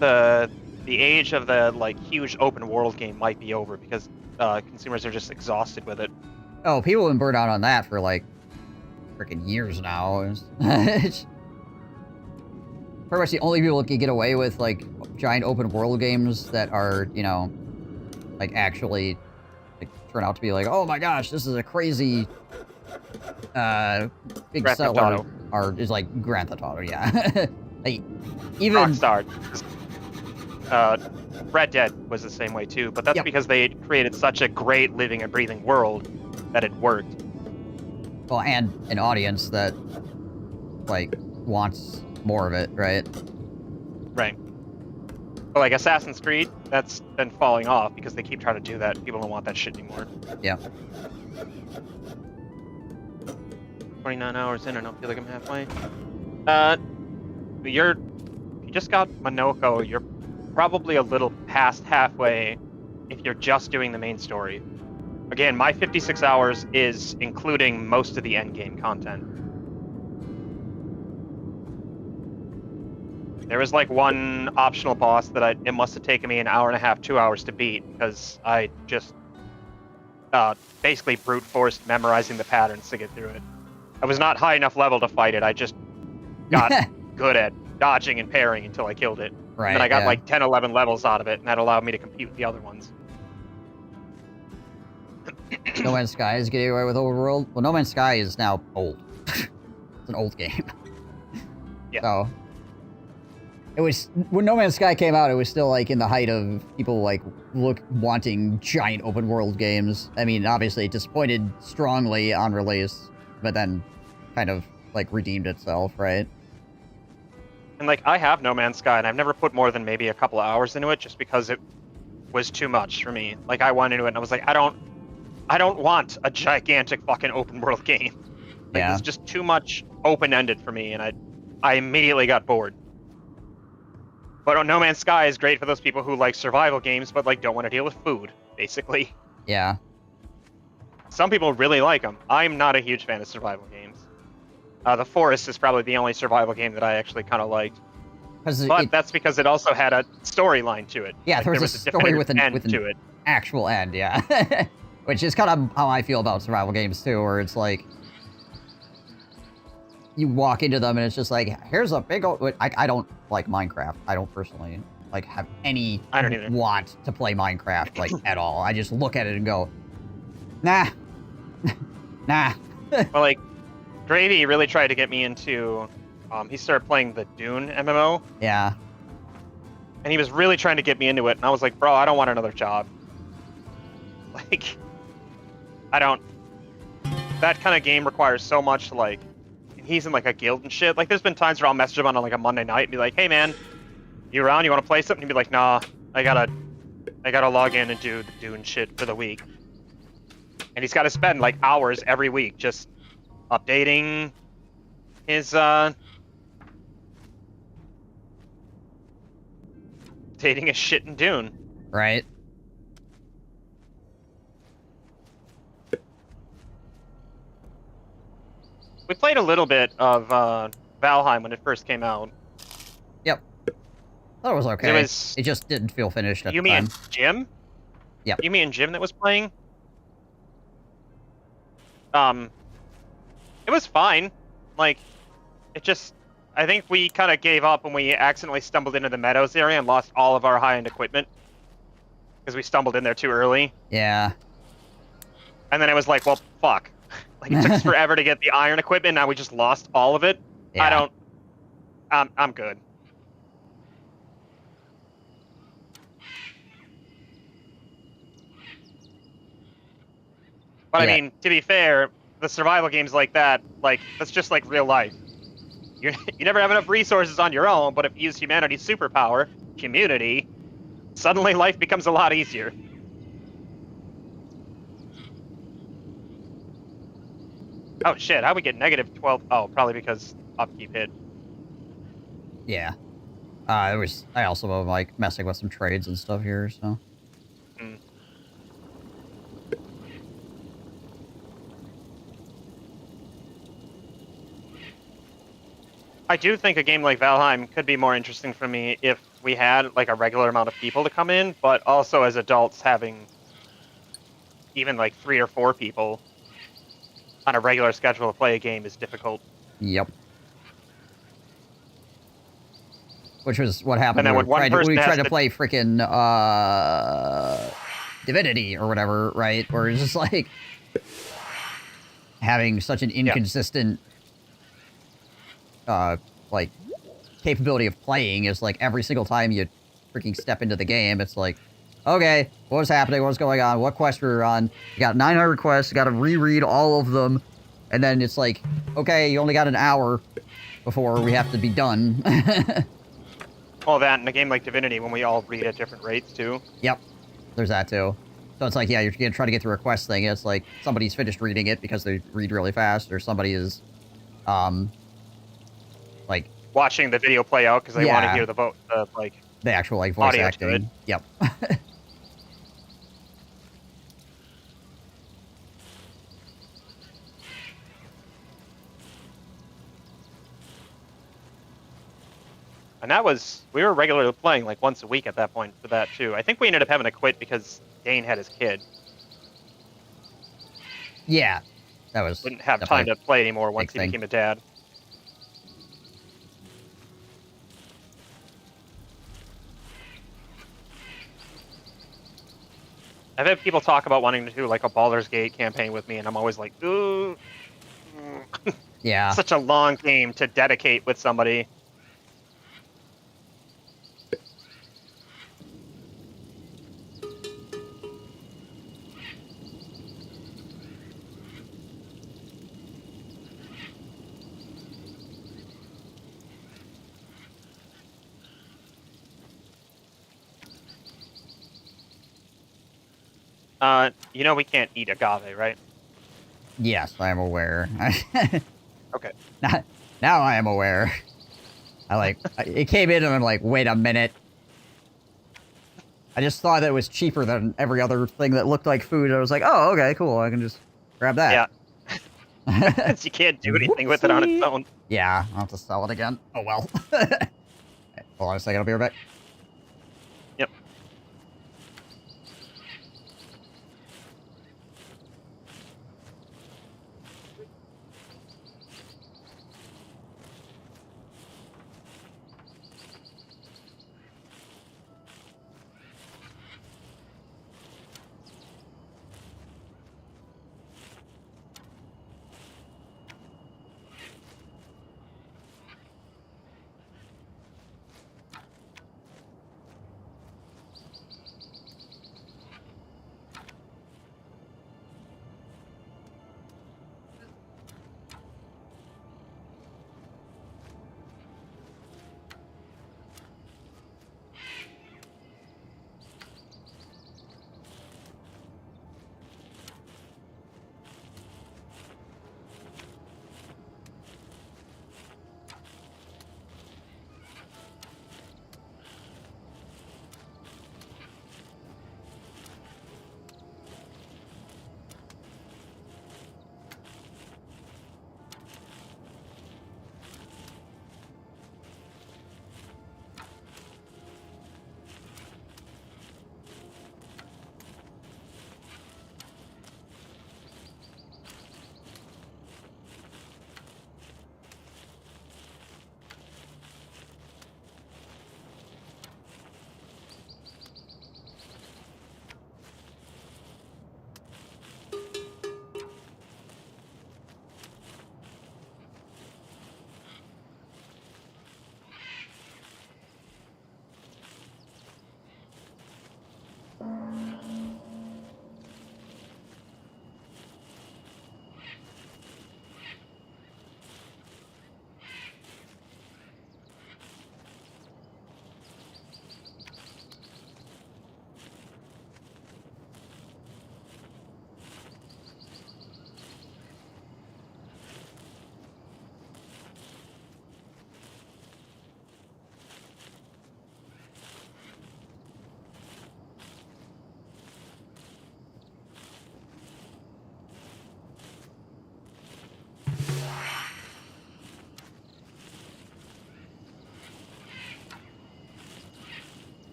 the age of the, like, huge open world game might be over because consumers are just exhausted with it. Oh, people have been burned out on that for, like, freaking years now. It's pretty much the only people that can get away with, like, giant open world games that are, you know, like, actually, like, turn out to be like, oh my gosh, this is a crazy, big Grand Theft seller, Auto. is like Grand Theft Auto, yeah. Like, even... Rockstar. Red Dead was the same way too, but that's because they had created such a great living and breathing world that it worked. Well, and an audience that, like, wants more of it, right? Right. But, like, Assassin's Creed, that's been falling off because they keep trying to do that. People don't want that shit anymore. Yeah. 29 hours in, I don't feel like I'm halfway. You just got Monoko, you're probably a little past halfway if you're just doing the main story. Again, my 56 hours is including most of the endgame content. There was, like, one optional boss that it must have taken me an hour and a half, 2 hours to beat because I just basically brute forced memorizing the patterns to get through it. I was not high enough level to fight it. I just got good at dodging and parrying until I killed it. Right. And then I got like 10, 11 levels out of it, and that allowed me to compute the other ones. No Man's Sky is getting away with overworld. Well, No Man's Sky is now old. It's an old game. Yeah. So, It was when No Man's Sky came out. It was still like in the height of people like wanting giant open world games. I mean, obviously, it disappointed strongly on release, but then kind of like redeemed itself, right? And like, I have No Man's Sky, and I've never put more than maybe a couple of hours into it, just because it was too much for me. Like, I went into it, and I was like, I don't want a gigantic fucking open world game. Like, Yeah. it's just too much open-ended for me, and I immediately got bored. But No Man's Sky is great for those people who like survival games, but like don't want to deal with food, basically. Yeah. Some people really like them. I'm not a huge fan of survival games. The Forest is probably the only survival game that I actually kind of liked. But that's because it also had a storyline to it. Yeah, like, there was a story with an to it. actual end, yeah. Which is kind of how I feel about survival games too, where it's like you walk into them and it's just like, here's a big old... I don't like Minecraft. I don't personally like have any I don't either. want to play Minecraft like at all. I just look at it and go, nah. Nah. Well, like, Gravy really tried to get me into... he started playing the Dune MMO. Yeah. And he was really trying to get me into it, and I was like, bro, I don't want another job. Like, I don't... That kind of game requires so much, like... He's in, like, a guild and shit. Like, there's been times where I'll message him on, like, a Monday night and be like, hey, man, you around? You want to play something? And he'd be like, nah, I gotta log in and do the Dune shit for the week. And he's got to spend, like, hours every week just updating his, updating his shit in Dune. Right. We played a little bit of Valheim when it first came out. Yep. Thought it was okay. It just didn't feel finished at the time. You mean Jim? Yep. You mean Jim that was playing? It was fine. Like, it just... I think we kind of gave up when we accidentally stumbled into the Meadows area and lost all of our high-end equipment. Because we stumbled in there too early. Yeah. And then it was like, well, fuck. Like, it took us forever to get the iron equipment, now we just lost all of it. Yeah. I'm good. But yeah. I mean, to be fair, the survival games like that, like, that's just like real life. You never have enough resources on your own, but if you use humanity's superpower, community, suddenly life becomes a lot easier. Oh shit, how'd we get negative 12? Oh, probably because upkeep hit. Yeah. I also am like messing with some trades and stuff here, so. Hmm. I do think a game like Valheim could be more interesting for me if we had like a regular amount of people to come in, but also as adults having even like 3 or 4 people on a regular schedule to play a game is difficult. Yep. Which was what happened when when we tried to play freaking Divinity or whatever, right? Where it's just like having such an inconsistent like capability of playing is like every single time you freaking step into the game, it's like, okay, what's happening? What's going on? What quest we're on? You got 900 quests. You got to reread all of them, and then it's like, okay, you only got an hour before we have to be done. Well, that in a game like Divinity, when we all read at different rates too. Yep, there's that too. So it's like, yeah, you're gonna try to get through a quest thing. It's like somebody's finished reading it because they read really fast, or somebody is, like watching the video play out because they want to hear the like the actual like voice audio acting. to it. Yep. And that was, we were regularly playing like once a week at that point for that too. I think we ended up having to quit because Dane had his kid. Yeah, that was... Wouldn't have time to play anymore once he became a dad. I've had people talk about wanting to do like a Baldur's Gate campaign with me, and I'm always like, ooh. Yeah. Such a long game to dedicate with somebody. You know we can't eat agave, right? Yes, I am aware. Okay. Now I am aware. It came in and I'm like, wait a minute. I just thought that it was cheaper than every other thing that looked like food. I was like, oh, okay, cool. I can just grab that. Yeah. You can't do anything with it on its Whoopsie. own. Yeah, I'll have to sell it again. Oh, well. Hold on a second, I'll be right back. Yep.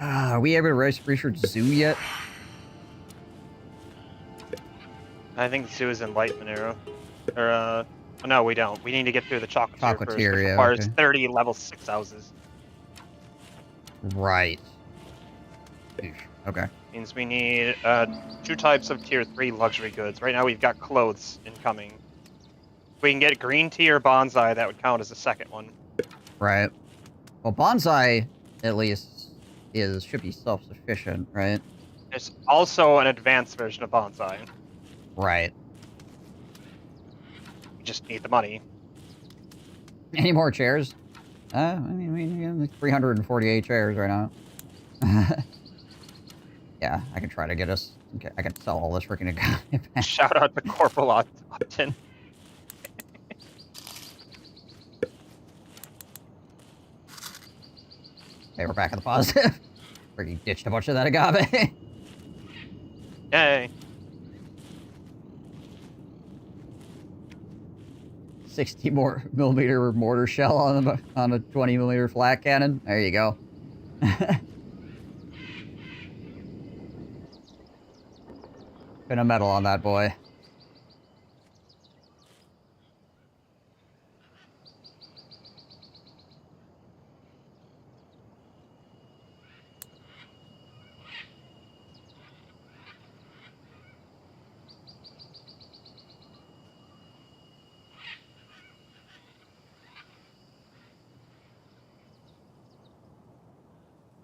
Are we able to research Zoo yet? I think the zoo is in Lightman Arrow. Or, no, we don't. We need to get through the Chocolatier first, which Chocolatier, yeah, requires okay. 30 level 6 houses. Right. Eesh, okay. Means we need 2 types of tier 3 luxury goods. Right now we've got clothes incoming. If we can get green tea or bonsai, that would count as the second one. Right. Well, bonsai, at least, should be self-sufficient, right? There's also an advanced version of bonsai. Right. We just need the money. Any more chairs? I mean, we have like 348 chairs right now. Yeah, I can try to get us... Okay, I can sell all this freaking agave back. Shout out to Corporal Upton. Okay, we're back in the positive. Freaking ditched a bunch of that agave. Yay. 60 more millimeter mortar shell on a 20 millimeter flat cannon. There you go. Pin a metal on that boy.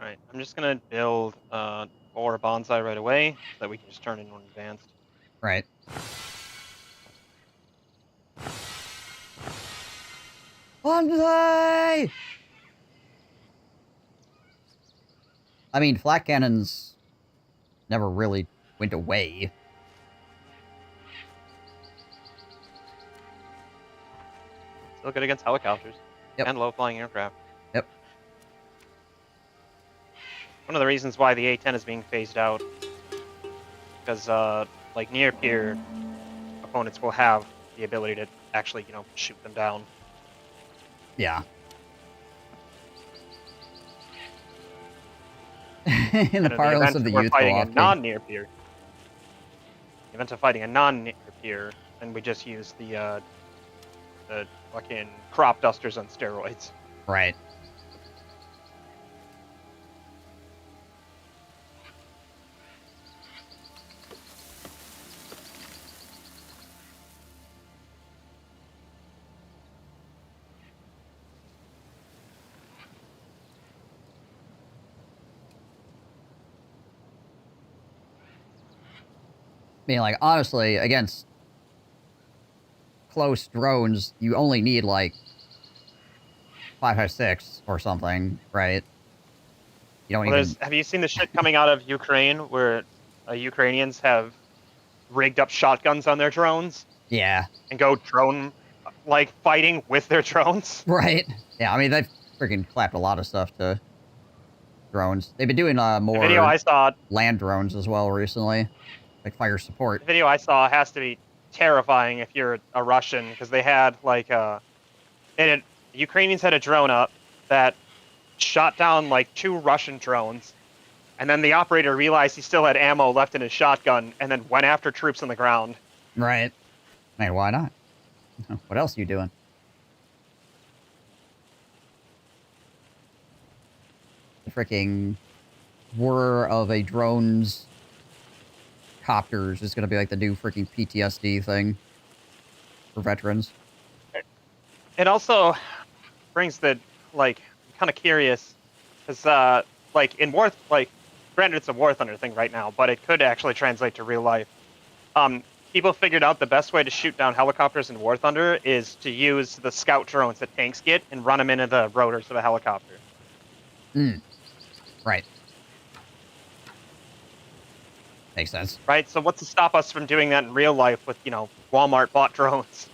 All right, I'm just gonna build 4 bonsai right away so that we can just turn in one advanced. Right. Bonsai! I mean, flat cannons never really went away. Still good against helicopters and low-flying aircraft. Yep. One of the reasons why the A-10 is being phased out, because like near-peer opponents will have the ability to actually, shoot them down. Yeah. In the parlance of the youth, fighting a non-near-peer. In the event of fighting a non-near-peer, then we just use the fucking crop dusters on steroids. Right. I mean, like, honestly, against close drones, you only need, like, 5.56 or something, right? You don't even... Have you seen the shit coming out of Ukraine where Ukrainians have rigged up shotguns on their drones? Yeah. And go drone, like, fighting with their drones? Right. Yeah, I mean, they've freaking clapped a lot of stuff to drones. They've been doing more the video I saw, land drones as well recently. Like fire support. The video I saw has to be terrifying if you're a Russian, because they had, like, the Ukrainians had a drone up that shot down, like, 2 Russian drones, and then the operator realized he still had ammo left in his shotgun, and then went after troops on the ground. Right. I mean, why not? What else are you doing? The freaking whir of a drone's copters is going to be like the new freaking PTSD thing for veterans. It also brings the, like, I'm kind of curious, because, like, in War, like, granted it's a War Thunder thing right now, but it could actually translate to real life. People figured out the best way to shoot down helicopters in War Thunder is to use the scout drones that tanks get and run them into the rotors of a helicopter. Right. Makes sense. Right? So what's to stop us from doing that in real life with, Walmart bought drones?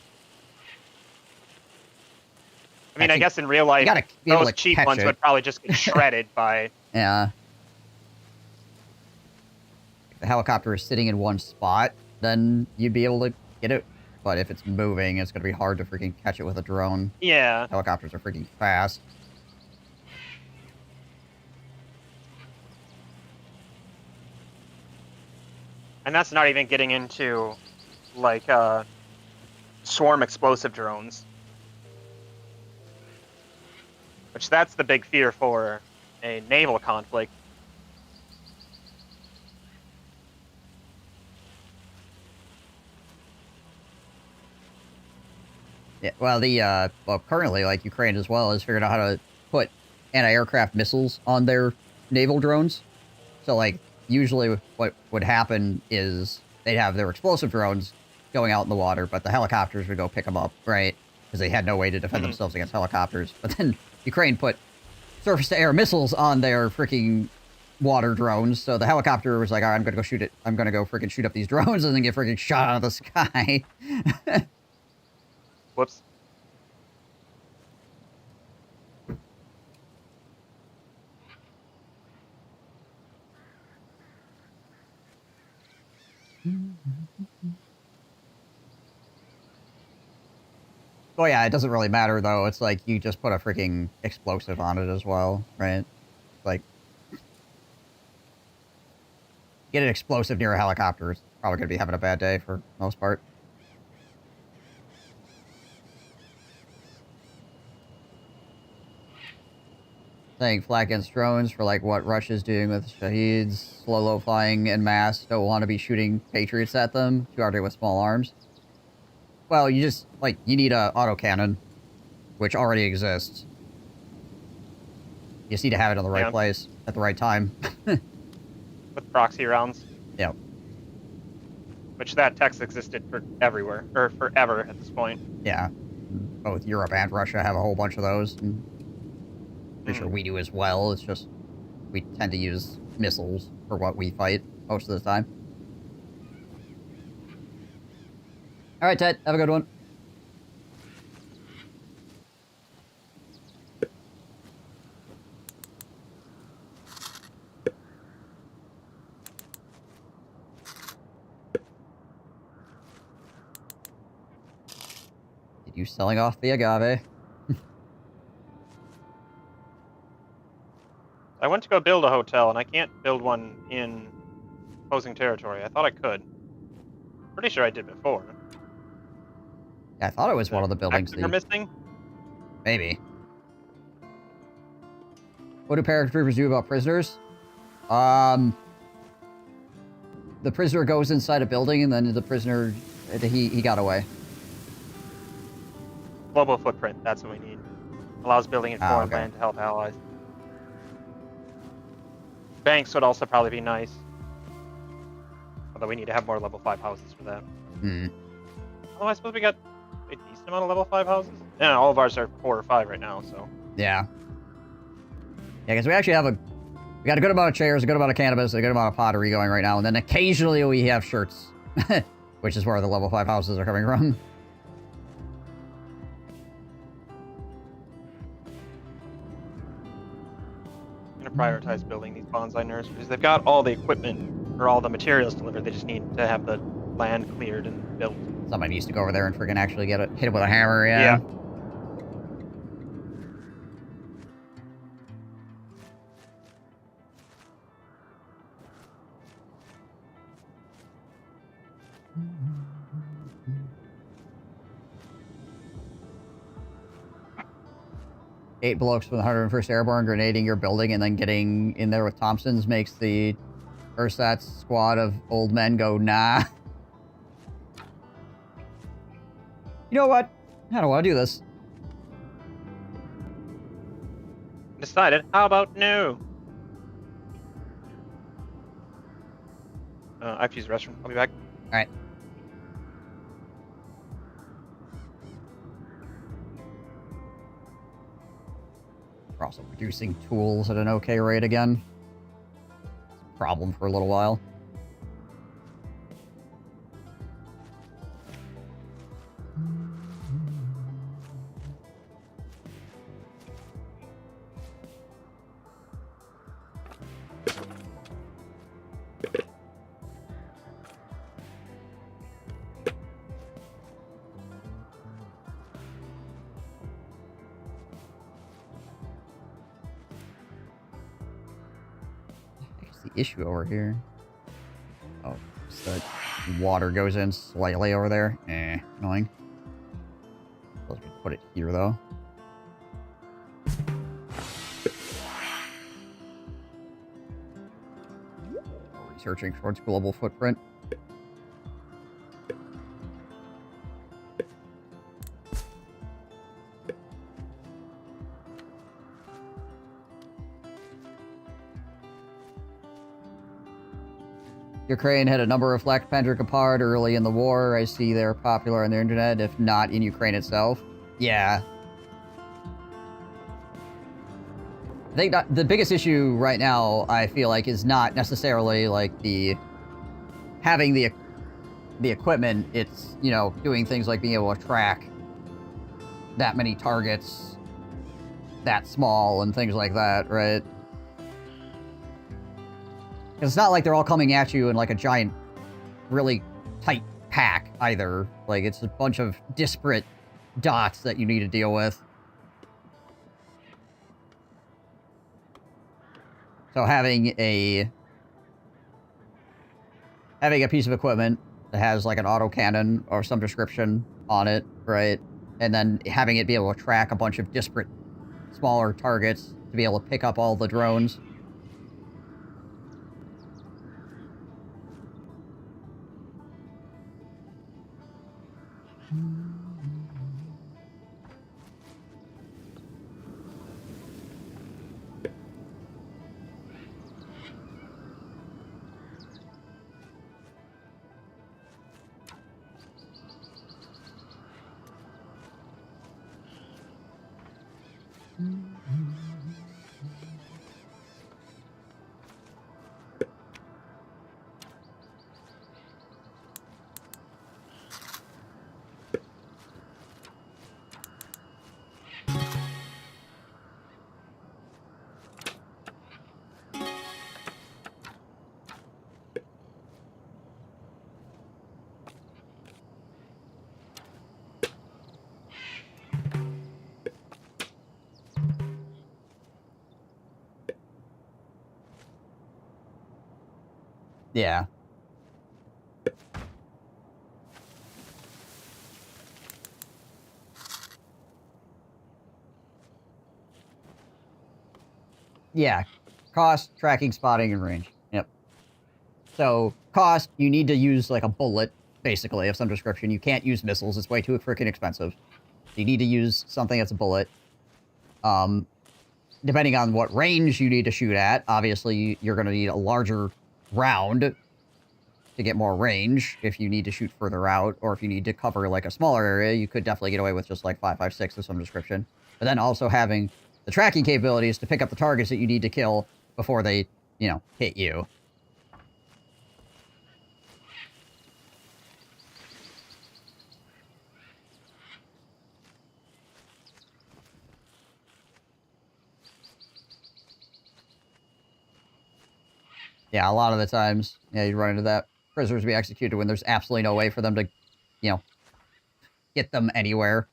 I mean, I guess in real life, those cheap ones would probably just get shredded by... Yeah. If the helicopter is sitting in one spot, then you'd be able to get it. But if it's moving, it's going to be hard to freaking catch it with a drone. Yeah. Helicopters are freaking fast. And that's not even getting into, like, swarm explosive drones. Which that's the big fear for a naval conflict. Yeah, well, currently, like, Ukraine as well has figured out how to put anti-aircraft missiles on their naval drones. So, like, usually what would happen is they'd have their explosive drones going out in the water, but the helicopters would go pick them up, right? Because they had no way to defend themselves against helicopters. But then Ukraine put surface-to-air missiles on their freaking water drones, so the helicopter was like, all right, I'm gonna go shoot it. I'm gonna go freaking shoot up these drones and then get freaking shot out of the sky. Whoops. Oh yeah, it doesn't really matter though. It's like you just put a freaking explosive on it as well, right? Like, get an explosive near a helicopter. It's probably gonna be having a bad day for the most part. Saying flag against drones for like what Russia's doing with Shaheeds, slow flying en masse, don't want to be shooting Patriots at them, too hard with small arms. Well, you just, like, you need a autocannon, which already exists. You just need to have it in the right place at the right time. With proxy rounds. Yep. Which that text existed for everywhere, or forever at this point. Yeah. Both Europe and Russia have a whole bunch of those. And pretty sure we do as well. It's just we tend to use missiles for what we fight most of the time. All right, Ted. Have a good one. Did you selling off the agave? I went to go build a hotel, and I can't build one in opposing territory. I thought I could. Pretty sure I did before. Yeah, I thought it was one of the buildings that you're missing? Maybe. What do paratroopers do about prisoners? The prisoner goes inside a building, and then the prisoner, he got away. Global footprint, that's what we need. Allows building in foreign land to help allies. Banks would also probably be nice. Although we need to have more level 5 houses for that. Hmm. Oh, I suppose we got a decent amount of level 5 houses? Yeah, all of ours are 4 or 5 right now, so. Yeah. Yeah, because we actually have we got a good amount of chairs, a good amount of cannabis, a good amount of pottery going right now, and then occasionally we have shirts. Which is where the level 5 houses are coming from. Prioritize building these bonsai nurseries. They've got all the equipment or all the materials delivered. They just need to have the land cleared and built. Somebody needs to go over there and freaking actually hit it with a hammer, yeah. Eight blokes from the 101st Airborne grenading your building and then getting in there with Thompsons makes the ersatz squad of old men go, nah. You know what? I don't want to do this. Decided. How about no? I have to use the restroom. I'll be back. All right. We're also producing tools at an okay rate again. It's a problem for a little while. Issue over here. Oh, so that water goes in slightly over there. Annoying. Supposed to put it here though. Researching towards global footprint. Ukraine had a number of Black Panther apart early in the war. I see they're popular on the internet, if not in Ukraine itself. Yeah. I think the biggest issue right now, I feel like, is not necessarily like having the equipment. It's, you know, doing things like being able to track that many targets that small and things like that, right? It's not like they're all coming at you in like a giant, really tight pack either. Like, it's a bunch of disparate dots that you need to deal with. So having a piece of equipment that has like an autocannon or some description on it, right? And then having it be able to track a bunch of disparate smaller targets to be able to pick up all the drones. Yeah. Yeah. Cost, tracking, spotting, and range. Yep. So, cost, you need to use, like, a bullet, basically, of some description. You can't use missiles. It's way too freaking expensive. You need to use something that's a bullet. Depending on what range you need to shoot at, obviously, you're going to need a larger round to get more range if you need to shoot further out, or if you need to cover, like, a smaller area, you could definitely get away with just, like, 5.56 of some description. But then also having the tracking capabilities to pick up the targets that you need to kill before they, you know, hit you. Yeah, a lot of the times, yeah, you run into that. Prisoners be executed when there's absolutely no way for them to, you know, get them anywhere.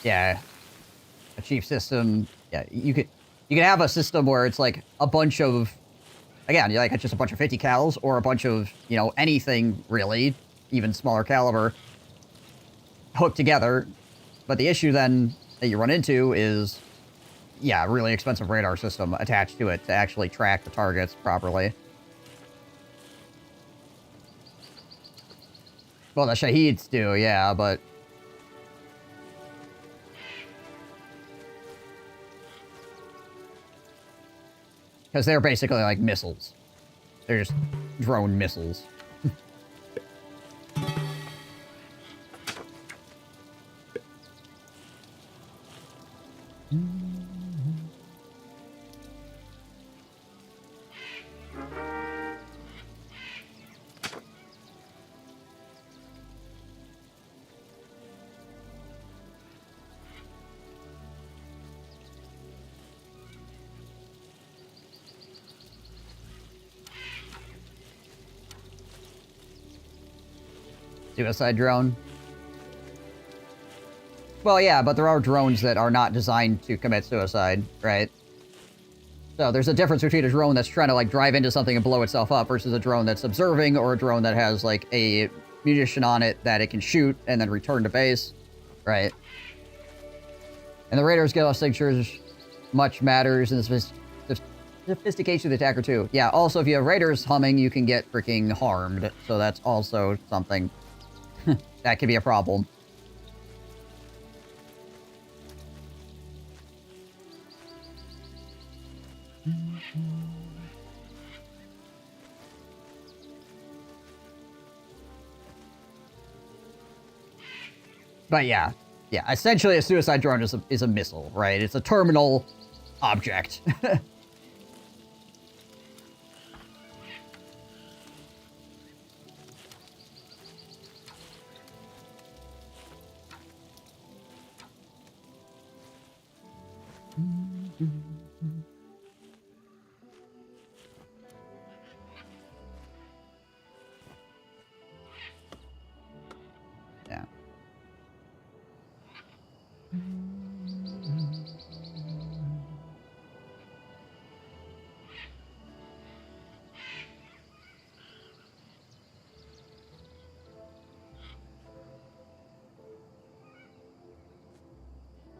Yeah, a chief system. Yeah, you could have a system where it's like a bunch of, again, like it's just a bunch of 50 cals or a bunch of, you know, anything really, even smaller caliber, hooked together. But the issue then that you run into is, yeah, a really expensive radar system attached to it to actually track the targets properly. Well, the Shaheeds do, yeah, but because they're basically like missiles. They're just drone missiles. Suicide drone? Well, yeah, but there are drones that are not designed to commit suicide, right? So there's a difference between a drone that's trying to, like, drive into something and blow itself up versus a drone that's observing, or a drone that has, like, a munition on it that it can shoot and then return to base, right? And the radar's skill signatures much matters in the sophistication of the attacker, too. Yeah, also, if you have raiders humming, you can get freaking harmed, so that's also something that could be a problem. But yeah, essentially a suicide drone is a missile, right? It's a terminal object.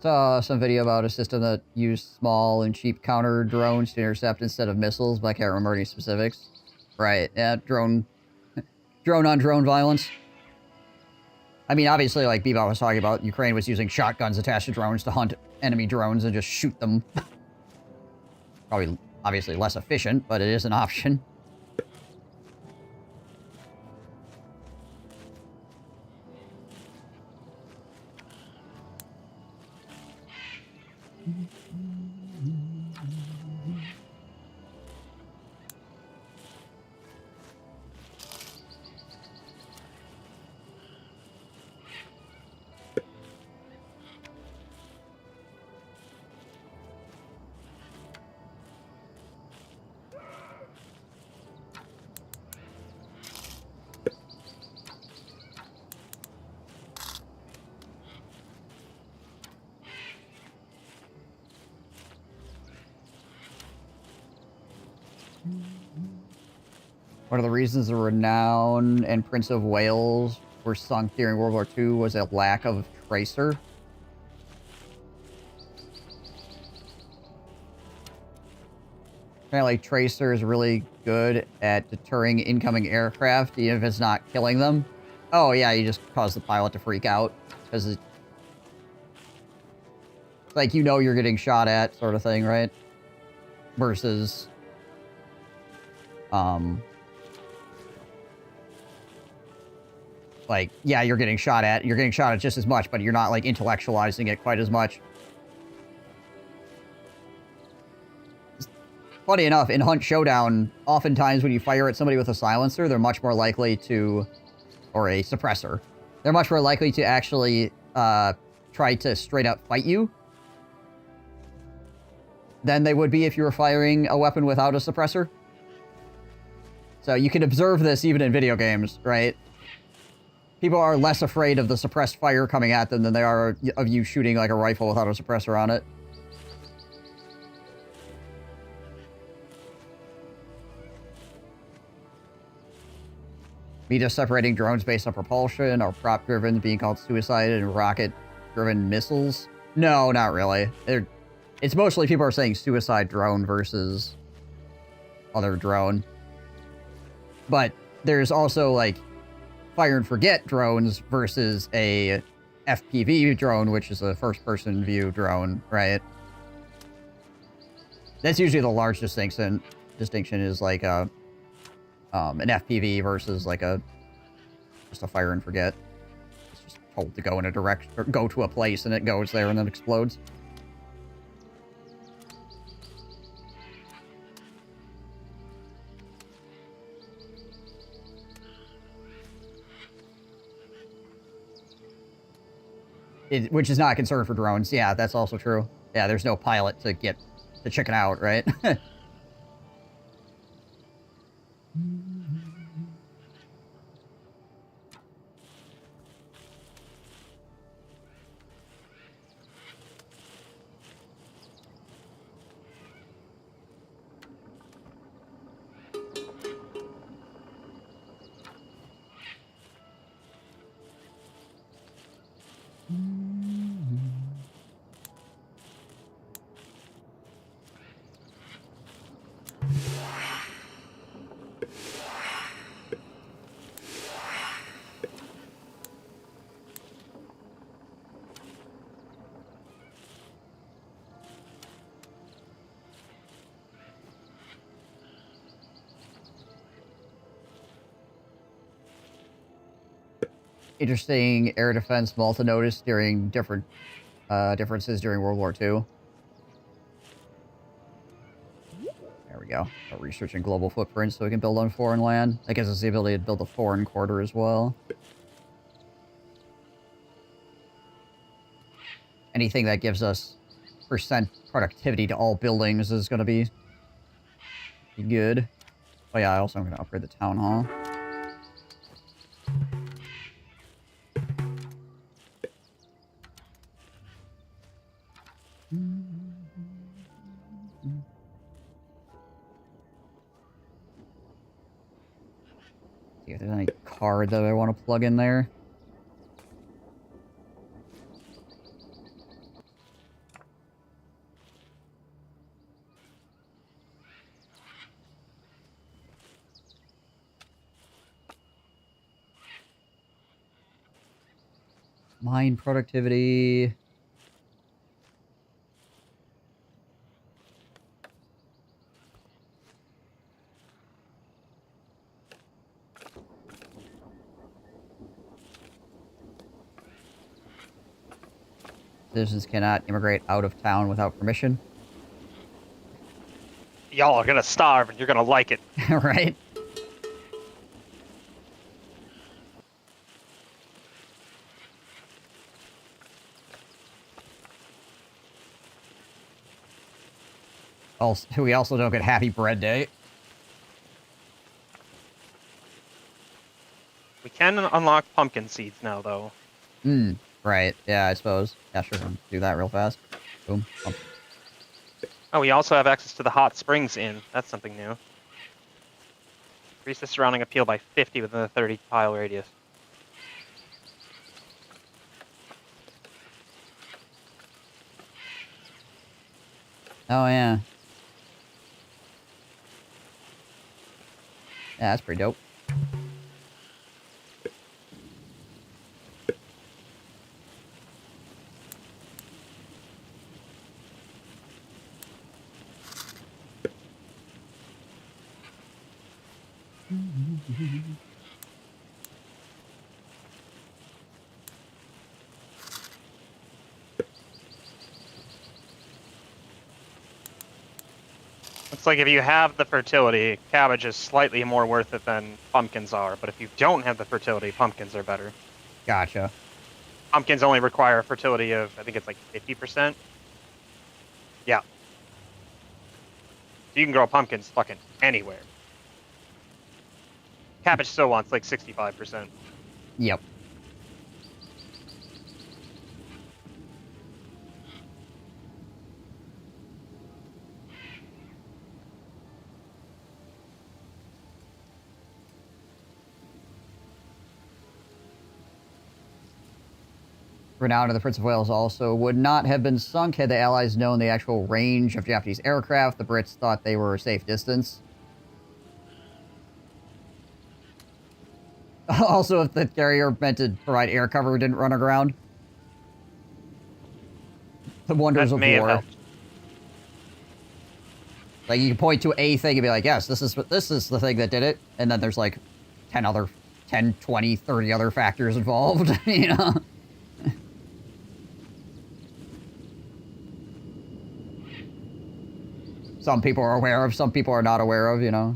Saw some video about a system that used small and cheap counter drones to intercept instead of missiles, but I can't remember any specifics. Right, yeah, drone on drone violence. I mean, obviously, like Bebop was talking about, Ukraine was using shotguns attached to drones to hunt enemy drones and just shoot them. Probably, obviously, less efficient, but it is an option. One of the reasons the Renown and Prince of Wales were sunk during World War II was a lack of tracer. Apparently, tracer is really good at deterring incoming aircraft, even if it's not killing them. Oh yeah, you just cause the pilot to freak out because it's like, you know, you're getting shot at, sort of thing, right? Versus, like, yeah, you're getting shot at just as much, but you're not, like, intellectualizing it quite as much. Funny enough, in Hunt Showdown, oftentimes when you fire at somebody with a silencer, they're much more likely to, or a suppressor, they're much more likely to actually, try to straight up fight you than they would be if you were firing a weapon without a suppressor. So you can observe this even in video games, right? People are less afraid of the suppressed fire coming at them than they are of you shooting like a rifle without a suppressor on it. Me just separating drones based on propulsion or prop-driven being called suicide and rocket-driven missiles? No, not really. It's mostly people are saying suicide drone versus other drone. But there's also, like, fire and forget drones versus a FPV drone, which is a first-person view drone, right? That's usually the large distinction. Distinction is like an FPV versus like just a fire and forget. It's just told to go in a direction or go to a place and it goes there and then explodes. Which is not a concern for drones. Yeah, that's also true. Yeah, there's no pilot to get the chicken out, right? Interesting air defense Malta noticed during differences during World War II. There we go. Researching global footprints so we can build on foreign land. That gives us the ability to build a foreign quarter as well. Anything that gives us percent productivity to all buildings is going to be good. Oh yeah, I also am going to upgrade the town hall. See if there's any card that I want to plug in there. Mine productivity. Citizens cannot immigrate out of town without permission. Y'all are gonna starve and you're gonna like it. Right? Also, we also don't get Happy Bread Day. We can unlock pumpkin seeds now, though. Right. Yeah, I suppose. Yeah, sure. Do that real fast. Boom. Pumpkin. Oh, we also have access to the Hot Springs Inn. That's something new. Increase the surrounding appeal by 50 within the 30-mile radius. Oh, yeah. Yeah, that's pretty dope. It's like if you have the fertility, cabbage is slightly more worth it than pumpkins are. But if you don't have the fertility, pumpkins are better. Gotcha. Pumpkins only require a fertility of, I think it's like 50%. Yeah. You can grow pumpkins fucking anywhere. Cabbage still wants like 65%. Yep. Renown of the Prince of Wales also would not have been sunk had the Allies known the actual range of Japanese aircraft. The Brits thought they were a safe distance. Also, if the carrier meant to provide air cover didn't run aground. The wonders of war. Like, you can point to a thing and be like, yes, this is the thing that did it. And then there's like 10, 20, 30 other factors involved, you know? Some people are aware of, some people are not aware of, you know?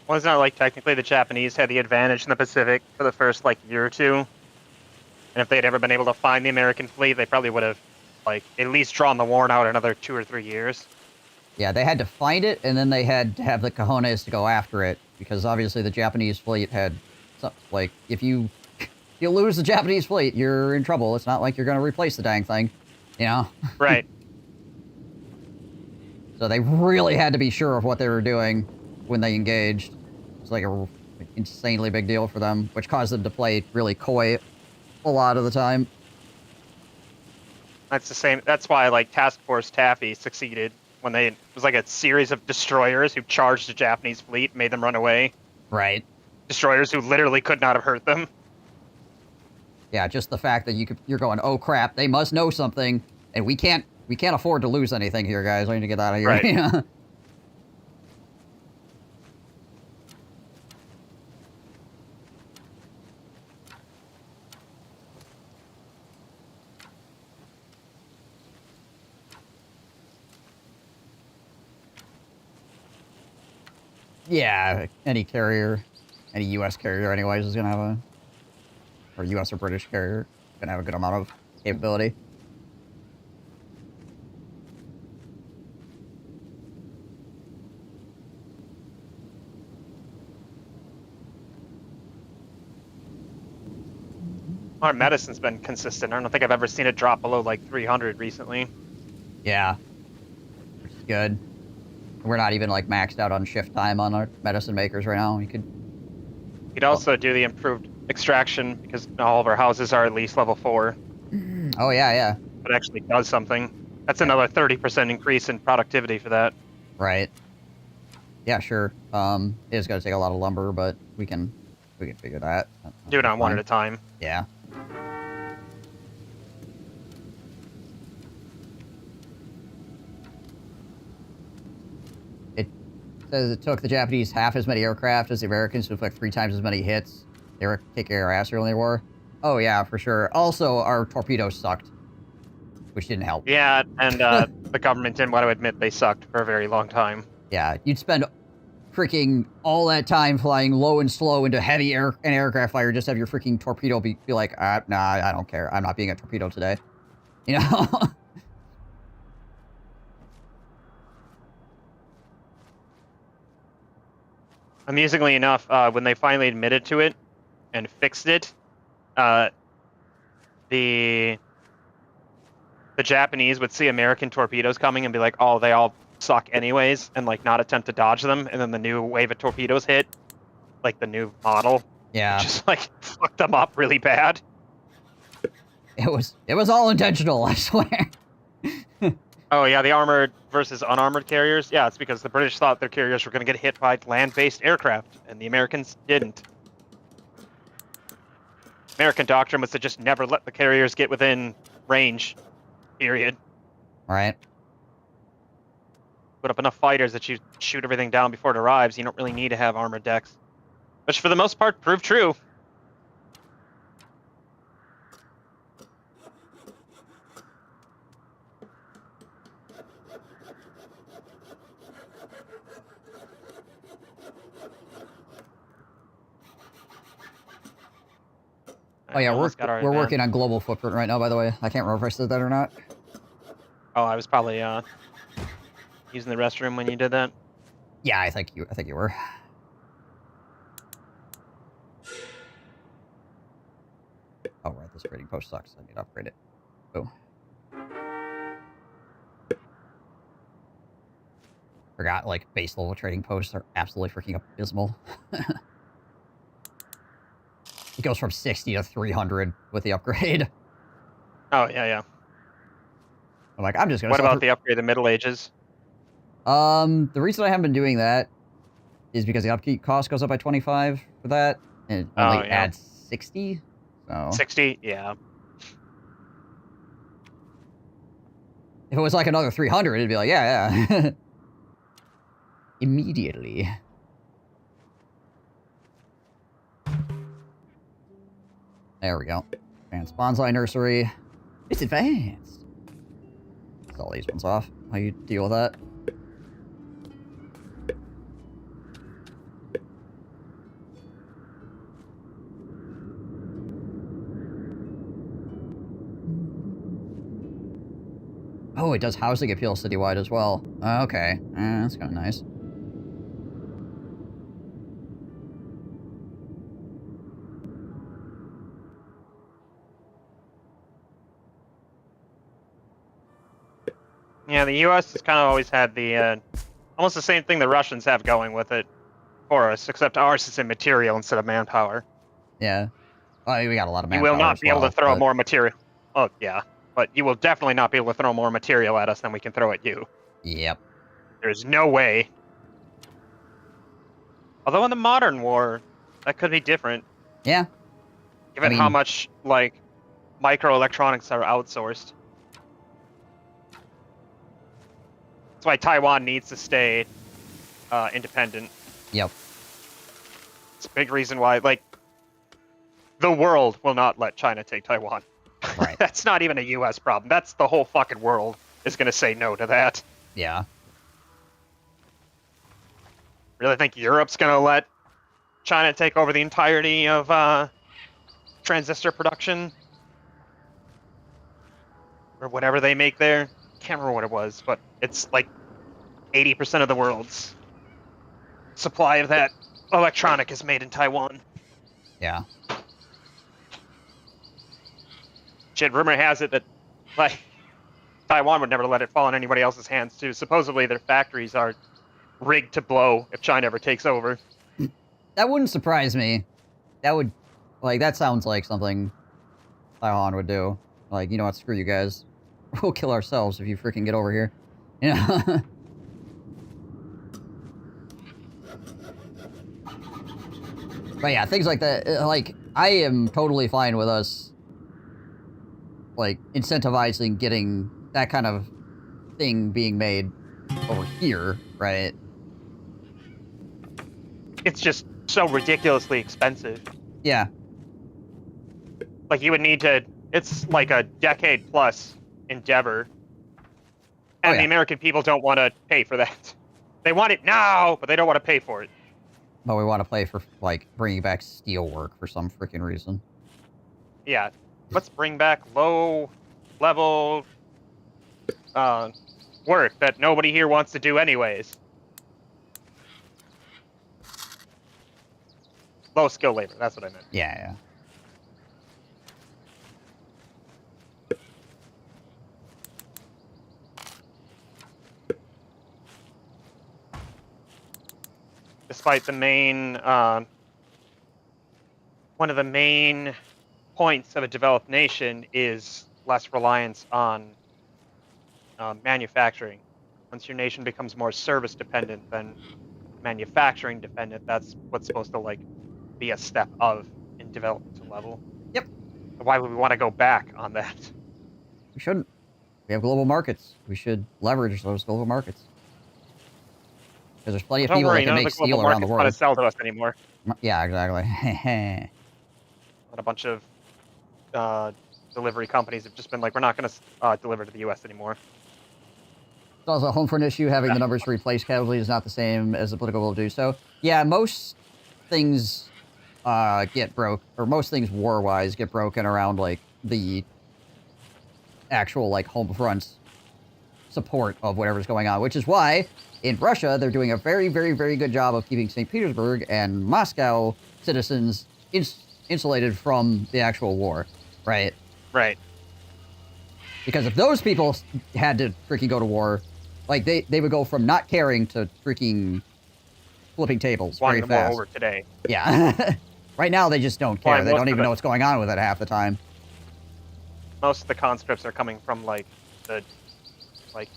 Well, it's not like technically the Japanese had the advantage in the Pacific for the first like year or two. And if they'd ever been able to find the American fleet, they probably would have like at least drawn the war out another 2 or 3 years. Yeah, they had to find it, and then they had to have the cojones to go after it, because obviously the Japanese fleet had, like, if you lose the Japanese fleet, you're in trouble. It's not like you're going to replace the dang thing, you know? Right. So they really had to be sure of what they were doing when they engaged. It's like a insanely big deal for them, which caused them to play really coy a lot of the time. That's the same. That's why like Task Force Taffy succeeded when it was like a series of destroyers who charged the Japanese fleet, made them run away. Right. Destroyers who literally could not have hurt them. Yeah, just the fact that you're going, oh crap, they must know something, and we can't afford to lose anything here, guys. I need to get out of here. Right. Yeah. Yeah, any carrier, any U.S. carrier anyways is going to have a, or U.S. or British carrier, going to have a good amount of capability. Our medicine's been consistent. I don't think I've ever seen it drop below like 300 recently. Yeah, which is good. We're not even like maxed out on shift time on our medicine makers right now. You could also do the improved extraction because all of our houses are at least level 4. Oh yeah, yeah. It actually does something. That's another 30% increase in productivity for that. Right. Yeah, sure. It is gonna take a lot of lumber, but we can figure that. Do it on one at a time. Yeah. It says it took the Japanese half as many aircraft as the Americans to inflict 3 times as many hits. They were kicking our ass earlier in the war. Oh yeah, for sure. Also, our torpedoes sucked, which didn't help. Yeah, and the government didn't want to admit they sucked for a very long time. Yeah, you'd spend freaking all that time flying low and slow into heavy aircraft fire, just have your freaking torpedo be like, nah, I don't care. I'm not being a torpedo today. You know? Amusingly enough, when they finally admitted to it and fixed it, the Japanese would see American torpedoes coming and be like, oh, they all suck anyways, and like not attempt to dodge them, and then the new wave of torpedoes hit, like the new model. Yeah. Just like fucked them up really bad. It was all intentional, I swear. Oh yeah, the armored versus unarmored carriers. Yeah, it's because the British thought their carriers were going to get hit by land-based aircraft, and the Americans didn't. American doctrine was to just never let the carriers get within range. Period. Right. Put up enough fighters that you shoot everything down before it arrives. You don't really need to have armored decks, which for the most part proved true. Oh yeah, we're working on global footprint right now, by the way. I can't remember if I said that or not. Oh, I was probably using the restroom when you did that. Yeah, I think you were. Oh right, this trading post sucks. I need to upgrade it. Oh. Forgot, like, base level trading posts are absolutely freaking abysmal. It goes from 60 to 300 with the upgrade. Oh, yeah. I'm like, I'm just gonna... What about the upgrade of the Middle Ages? The reason I haven't been doing that is because the upkeep cost goes up by 25 for that, and it only adds 60, so... 60? Yeah. If it was like another 300, it'd be like, yeah. Immediately. There we go. Advanced bonsai nursery. It's advanced. Let's all these ones off. How you deal with that? Oh, it does housing appeal citywide as well. Okay. That's kind of nice. Yeah, the U.S. has kind of always had the, almost the same thing the Russians have going with it for us, except ours is in material instead of manpower. Yeah. I mean, we got a lot of manpower. You will not be able to throw more material. Oh, yeah. But you will definitely not be able to throw more material at us than we can throw at you. Yep. There's no way. Although in the modern war, that could be different. Yeah. Given how much, like, microelectronics are outsourced. That's why Taiwan needs to stay independent. Yep. It's a big reason why, like, the world will not let China take Taiwan. Right. That's not even a U.S. problem. That's the whole fucking world is going to say no to that. Yeah. Really think Europe's going to let China take over the entirety of transistor production? Or whatever they make there? Can't remember what it was, but it's like 80% of the world's supply of that electronic is made in Taiwan. Yeah. Shit, rumor has it that, like, Taiwan would never let it fall in anybody else's hands, too. Supposedly their factories are rigged to blow if China ever takes over. That wouldn't surprise me. That would, like, that sounds like something Taiwan would do. Like, you know what, screw you guys. We'll kill ourselves if you freaking get over here. You know? But yeah, things like that. Like, I am totally fine with us, like, incentivizing getting that kind of thing being made over here, right? It's just so ridiculously expensive. Yeah. Like, you would need to... It's like a decade plus endeavor. Oh, And the yeah. American people don't want to pay for that. They want it now, but they don't want to pay for it. But we want to play for, like, bringing back steelwork for some freaking reason. Yeah. Let's bring back low-level work that nobody here wants to do anyways. Low-skill labor, that's what I meant. Yeah, yeah. Despite the main, one of the main points of a developed nation is less reliance on manufacturing. Once your nation becomes more service dependent than manufacturing dependent, that's what's supposed to like be a step of in developmental level. Yep. Why would we want to go back on that? We shouldn't. We have global markets. We should leverage those global markets. Because there's plenty of Don't people worry, that can none of make the global steel around the markets want to world. sell to us anymore. Yeah, exactly. Not a bunch of delivery companies have just been like, we're not going to deliver to the U.S. anymore. It's also a home front issue. Having the numbers to replace casualties is not the same as the political will do. So, yeah, most things get broke, or most things war-wise get broken around, like, the actual, like, home front support of whatever's going on, which is why in Russia they're doing a very, very, very good job of keeping St. Petersburg and Moscow citizens insulated from the actual war, right? Right. Because if those people had to freaking go to war, like, they would go from not caring to freaking flipping tables very Wanting the war fast. over today. Yeah. Right now they just don't care. Well, They don't even know what's going on with it half the time. Most of the conscripts are coming from like the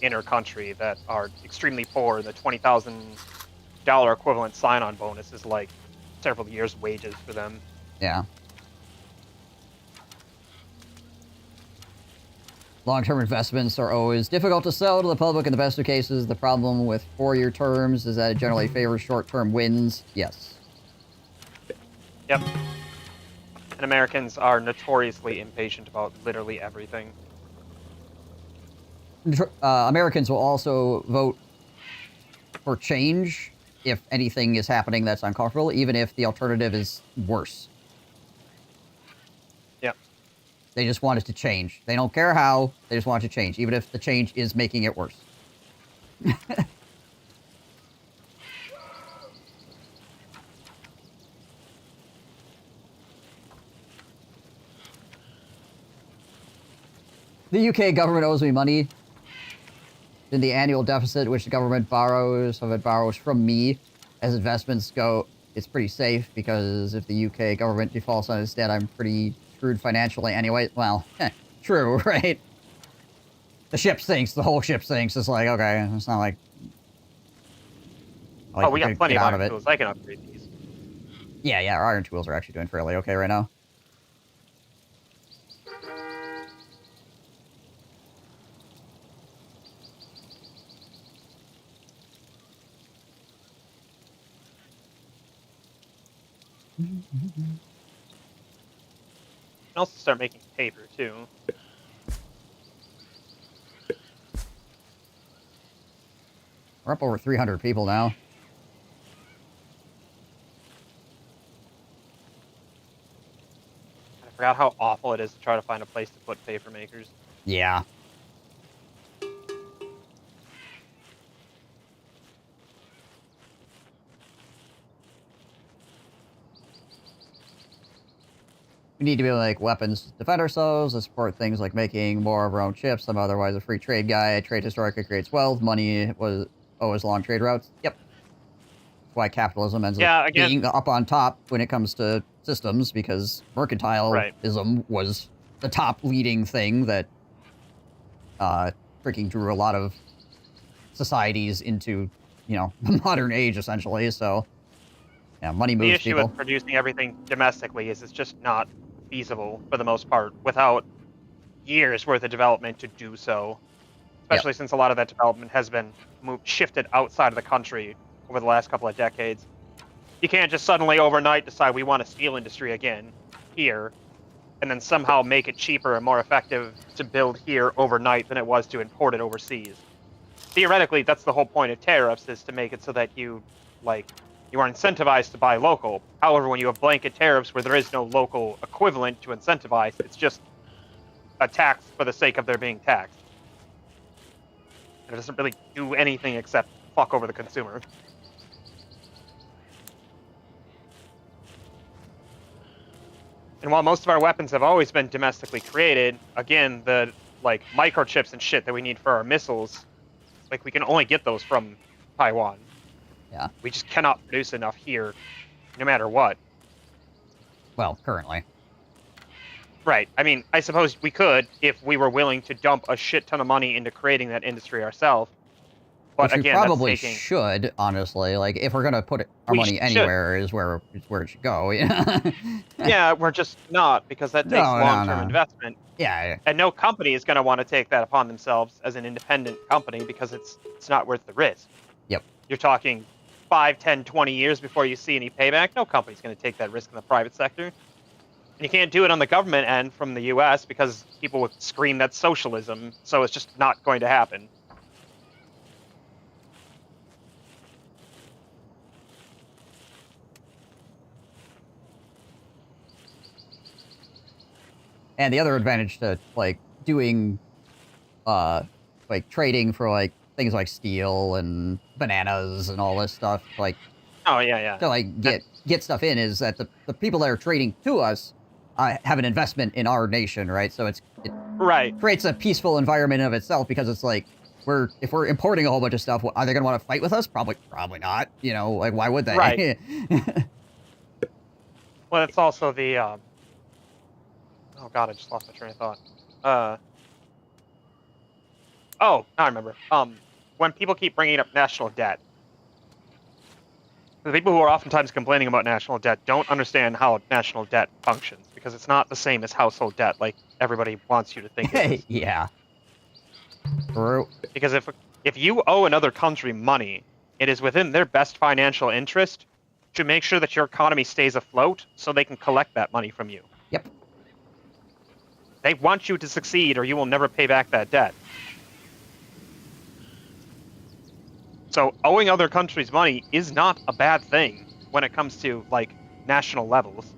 inner country that are extremely poor. The $20,000 equivalent sign-on bonus is like several years' wages for them. Yeah. Long-term investments are always difficult to sell to the public in the best of cases. The problem with 4-year terms is that it generally favors short-term wins. Yes. Yep. And Americans are notoriously impatient about literally everything. Americans will also vote for change if anything is happening that's uncomfortable, even if the alternative is worse. Yep. They just want it to change. They don't care how, they just want it to change, even if the change is making it worse. The UK government owes me money. In the annual deficit, which the government borrows, so if it borrows from me, as investments go, it's pretty safe, because if the UK government defaults on its debt, I'm pretty screwed financially anyway. Well, true, right? The ship sinks, the whole ship sinks. It's like, okay, it's not like... Oh, we got plenty of iron tools. I can upgrade these. Yeah, our iron tools are actually doing fairly okay right now. You can also start making paper, too. We're up over 300 people now. I forgot how awful it is to try to find a place to put paper makers. Yeah. We need to be able to make weapons to defend ourselves, to support things like making more of our own chips. I'm otherwise a free trade guy. Trade historically creates wealth. Money was always long trade routes. Yep. That's why capitalism ends up being up on top when it comes to systems, because mercantilism was the top leading thing that freaking drew a lot of societies into the modern age, essentially. So, yeah, money The moves issue people. with producing everything domestically is it's just not feasible for the most part without years worth of development to do so. Yep. Especially since a lot of that development has been shifted outside of the country over the last couple of decades. You can't just suddenly overnight decide we want a steel industry again here, and then somehow make it cheaper and more effective to build here overnight than it was to import it overseas. Theoretically, that's the whole point of tariffs, is to make it so that you are incentivized to buy local. However, when you have blanket tariffs where there is no local equivalent to incentivize, it's just a tax for the sake of there being taxed. And it doesn't really do anything except fuck over the consumer. And while most of our weapons have always been domestically created, again, the microchips and shit that we need for our missiles, we can only get those from Taiwan. Yeah. We just cannot produce enough here, no matter what. Well, currently. Right. I mean, I suppose we could if we were willing to dump a shit ton of money into creating that industry ourselves. But Which we again, probably that's taking... should, honestly. Like, if we're gonna put our money anywhere, is where it should go. Yeah, we're just not, because that takes long-term investment. Yeah. And no company is going to want to take that upon themselves as an independent company because it's not worth the risk. Yep. You're talking 5, 10, 20 years before you see any payback. No company's going to take that risk in the private sector. And you can't do it on the government end from the U.S. because people would scream that's socialism, so it's just not going to happen. And the other advantage to, doing, trading for, things like steel and bananas and all this stuff, Oh, yeah. to, get stuff in is that the people that are trading to us have an investment in our nation, right? So it right. creates a peaceful environment of itself, because it's if we're importing a whole bunch of stuff, are they going to want to fight with us? Probably not. Why would they? Right. Well, it's also the, oh god, I just lost my train of thought. Oh, now I remember. When people keep bringing up national debt, the people who are oftentimes complaining about national debt don't understand how national debt functions, because it's not the same as household debt like everybody wants you to think it is. Yeah. True. Because if you owe another country money, it is within their best financial interest to make sure that your economy stays afloat so they can collect that money from you. Yep. They want you to succeed or you will never pay back that debt. So owing other countries money is not a bad thing when it comes to, national levels.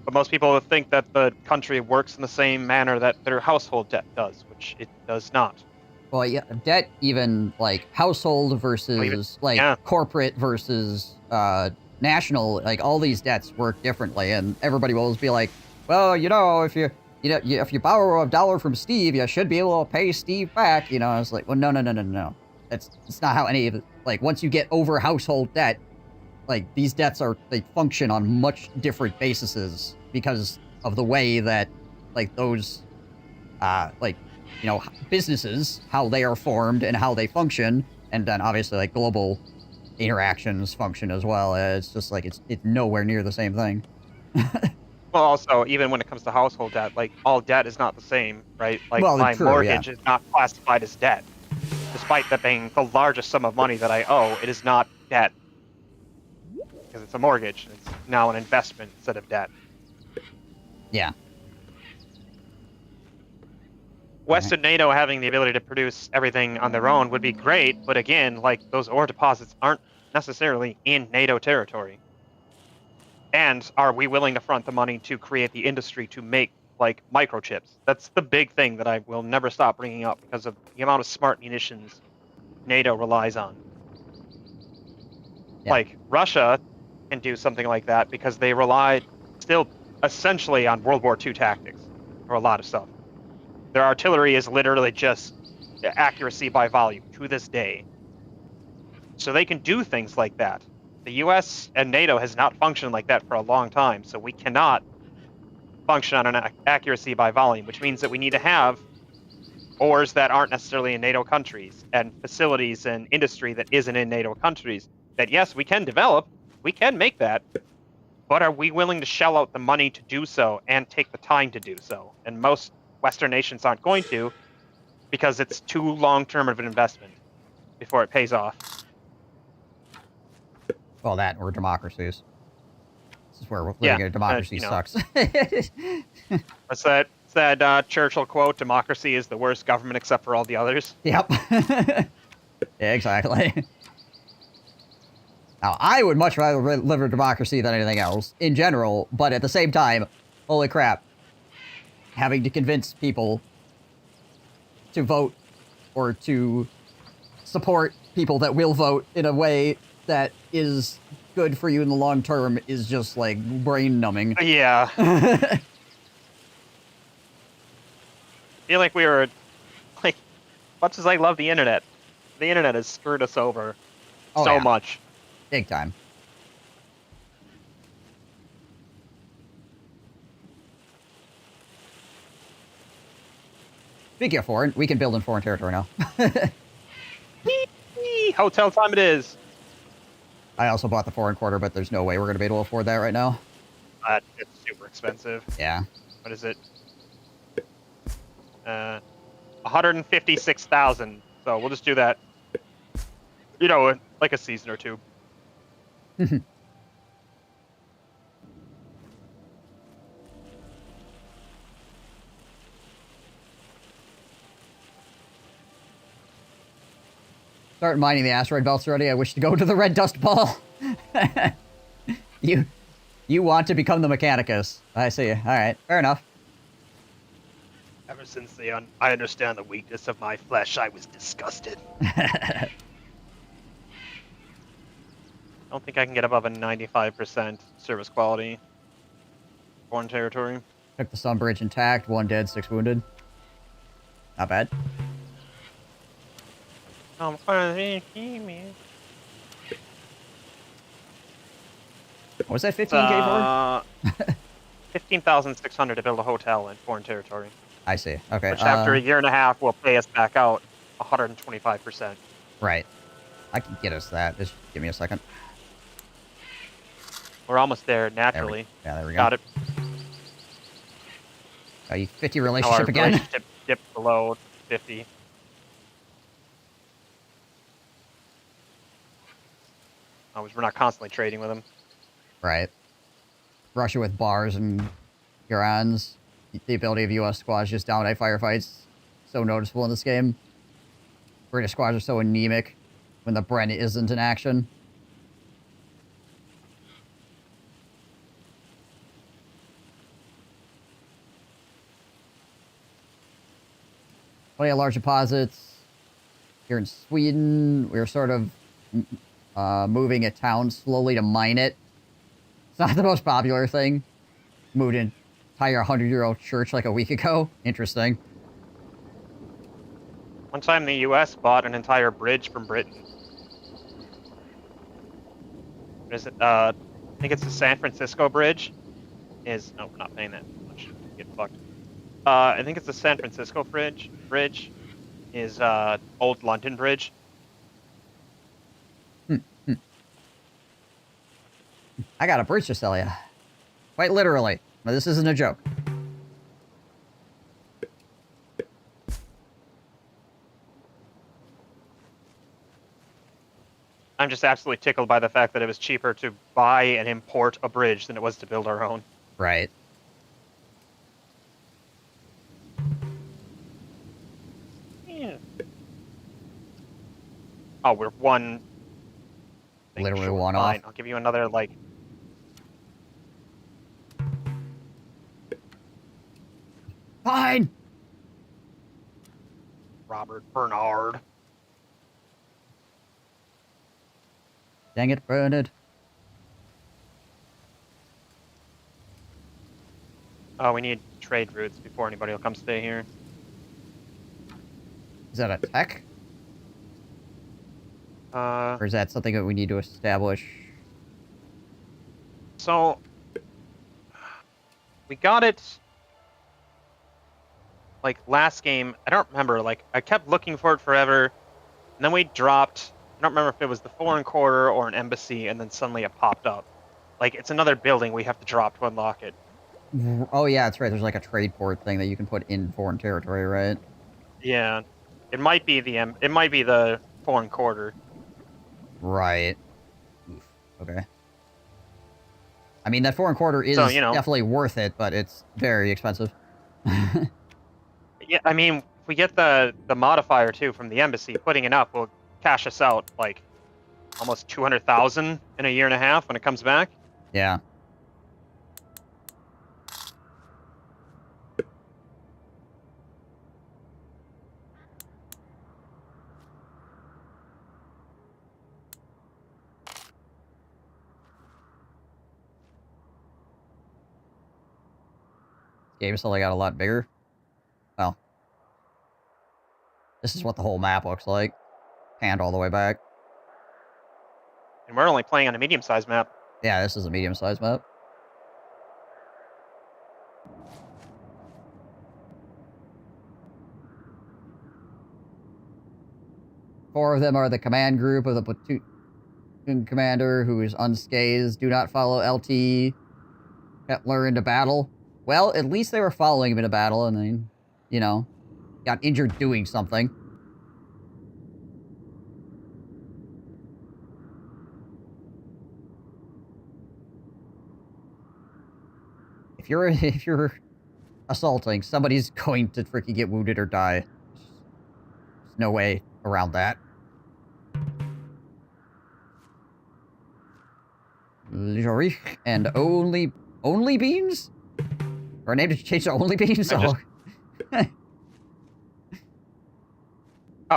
But most people think that the country works in the same manner that their household debt does, which it does not. Well, yeah, debt, even, household versus, corporate versus, national, all these debts work differently, and everybody will always be like, well, if you borrow $1 from Steve, you should be able to pay Steve back. I was like, well, no. It's not how any of it, once you get over household debt, these debts they function on much different bases because of the way that, those, businesses, how they are formed and how they function, and then obviously, global interactions function as well. It's just, it's nowhere near the same thing. Well, also, even when it comes to household debt, all debt is not the same, right? My mortgage is not classified as debt. Despite that being the largest sum of money that I owe, it is not debt. Because it's a mortgage. It's now an investment instead of debt. Yeah. Western NATO having the ability to produce everything on their own would be great, but again, those ore deposits aren't necessarily in NATO territory. And are we willing to front the money to create the industry to make, microchips? That's the big thing that I will never stop bringing up because of the amount of smart munitions NATO relies on. Yeah. Russia can do something like that because they rely still essentially on World War II tactics for a lot of stuff. Their artillery is literally just accuracy by volume to this day. So they can do things like that. The US and NATO has not functioned like that for a long time, so we cannot function on an accuracy by volume, which means that we need to have ores that aren't necessarily in NATO countries and facilities and industry that isn't in NATO countries that, yes, we can develop, we can make that, but are we willing to shell out the money to do so and take the time to do so? And most Western nations aren't going to because it's too long-term of an investment before it pays off. Well, that or democracies. This is where living Yeah, in a democracy you know. sucks. What's that? It's that Churchill quote, democracy is the worst government except for all the others. Yep. Yeah, exactly. Now, I would much rather live in a democracy than anything else, in general, but at the same time, holy crap, having to convince people to vote or to support people that will vote in a way that is good for you in the long term is just, like, brain-numbing. Yeah. I feel like we were, like, much as I love the internet has screwed us over so much. Big time. Speaking of foreign, we can build in foreign territory now. Hotel time it is. I also bought the foreign quarter, but there's no way we're going to be able to afford that right now. It's super expensive. Yeah. What is it? 156,000. So we'll just do that. You know, like a season or two. Start mining the asteroid belts already. I wish to go to the red dust ball. You want to become the Mechanicus. I see. All right, fair enough. Ever since I understand the weakness of my flesh, I was disgusted. I don't think I can get above a 95% service quality. Foreign territory. Took the sun bridge intact. 1 dead, 6 wounded. Not bad. I'm gonna see me. What was that 15K for? 15,600 to build a hotel in foreign territory. I see. Okay. Which after a year and a half will pay us back out 125%. Right. I can get us that. Just give me a second. We're almost there naturally. There we go. Got it. 50 relationship Our again. relationship dipped below 50. We're not constantly trading with them. Right. Russia with bars and Hurons. The ability of U.S. squads just dominate firefights. So noticeable in this game. British squads are so anemic when the Bren isn't in action. Plenty of large deposits. Here in Sweden, we're sort of moving a town slowly to mine it. It's not the most popular thing. Moved an entire 100-year-old church like a week ago. Interesting. One time the U.S. bought an entire bridge from Britain. What is it? I think it's the San Francisco Bridge. No, we're not paying that much. Get fucked. I think it's the San Francisco Bridge. Is Old London Bridge. I got a bridge to sell you. Quite literally. Now, this isn't a joke. I'm just absolutely tickled by the fact that it was cheaper to buy and import a bridge than it was to build our own. Right. Yeah. Oh, we're one. Literally Sure, one fine. off. I'll give you another, like... Fine! Robert Bernard. Dang it, Bernard. Oh, we need trade routes before anybody will come stay here. Is that a tech? Or is that something that we need to establish? So... We got it... like last game, I don't remember. Like I kept looking for it forever, and then we dropped. I don't remember if it was the foreign quarter or an embassy, and then suddenly it popped up. Like it's another building we have to drop to unlock it. Oh yeah, that's right. There's like a trade port thing that you can put in foreign territory, right? Yeah, it might be the foreign quarter. Right. Oof. Okay. I mean, that foreign quarter is So, you know. definitely worth it, but it's very expensive. Yeah, I mean, if we get the modifier too from the embassy, putting it up will cash us out like almost 200,000 in a year and a half when it comes back. Yeah. Game suddenly got a lot bigger. Well, this is what the whole map looks like. Panned all the way back. And we're only playing on a medium-sized map. Yeah, this is a medium-sized map. Four of them are the command group of the platoon commander, who is unscathed. Do not follow LT Kettler into battle. Well, at least they were following him into battle, and then, you know, got injured doing something. If you're assaulting, somebody's going to freaking get wounded or die. There's no way around that. And only beans? Our name just changed to only beans? Oh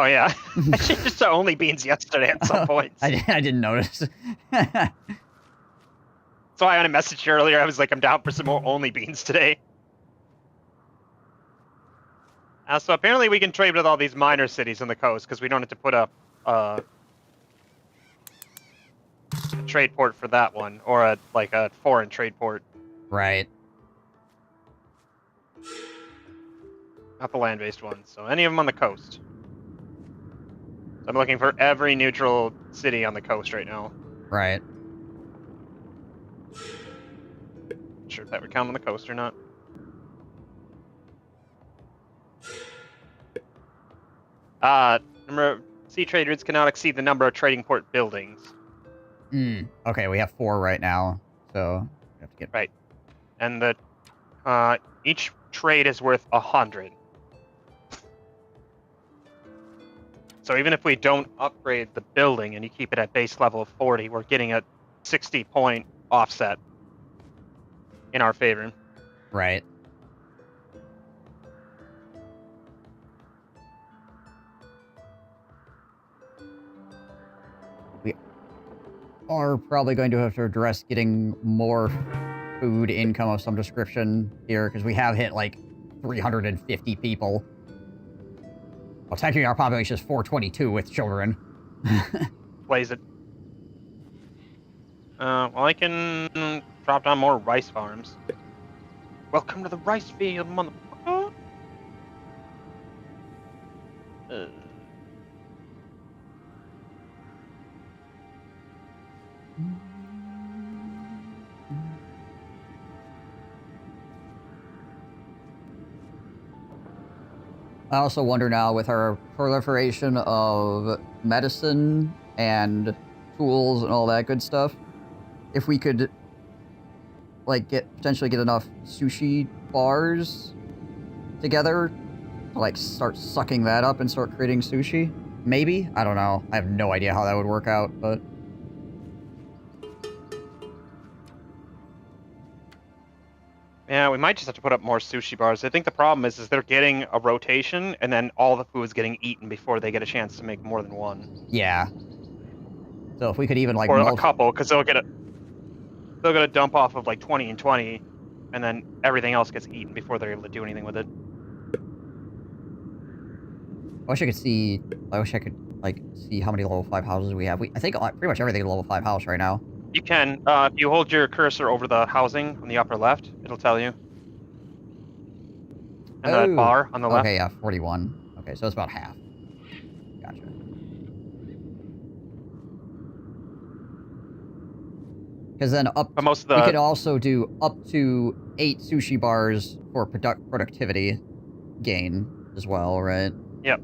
yeah, I changed to only beans yesterday at some point. I didn't notice. That's why I messaged you earlier. I was like, I'm down for some more only beans today. So apparently we can trade with all these minor cities on the coast because we don't have to put up a trade port for that one, or a foreign trade port. Right. Not the land-based ones. So any of them on the coast. So I'm looking for every neutral city on the coast right now. Right. Not sure if that would count on the coast or not. Number sea trade routes cannot exceed the number of trading port buildings. Okay, we have 4 right now, so we have to get right. And the each trade is worth 100. So even if we don't upgrade the building and you keep it at base level of 40, we're getting a 60-point offset in our favor. Right. We are probably going to have to address getting more food income of some description here, because we have hit like 350 people. Well, technically our population is 422 with children. Blaze it. Well, I can drop down more rice farms. Welcome to the rice field, motherfucker. I also wonder now, with our proliferation of medicine and tools and all that good stuff, if we could, like, potentially get enough sushi bars together to, like, start sucking that up and start creating sushi. Maybe? I don't know. I have no idea how that would work out, but... Yeah, we might just have to put up more sushi bars. I think the problem is they're getting a rotation, and then all the food is getting eaten before they get a chance to make more than one. Yeah. So if we could even, like... Or a couple, because they'll get a dump off of, like, 20 and 20, and then everything else gets eaten before they're able to do anything with it. I wish I could, like, see how many level 5 houses we have. I think pretty much everything is a level 5 house right now. You can, if you hold your cursor over the housing on the upper left, it'll tell you. And that bar on the left. Okay, yeah, 41. Okay, so it's about half. Gotcha. Because then But most of the... we could also do up to 8 sushi bars for productivity gain as well, right? Yep.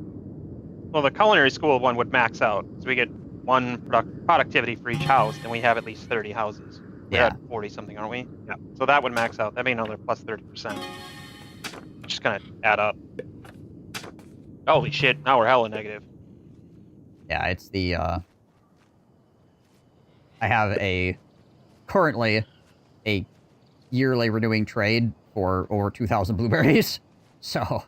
Well, the culinary school one would max out, so we get 1 productivity for each house, and we have at least 30 houses. We're at 40 something, aren't we? Yeah. So that would max out. That'd be another plus 30%. Which is gonna add up. Holy shit! Now we're hella negative. Yeah, it's the. I have currently a yearly renewing trade for over 2,000 blueberries, so.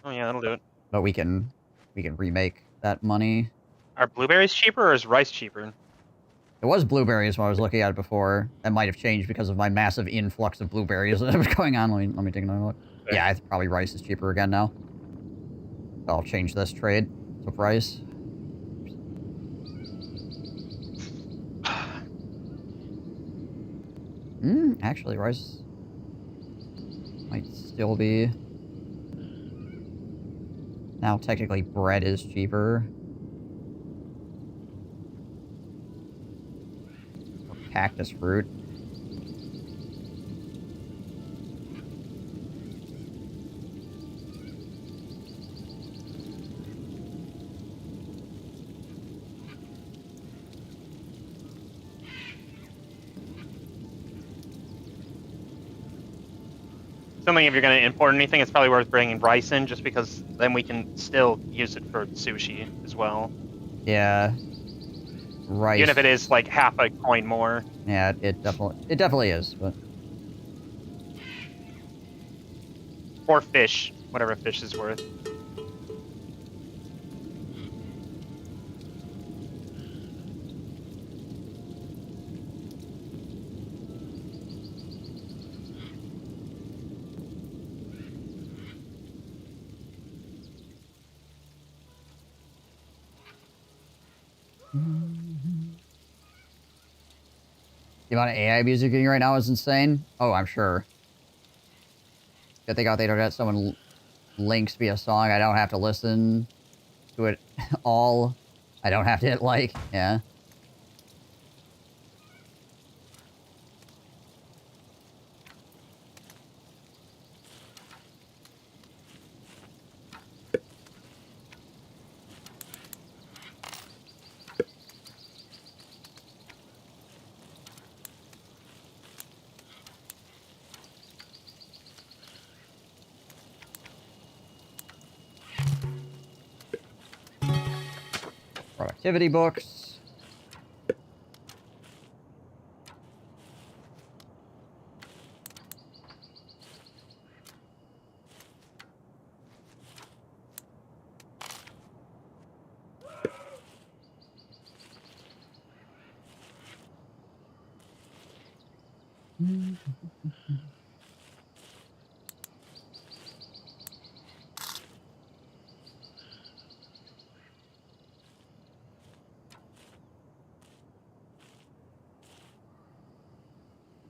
Oh yeah, that'll do it. But we can remake that money. Are blueberries cheaper or is rice cheaper? It was blueberries when I was looking at it before. That might have changed because of my massive influx of blueberries that was going on. Let me take another look. Okay. Yeah, probably rice is cheaper again now. I'll change this trade to rice. Actually, rice might still be... Now, technically, bread is cheaper. Cactus fruit. Something if you're going to import anything, it's probably worth bringing rice in, just because then we can still use it for sushi as well. Yeah. Rice. Even if it is like half a coin more. Yeah, it definitely is, but... Or fish, whatever fish is worth. The amount of AI music getting right now is insane. Oh, I'm sure. Good thing out they don't have someone links me a song. I don't have to listen to it all. I don't have to hit like. Yeah. Productivity books.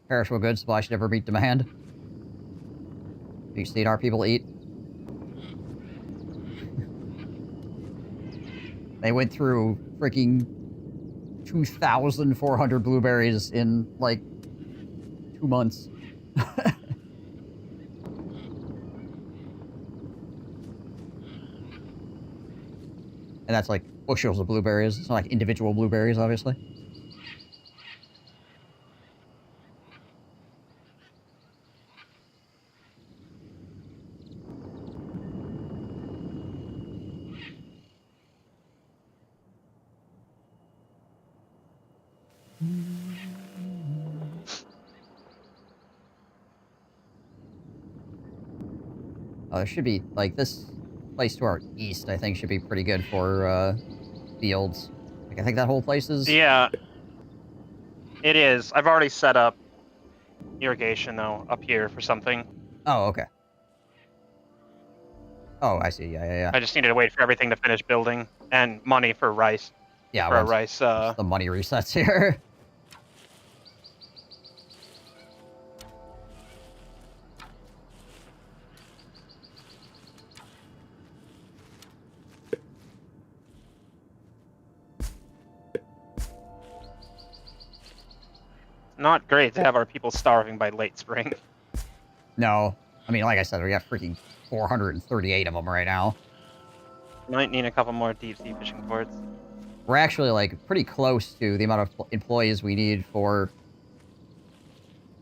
Perishable goods supply should never meet demand. You've seen our people eat. They went through freaking 2,400 blueberries in like 2 months. And that's like bushels of blueberries. It's not like individual blueberries, obviously. Oh, there should be, like, this place to our east, I think, should be pretty good for, fields. Like, I think that whole place is... Yeah. It is. I've already set up irrigation, though, up here for something. Oh, okay. Oh, I see. Yeah. I just needed to wait for everything to finish building, and money for rice. Yeah, for rice, the money resets here. Not great to have our people starving by late spring. No. I mean, like I said, we got freaking 438 of them right now. Might need a couple more deep sea fishing ports. We're actually, like, pretty close to the amount of employees we need to,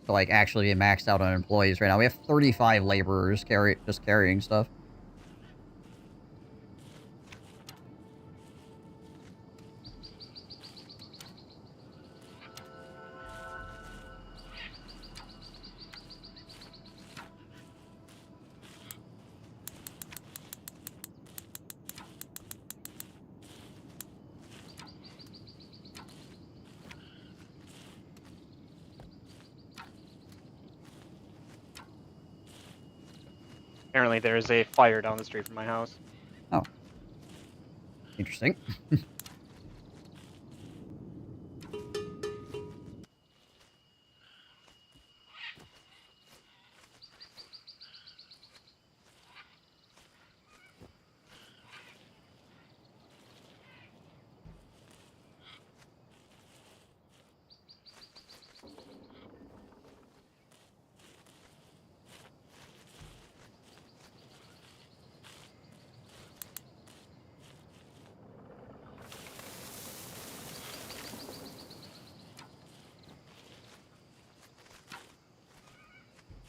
like, actually be maxed out on employees right now. We have 35 laborers just carrying stuff. Apparently there is a fire down the street from my house. Oh. Interesting.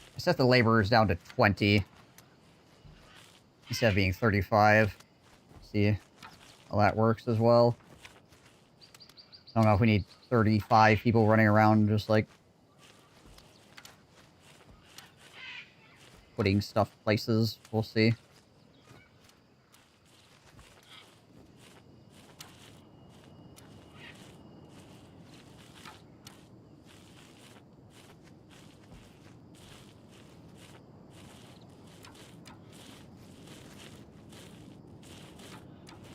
I set the laborers down to 20 instead of being 35. See how that works as well. I don't know if we need 35 people running around just, like, putting stuff places. We'll see.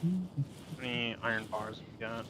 How many iron bars we got?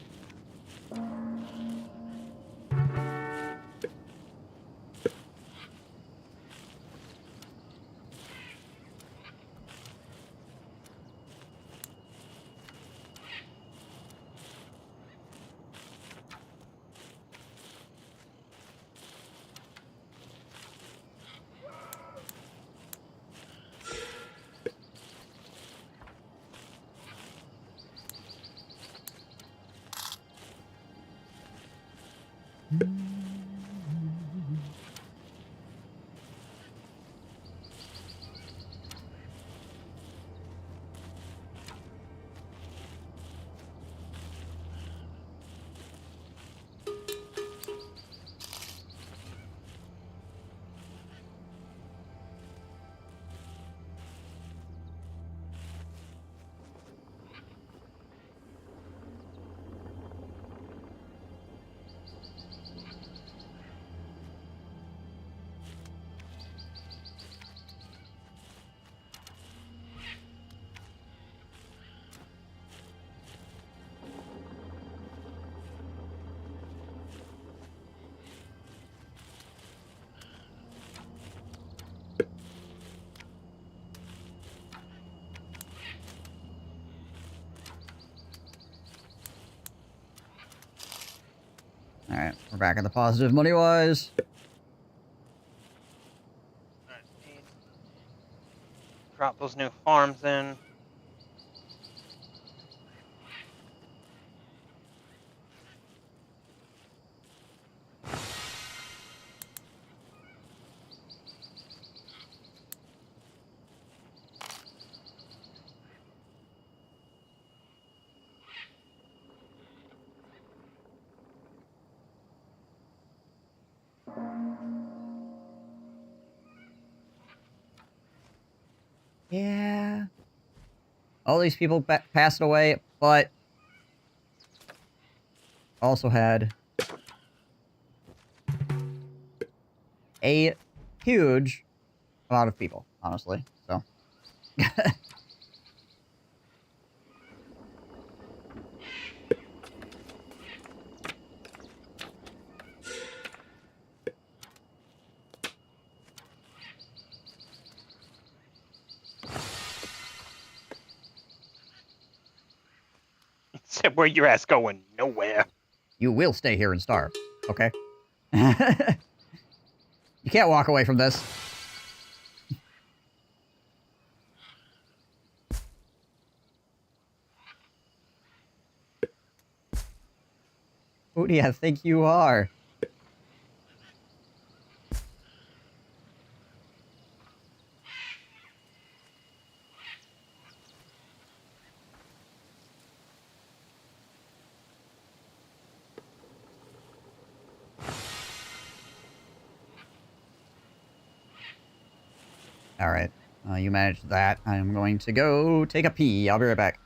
Alright, we're back in the positive money-wise. Drop those new farms in. Yeah. All these people passed away, but also had a huge amount of people, honestly. So. Said, where your ass going? Nowhere. You will stay here and starve, okay? You can't walk away from this. Who do you think you are? Alright. You managed that. I'm going to go take a pee. I'll be right back.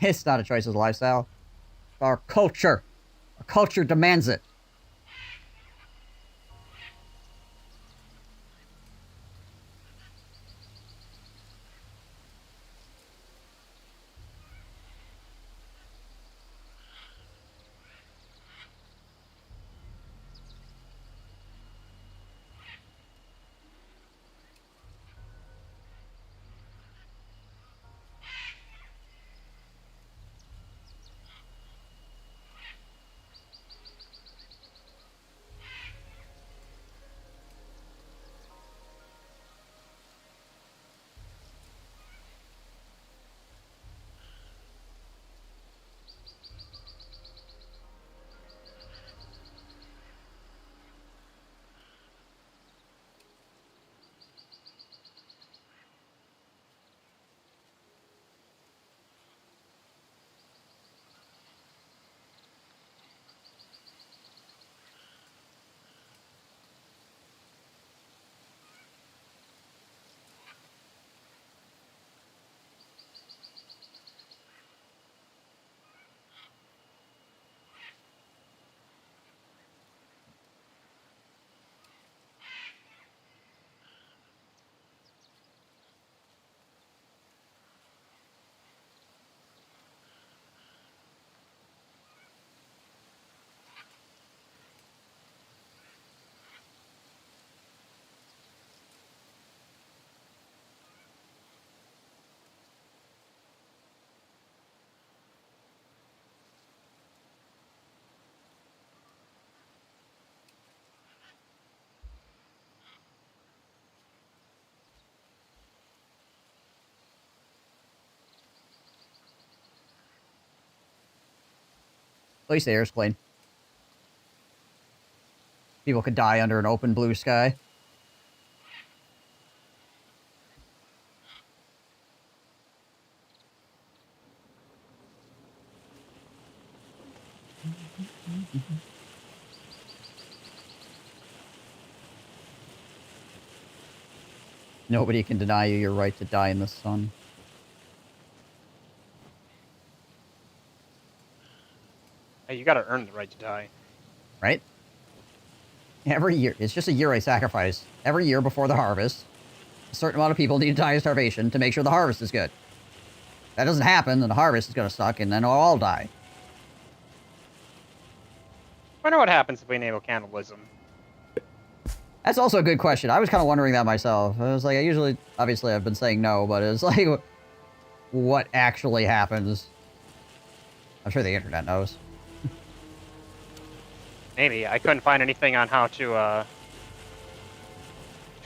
It's not a choice, it's a lifestyle. Our culture. Our culture demands it. At least the air's clean. People could die under an open blue sky. Nobody can deny you your right to die in the sun. Hey, you gotta earn the right to die. Right? Every year. It's just a year I sacrifice. Every year before the harvest, a certain amount of people need to die of starvation to make sure the harvest is good. If that doesn't happen, then the harvest is going to suck, and then we'll all die. I wonder what happens if we enable cannibalism. That's also a good question. I was kind of wondering that myself. I was like, obviously I've been saying no, but it's like, what actually happens? I'm sure the internet knows. Maybe. I couldn't find anything on how to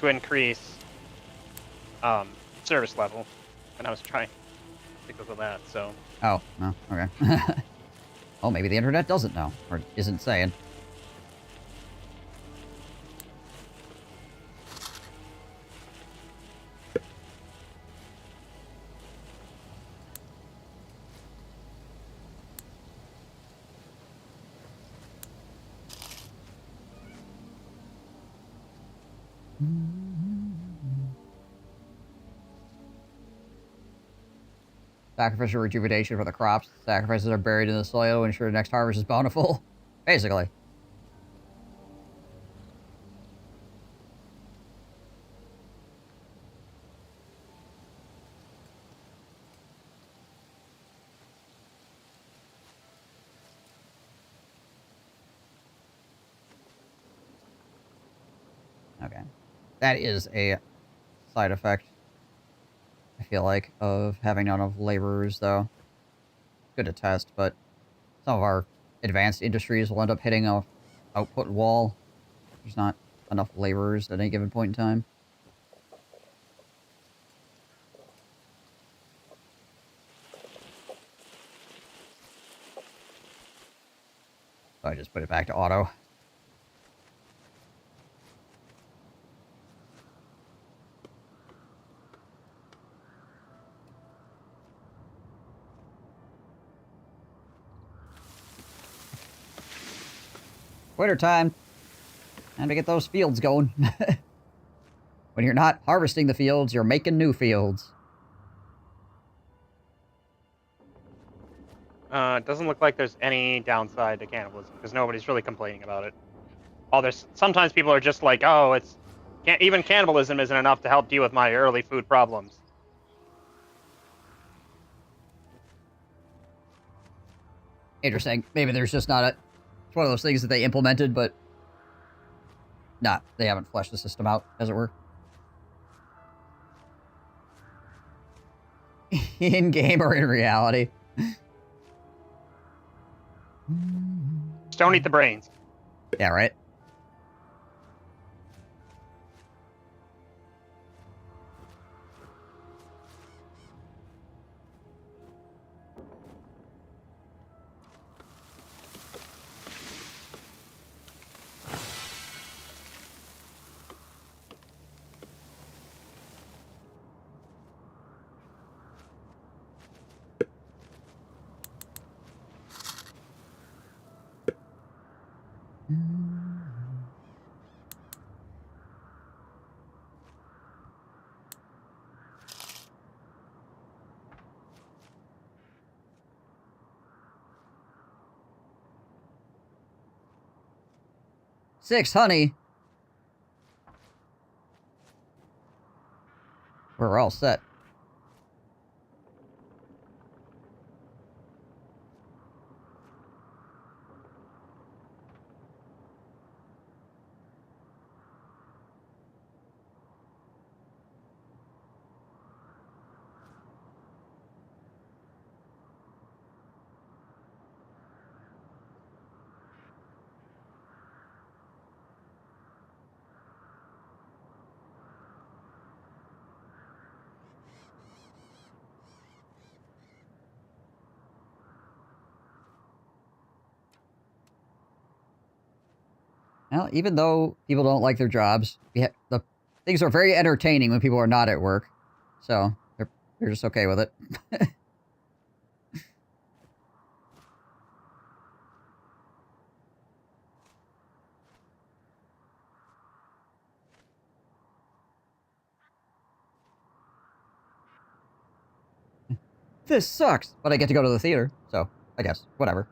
increase service level when I was trying because of that, so. Oh, no, okay. Oh, maybe the internet doesn't know, or isn't saying. Sacrificial rejuvenation for the crops. Sacrifices are buried in the soil to ensure the next harvest is bountiful. Basically. Okay. That is a side effect, I feel like, of having not enough laborers, though. Good to test, but some of our advanced industries will end up hitting a output wall. There's not enough laborers at any given point in time. So I just put it back to auto. Winter time. Time to get those fields going. When you're not harvesting the fields, you're making new fields. It doesn't look like there's any downside to cannibalism because nobody's really complaining about it. Sometimes people are just like, oh, even cannibalism isn't enough to help deal with my early food problems. Interesting. Maybe there's just not it's one of those things that they implemented, but they haven't fleshed the system out, as it were. In game or in reality. Just don't eat the brains. Yeah, right? Six honey. We're all set. Well, even though people don't like their jobs, the things are very entertaining when people are not at work. So, they're just okay with it. This sucks, but I get to go to the theater, so I guess, whatever.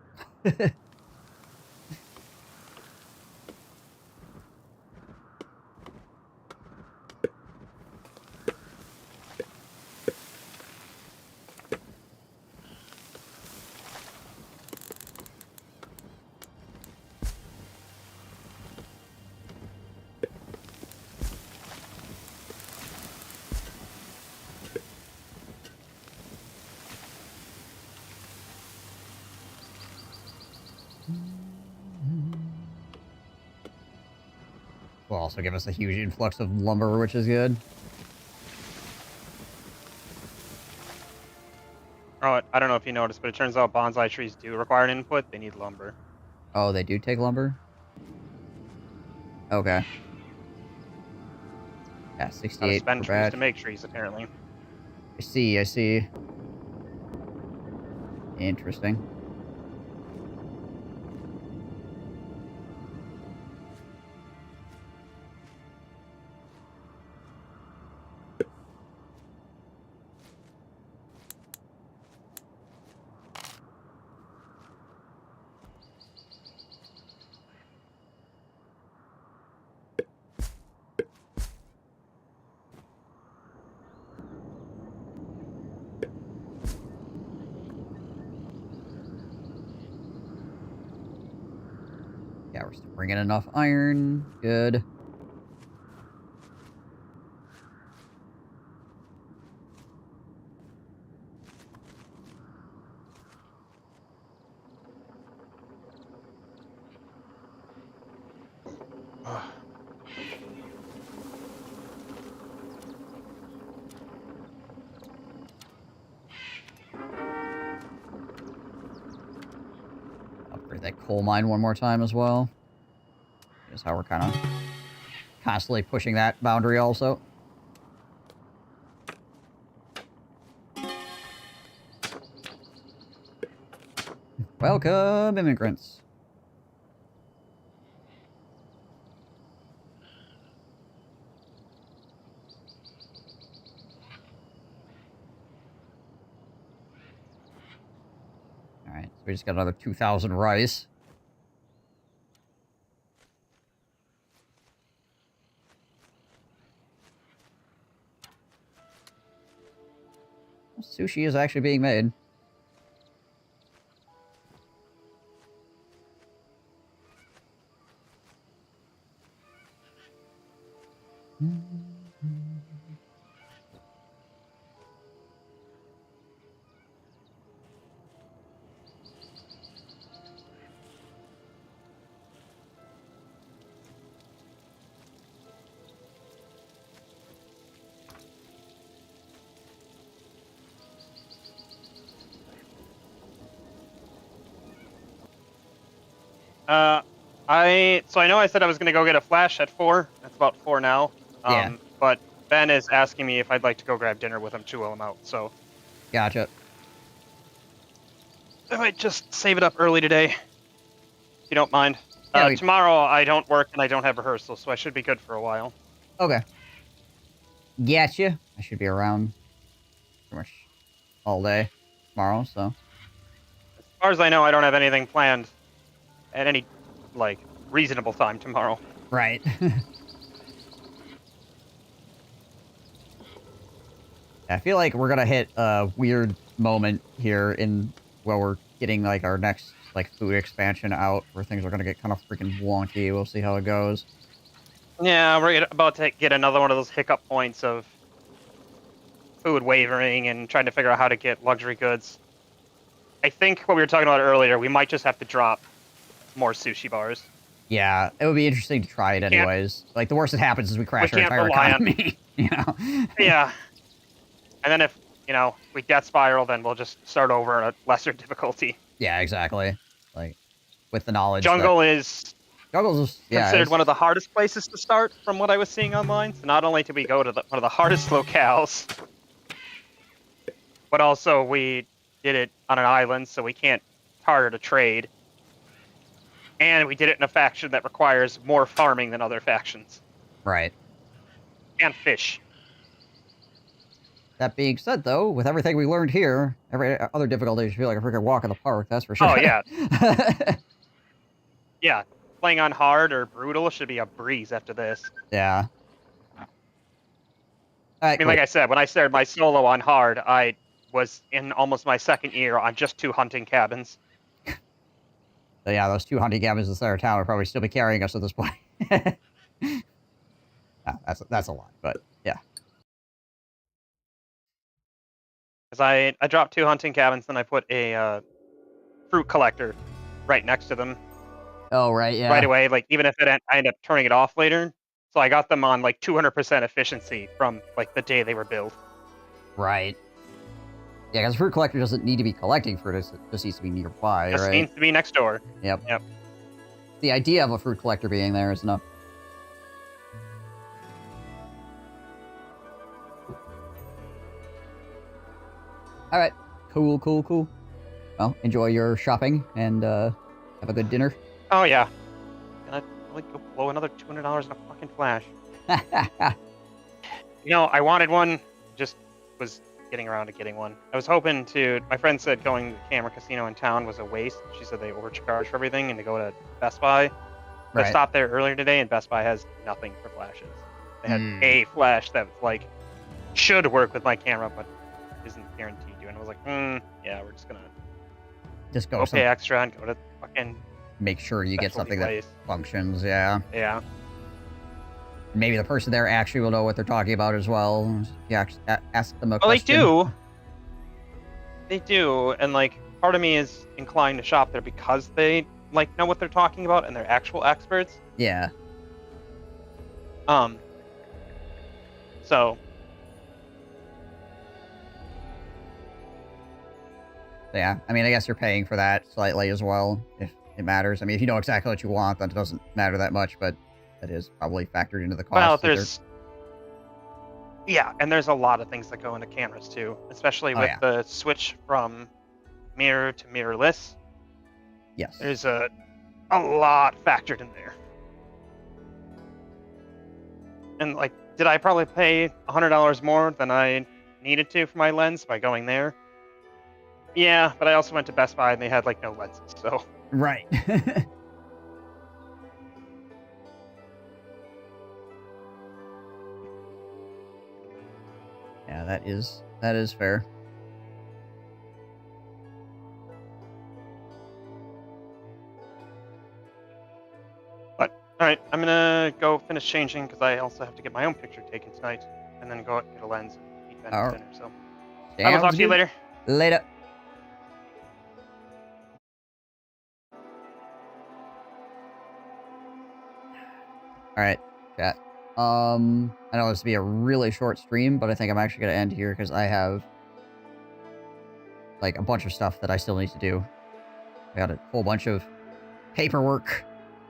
Will also give us a huge influx of lumber, which is good. Oh, I don't know if you noticed, but it turns out bonsai trees do require an input. They need lumber. Oh, they do take lumber? Okay. Yeah, Gotta 68 spend per trees batch. to make trees, apparently. I see. Interesting. Yeah, we're still bringing enough iron. Good. Upgrade that coal mine one more time as well. Is how we're kind of constantly pushing that boundary also. Welcome, immigrants. All right, so we just got another 2,000 rice. Sushi is actually being made. So I know I said I was gonna go get a flash at 4. It's about 4 now. Yeah. But Ben is asking me if I'd like to go grab dinner with him too while I'm out. So Gotcha. I might just save it up early today, if you don't mind. Yeah, tomorrow I don't work and I don't have rehearsal, so I should be good for a while. Okay. Gotcha. I should be around pretty much all day tomorrow, so. As far as I know, I don't have anything planned at any, like, reasonable time tomorrow. Right. I feel like we're gonna hit a weird moment here in where we're getting, like, our next, like, food expansion out, where things are gonna get kind of freaking wonky. We'll see how it goes. Yeah, we're about to get another one of those hiccup points of food wavering and trying to figure out how to get luxury goods. I think what we were talking about earlier, we might just have to drop more sushi bars. Yeah, it would be interesting to try it anyways. Like, the worst that happens is we crash our entire economy. You know? Yeah. And then if, we death spiral, then we'll just start over at a lesser difficulty. Yeah, exactly. Like, with the knowledge Jungle is considered one of the hardest places to start, from what I was seeing online. So not only did we go to one of the hardest locales, but also we did it on an island, so we can't harder to trade. And we did it in a faction that requires more farming than other factions. Right. And fish. That being said, though, with everything we learned here, every other difficulty should feel like a freaking walk in the park, that's for sure. Oh, yeah. Yeah. Playing on hard or brutal should be a breeze after this. Yeah. I mean, like I said, when I started my solo on hard, I was in almost my second year on just 2 hunting cabins. So yeah, those 2 hunting cabins in the center of town would probably still be carrying us at this point. That's a lot, but yeah. Because I dropped 2 hunting cabins, then I put a fruit collector right next to them. Oh, right, yeah. Right away, like, even if I end up turning it off later. So I got them on, like, 200% efficiency from, like, the day they were built. Right. Yeah, because fruit collector doesn't need to be collecting fruit, it just needs to be nearby, Just right? needs to be next door. Yep. Yep. The idea of a fruit collector being there is enough. Alright. Cool. Well, enjoy your shopping, and have a good dinner. Oh, yeah. And I'd like to blow another $200 on a fucking flash. I wanted one, just was getting around to getting one. I was hoping to... My friend said going to the Camera Casino in town was a waste. She said they overcharge for everything and to go to Best Buy. Right. I stopped there earlier today, and Best Buy has nothing for flashes. They had a flash that, like, should work with my camera, but isn't guaranteed to. And I was like, yeah, we're just gonna go pay extra and go to fucking... Make sure you get something that functions, yeah. Yeah. Maybe the person there actually will know what they're talking about as well. Yeah, ask them a question. Well, they do, and, like, part of me is inclined to shop there because they, like, know what they're talking about and they're actual experts. Yeah. So yeah, I mean, I guess you're paying for that slightly as well, if it matters. I mean, if you know exactly what you want, then it doesn't matter that much, but that is probably factored into the cost. Yeah, and there's a lot of things that go into cameras too, especially with the switch from mirror to mirrorless. Yes. There's a lot factored in there. And like, did I probably pay $100 more than I needed to for my lens by going there? Yeah, but I also went to Best Buy and they had like no lenses, so. Right. Yeah, that is fair. But all right, I'm gonna go finish changing because I also have to get my own picture taken tonight, and then go out and get a lens and eat dinner. So I will talk to you later. Later. All right, chat. I know this will be a really short stream, but I think I'm actually going to end here because I have like a bunch of stuff that I still need to do. I got a whole bunch of paperwork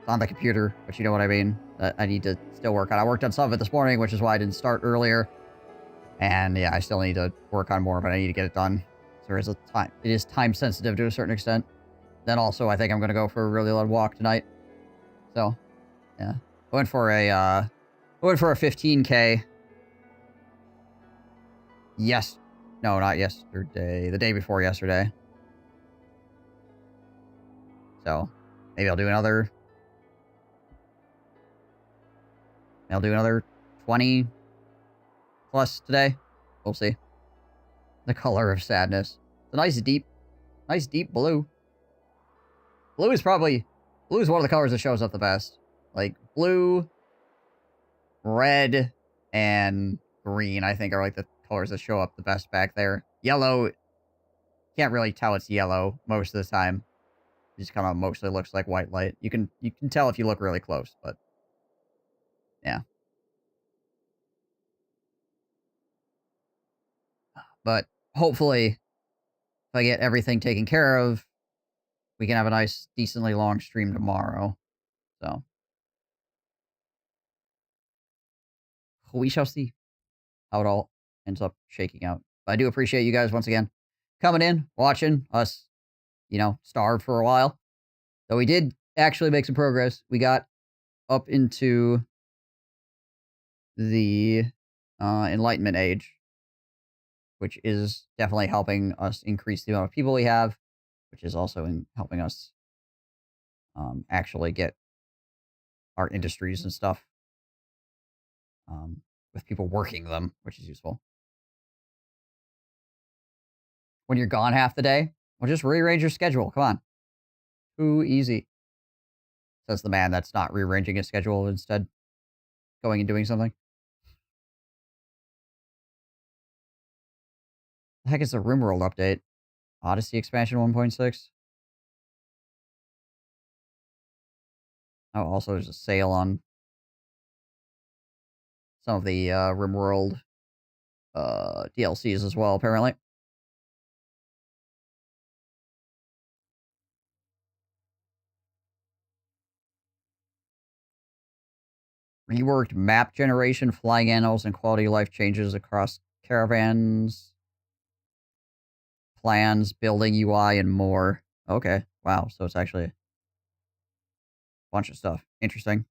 on the computer, but you know what I mean. That I need to still work on. I worked on some of it this morning, which is why I didn't start earlier. And yeah, I still need to work on more, but I need to get it done. So there is a time. It is time sensitive to a certain extent. Then also, I think I'm going to go for a really long walk tonight. So, yeah. I went for a 15K. Yes. No, not yesterday. The day before yesterday. So, maybe I'll do another... I'll do another 20 plus today. We'll see. The color of sadness. It's a nice deep blue. Blue is one of the colors that shows up the best. Like, blue, red, and green, I think, are like the colors that show up the best back there. Yellow, can't really tell it's yellow most of the time. It just kind of mostly looks like white light. You can tell if you look really close, but yeah. But hopefully, if I get everything taken care of, we can have a nice, decently long stream tomorrow. So we shall see how it all ends up shaking out. But I do appreciate you guys once again coming in, watching us, starve for a while. So we did actually make some progress. We got up into the Enlightenment age, which is definitely helping us increase the amount of people we have, which is also helping us actually get our industries and stuff with people working them, which is useful. When you're gone half the day, well, just rearrange your schedule. Come on. Too easy. Says the man that's not rearranging his schedule, instead going and doing something. The heck is the RimWorld update? Odyssey expansion 1.6? Oh, also there's a sale on some of the RimWorld DLCs as well, apparently. Reworked map generation, flying animals, and quality of life changes across caravans, plans, building UI, and more. Okay, wow, so it's actually a bunch of stuff. Interesting.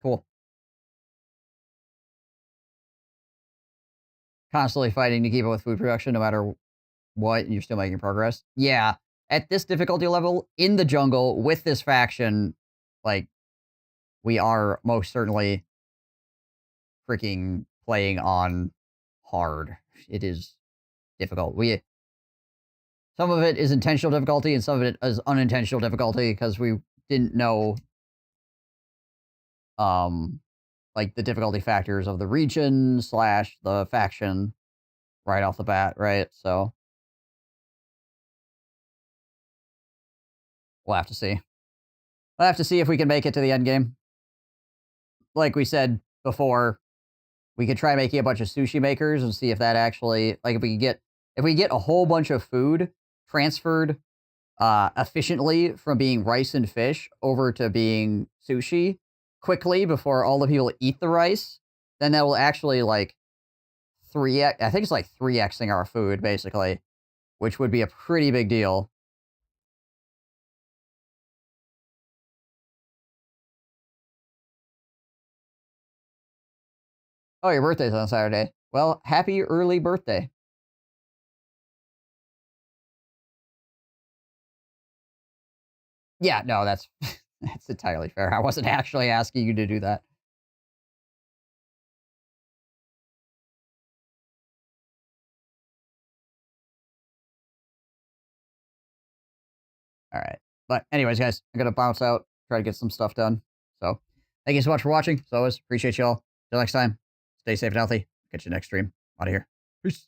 Cool. Constantly fighting to keep up with food production no matter what, and you're still making progress. Yeah, at this difficulty level, in the jungle, with this faction, like, we are most certainly freaking playing on hard. It is difficult. Some of it is intentional difficulty, and some of it is unintentional difficulty, because we didn't know, like, the difficulty factors of the region / the faction right off the bat, right? So we'll have to see. We'll have to see if we can make it to the end game. like we said before, we could try making a bunch of sushi makers and see if that actually, like, if we get a whole bunch of food transferred efficiently from being rice and fish over to being sushi quickly before all the people eat the rice, then that will actually like 3x. I think it's like 3xing our food basically, which would be a pretty big deal. Oh, your birthday's on Saturday. Well, happy early birthday. Yeah, no, that's that's entirely fair. I wasn't actually asking you to do that. All right. But anyways, guys, I'm gonna bounce out, try to get some stuff done. So thank you so much for watching. As always, appreciate you all. Till next time, stay safe and healthy. Catch you next stream. Out of here. Peace.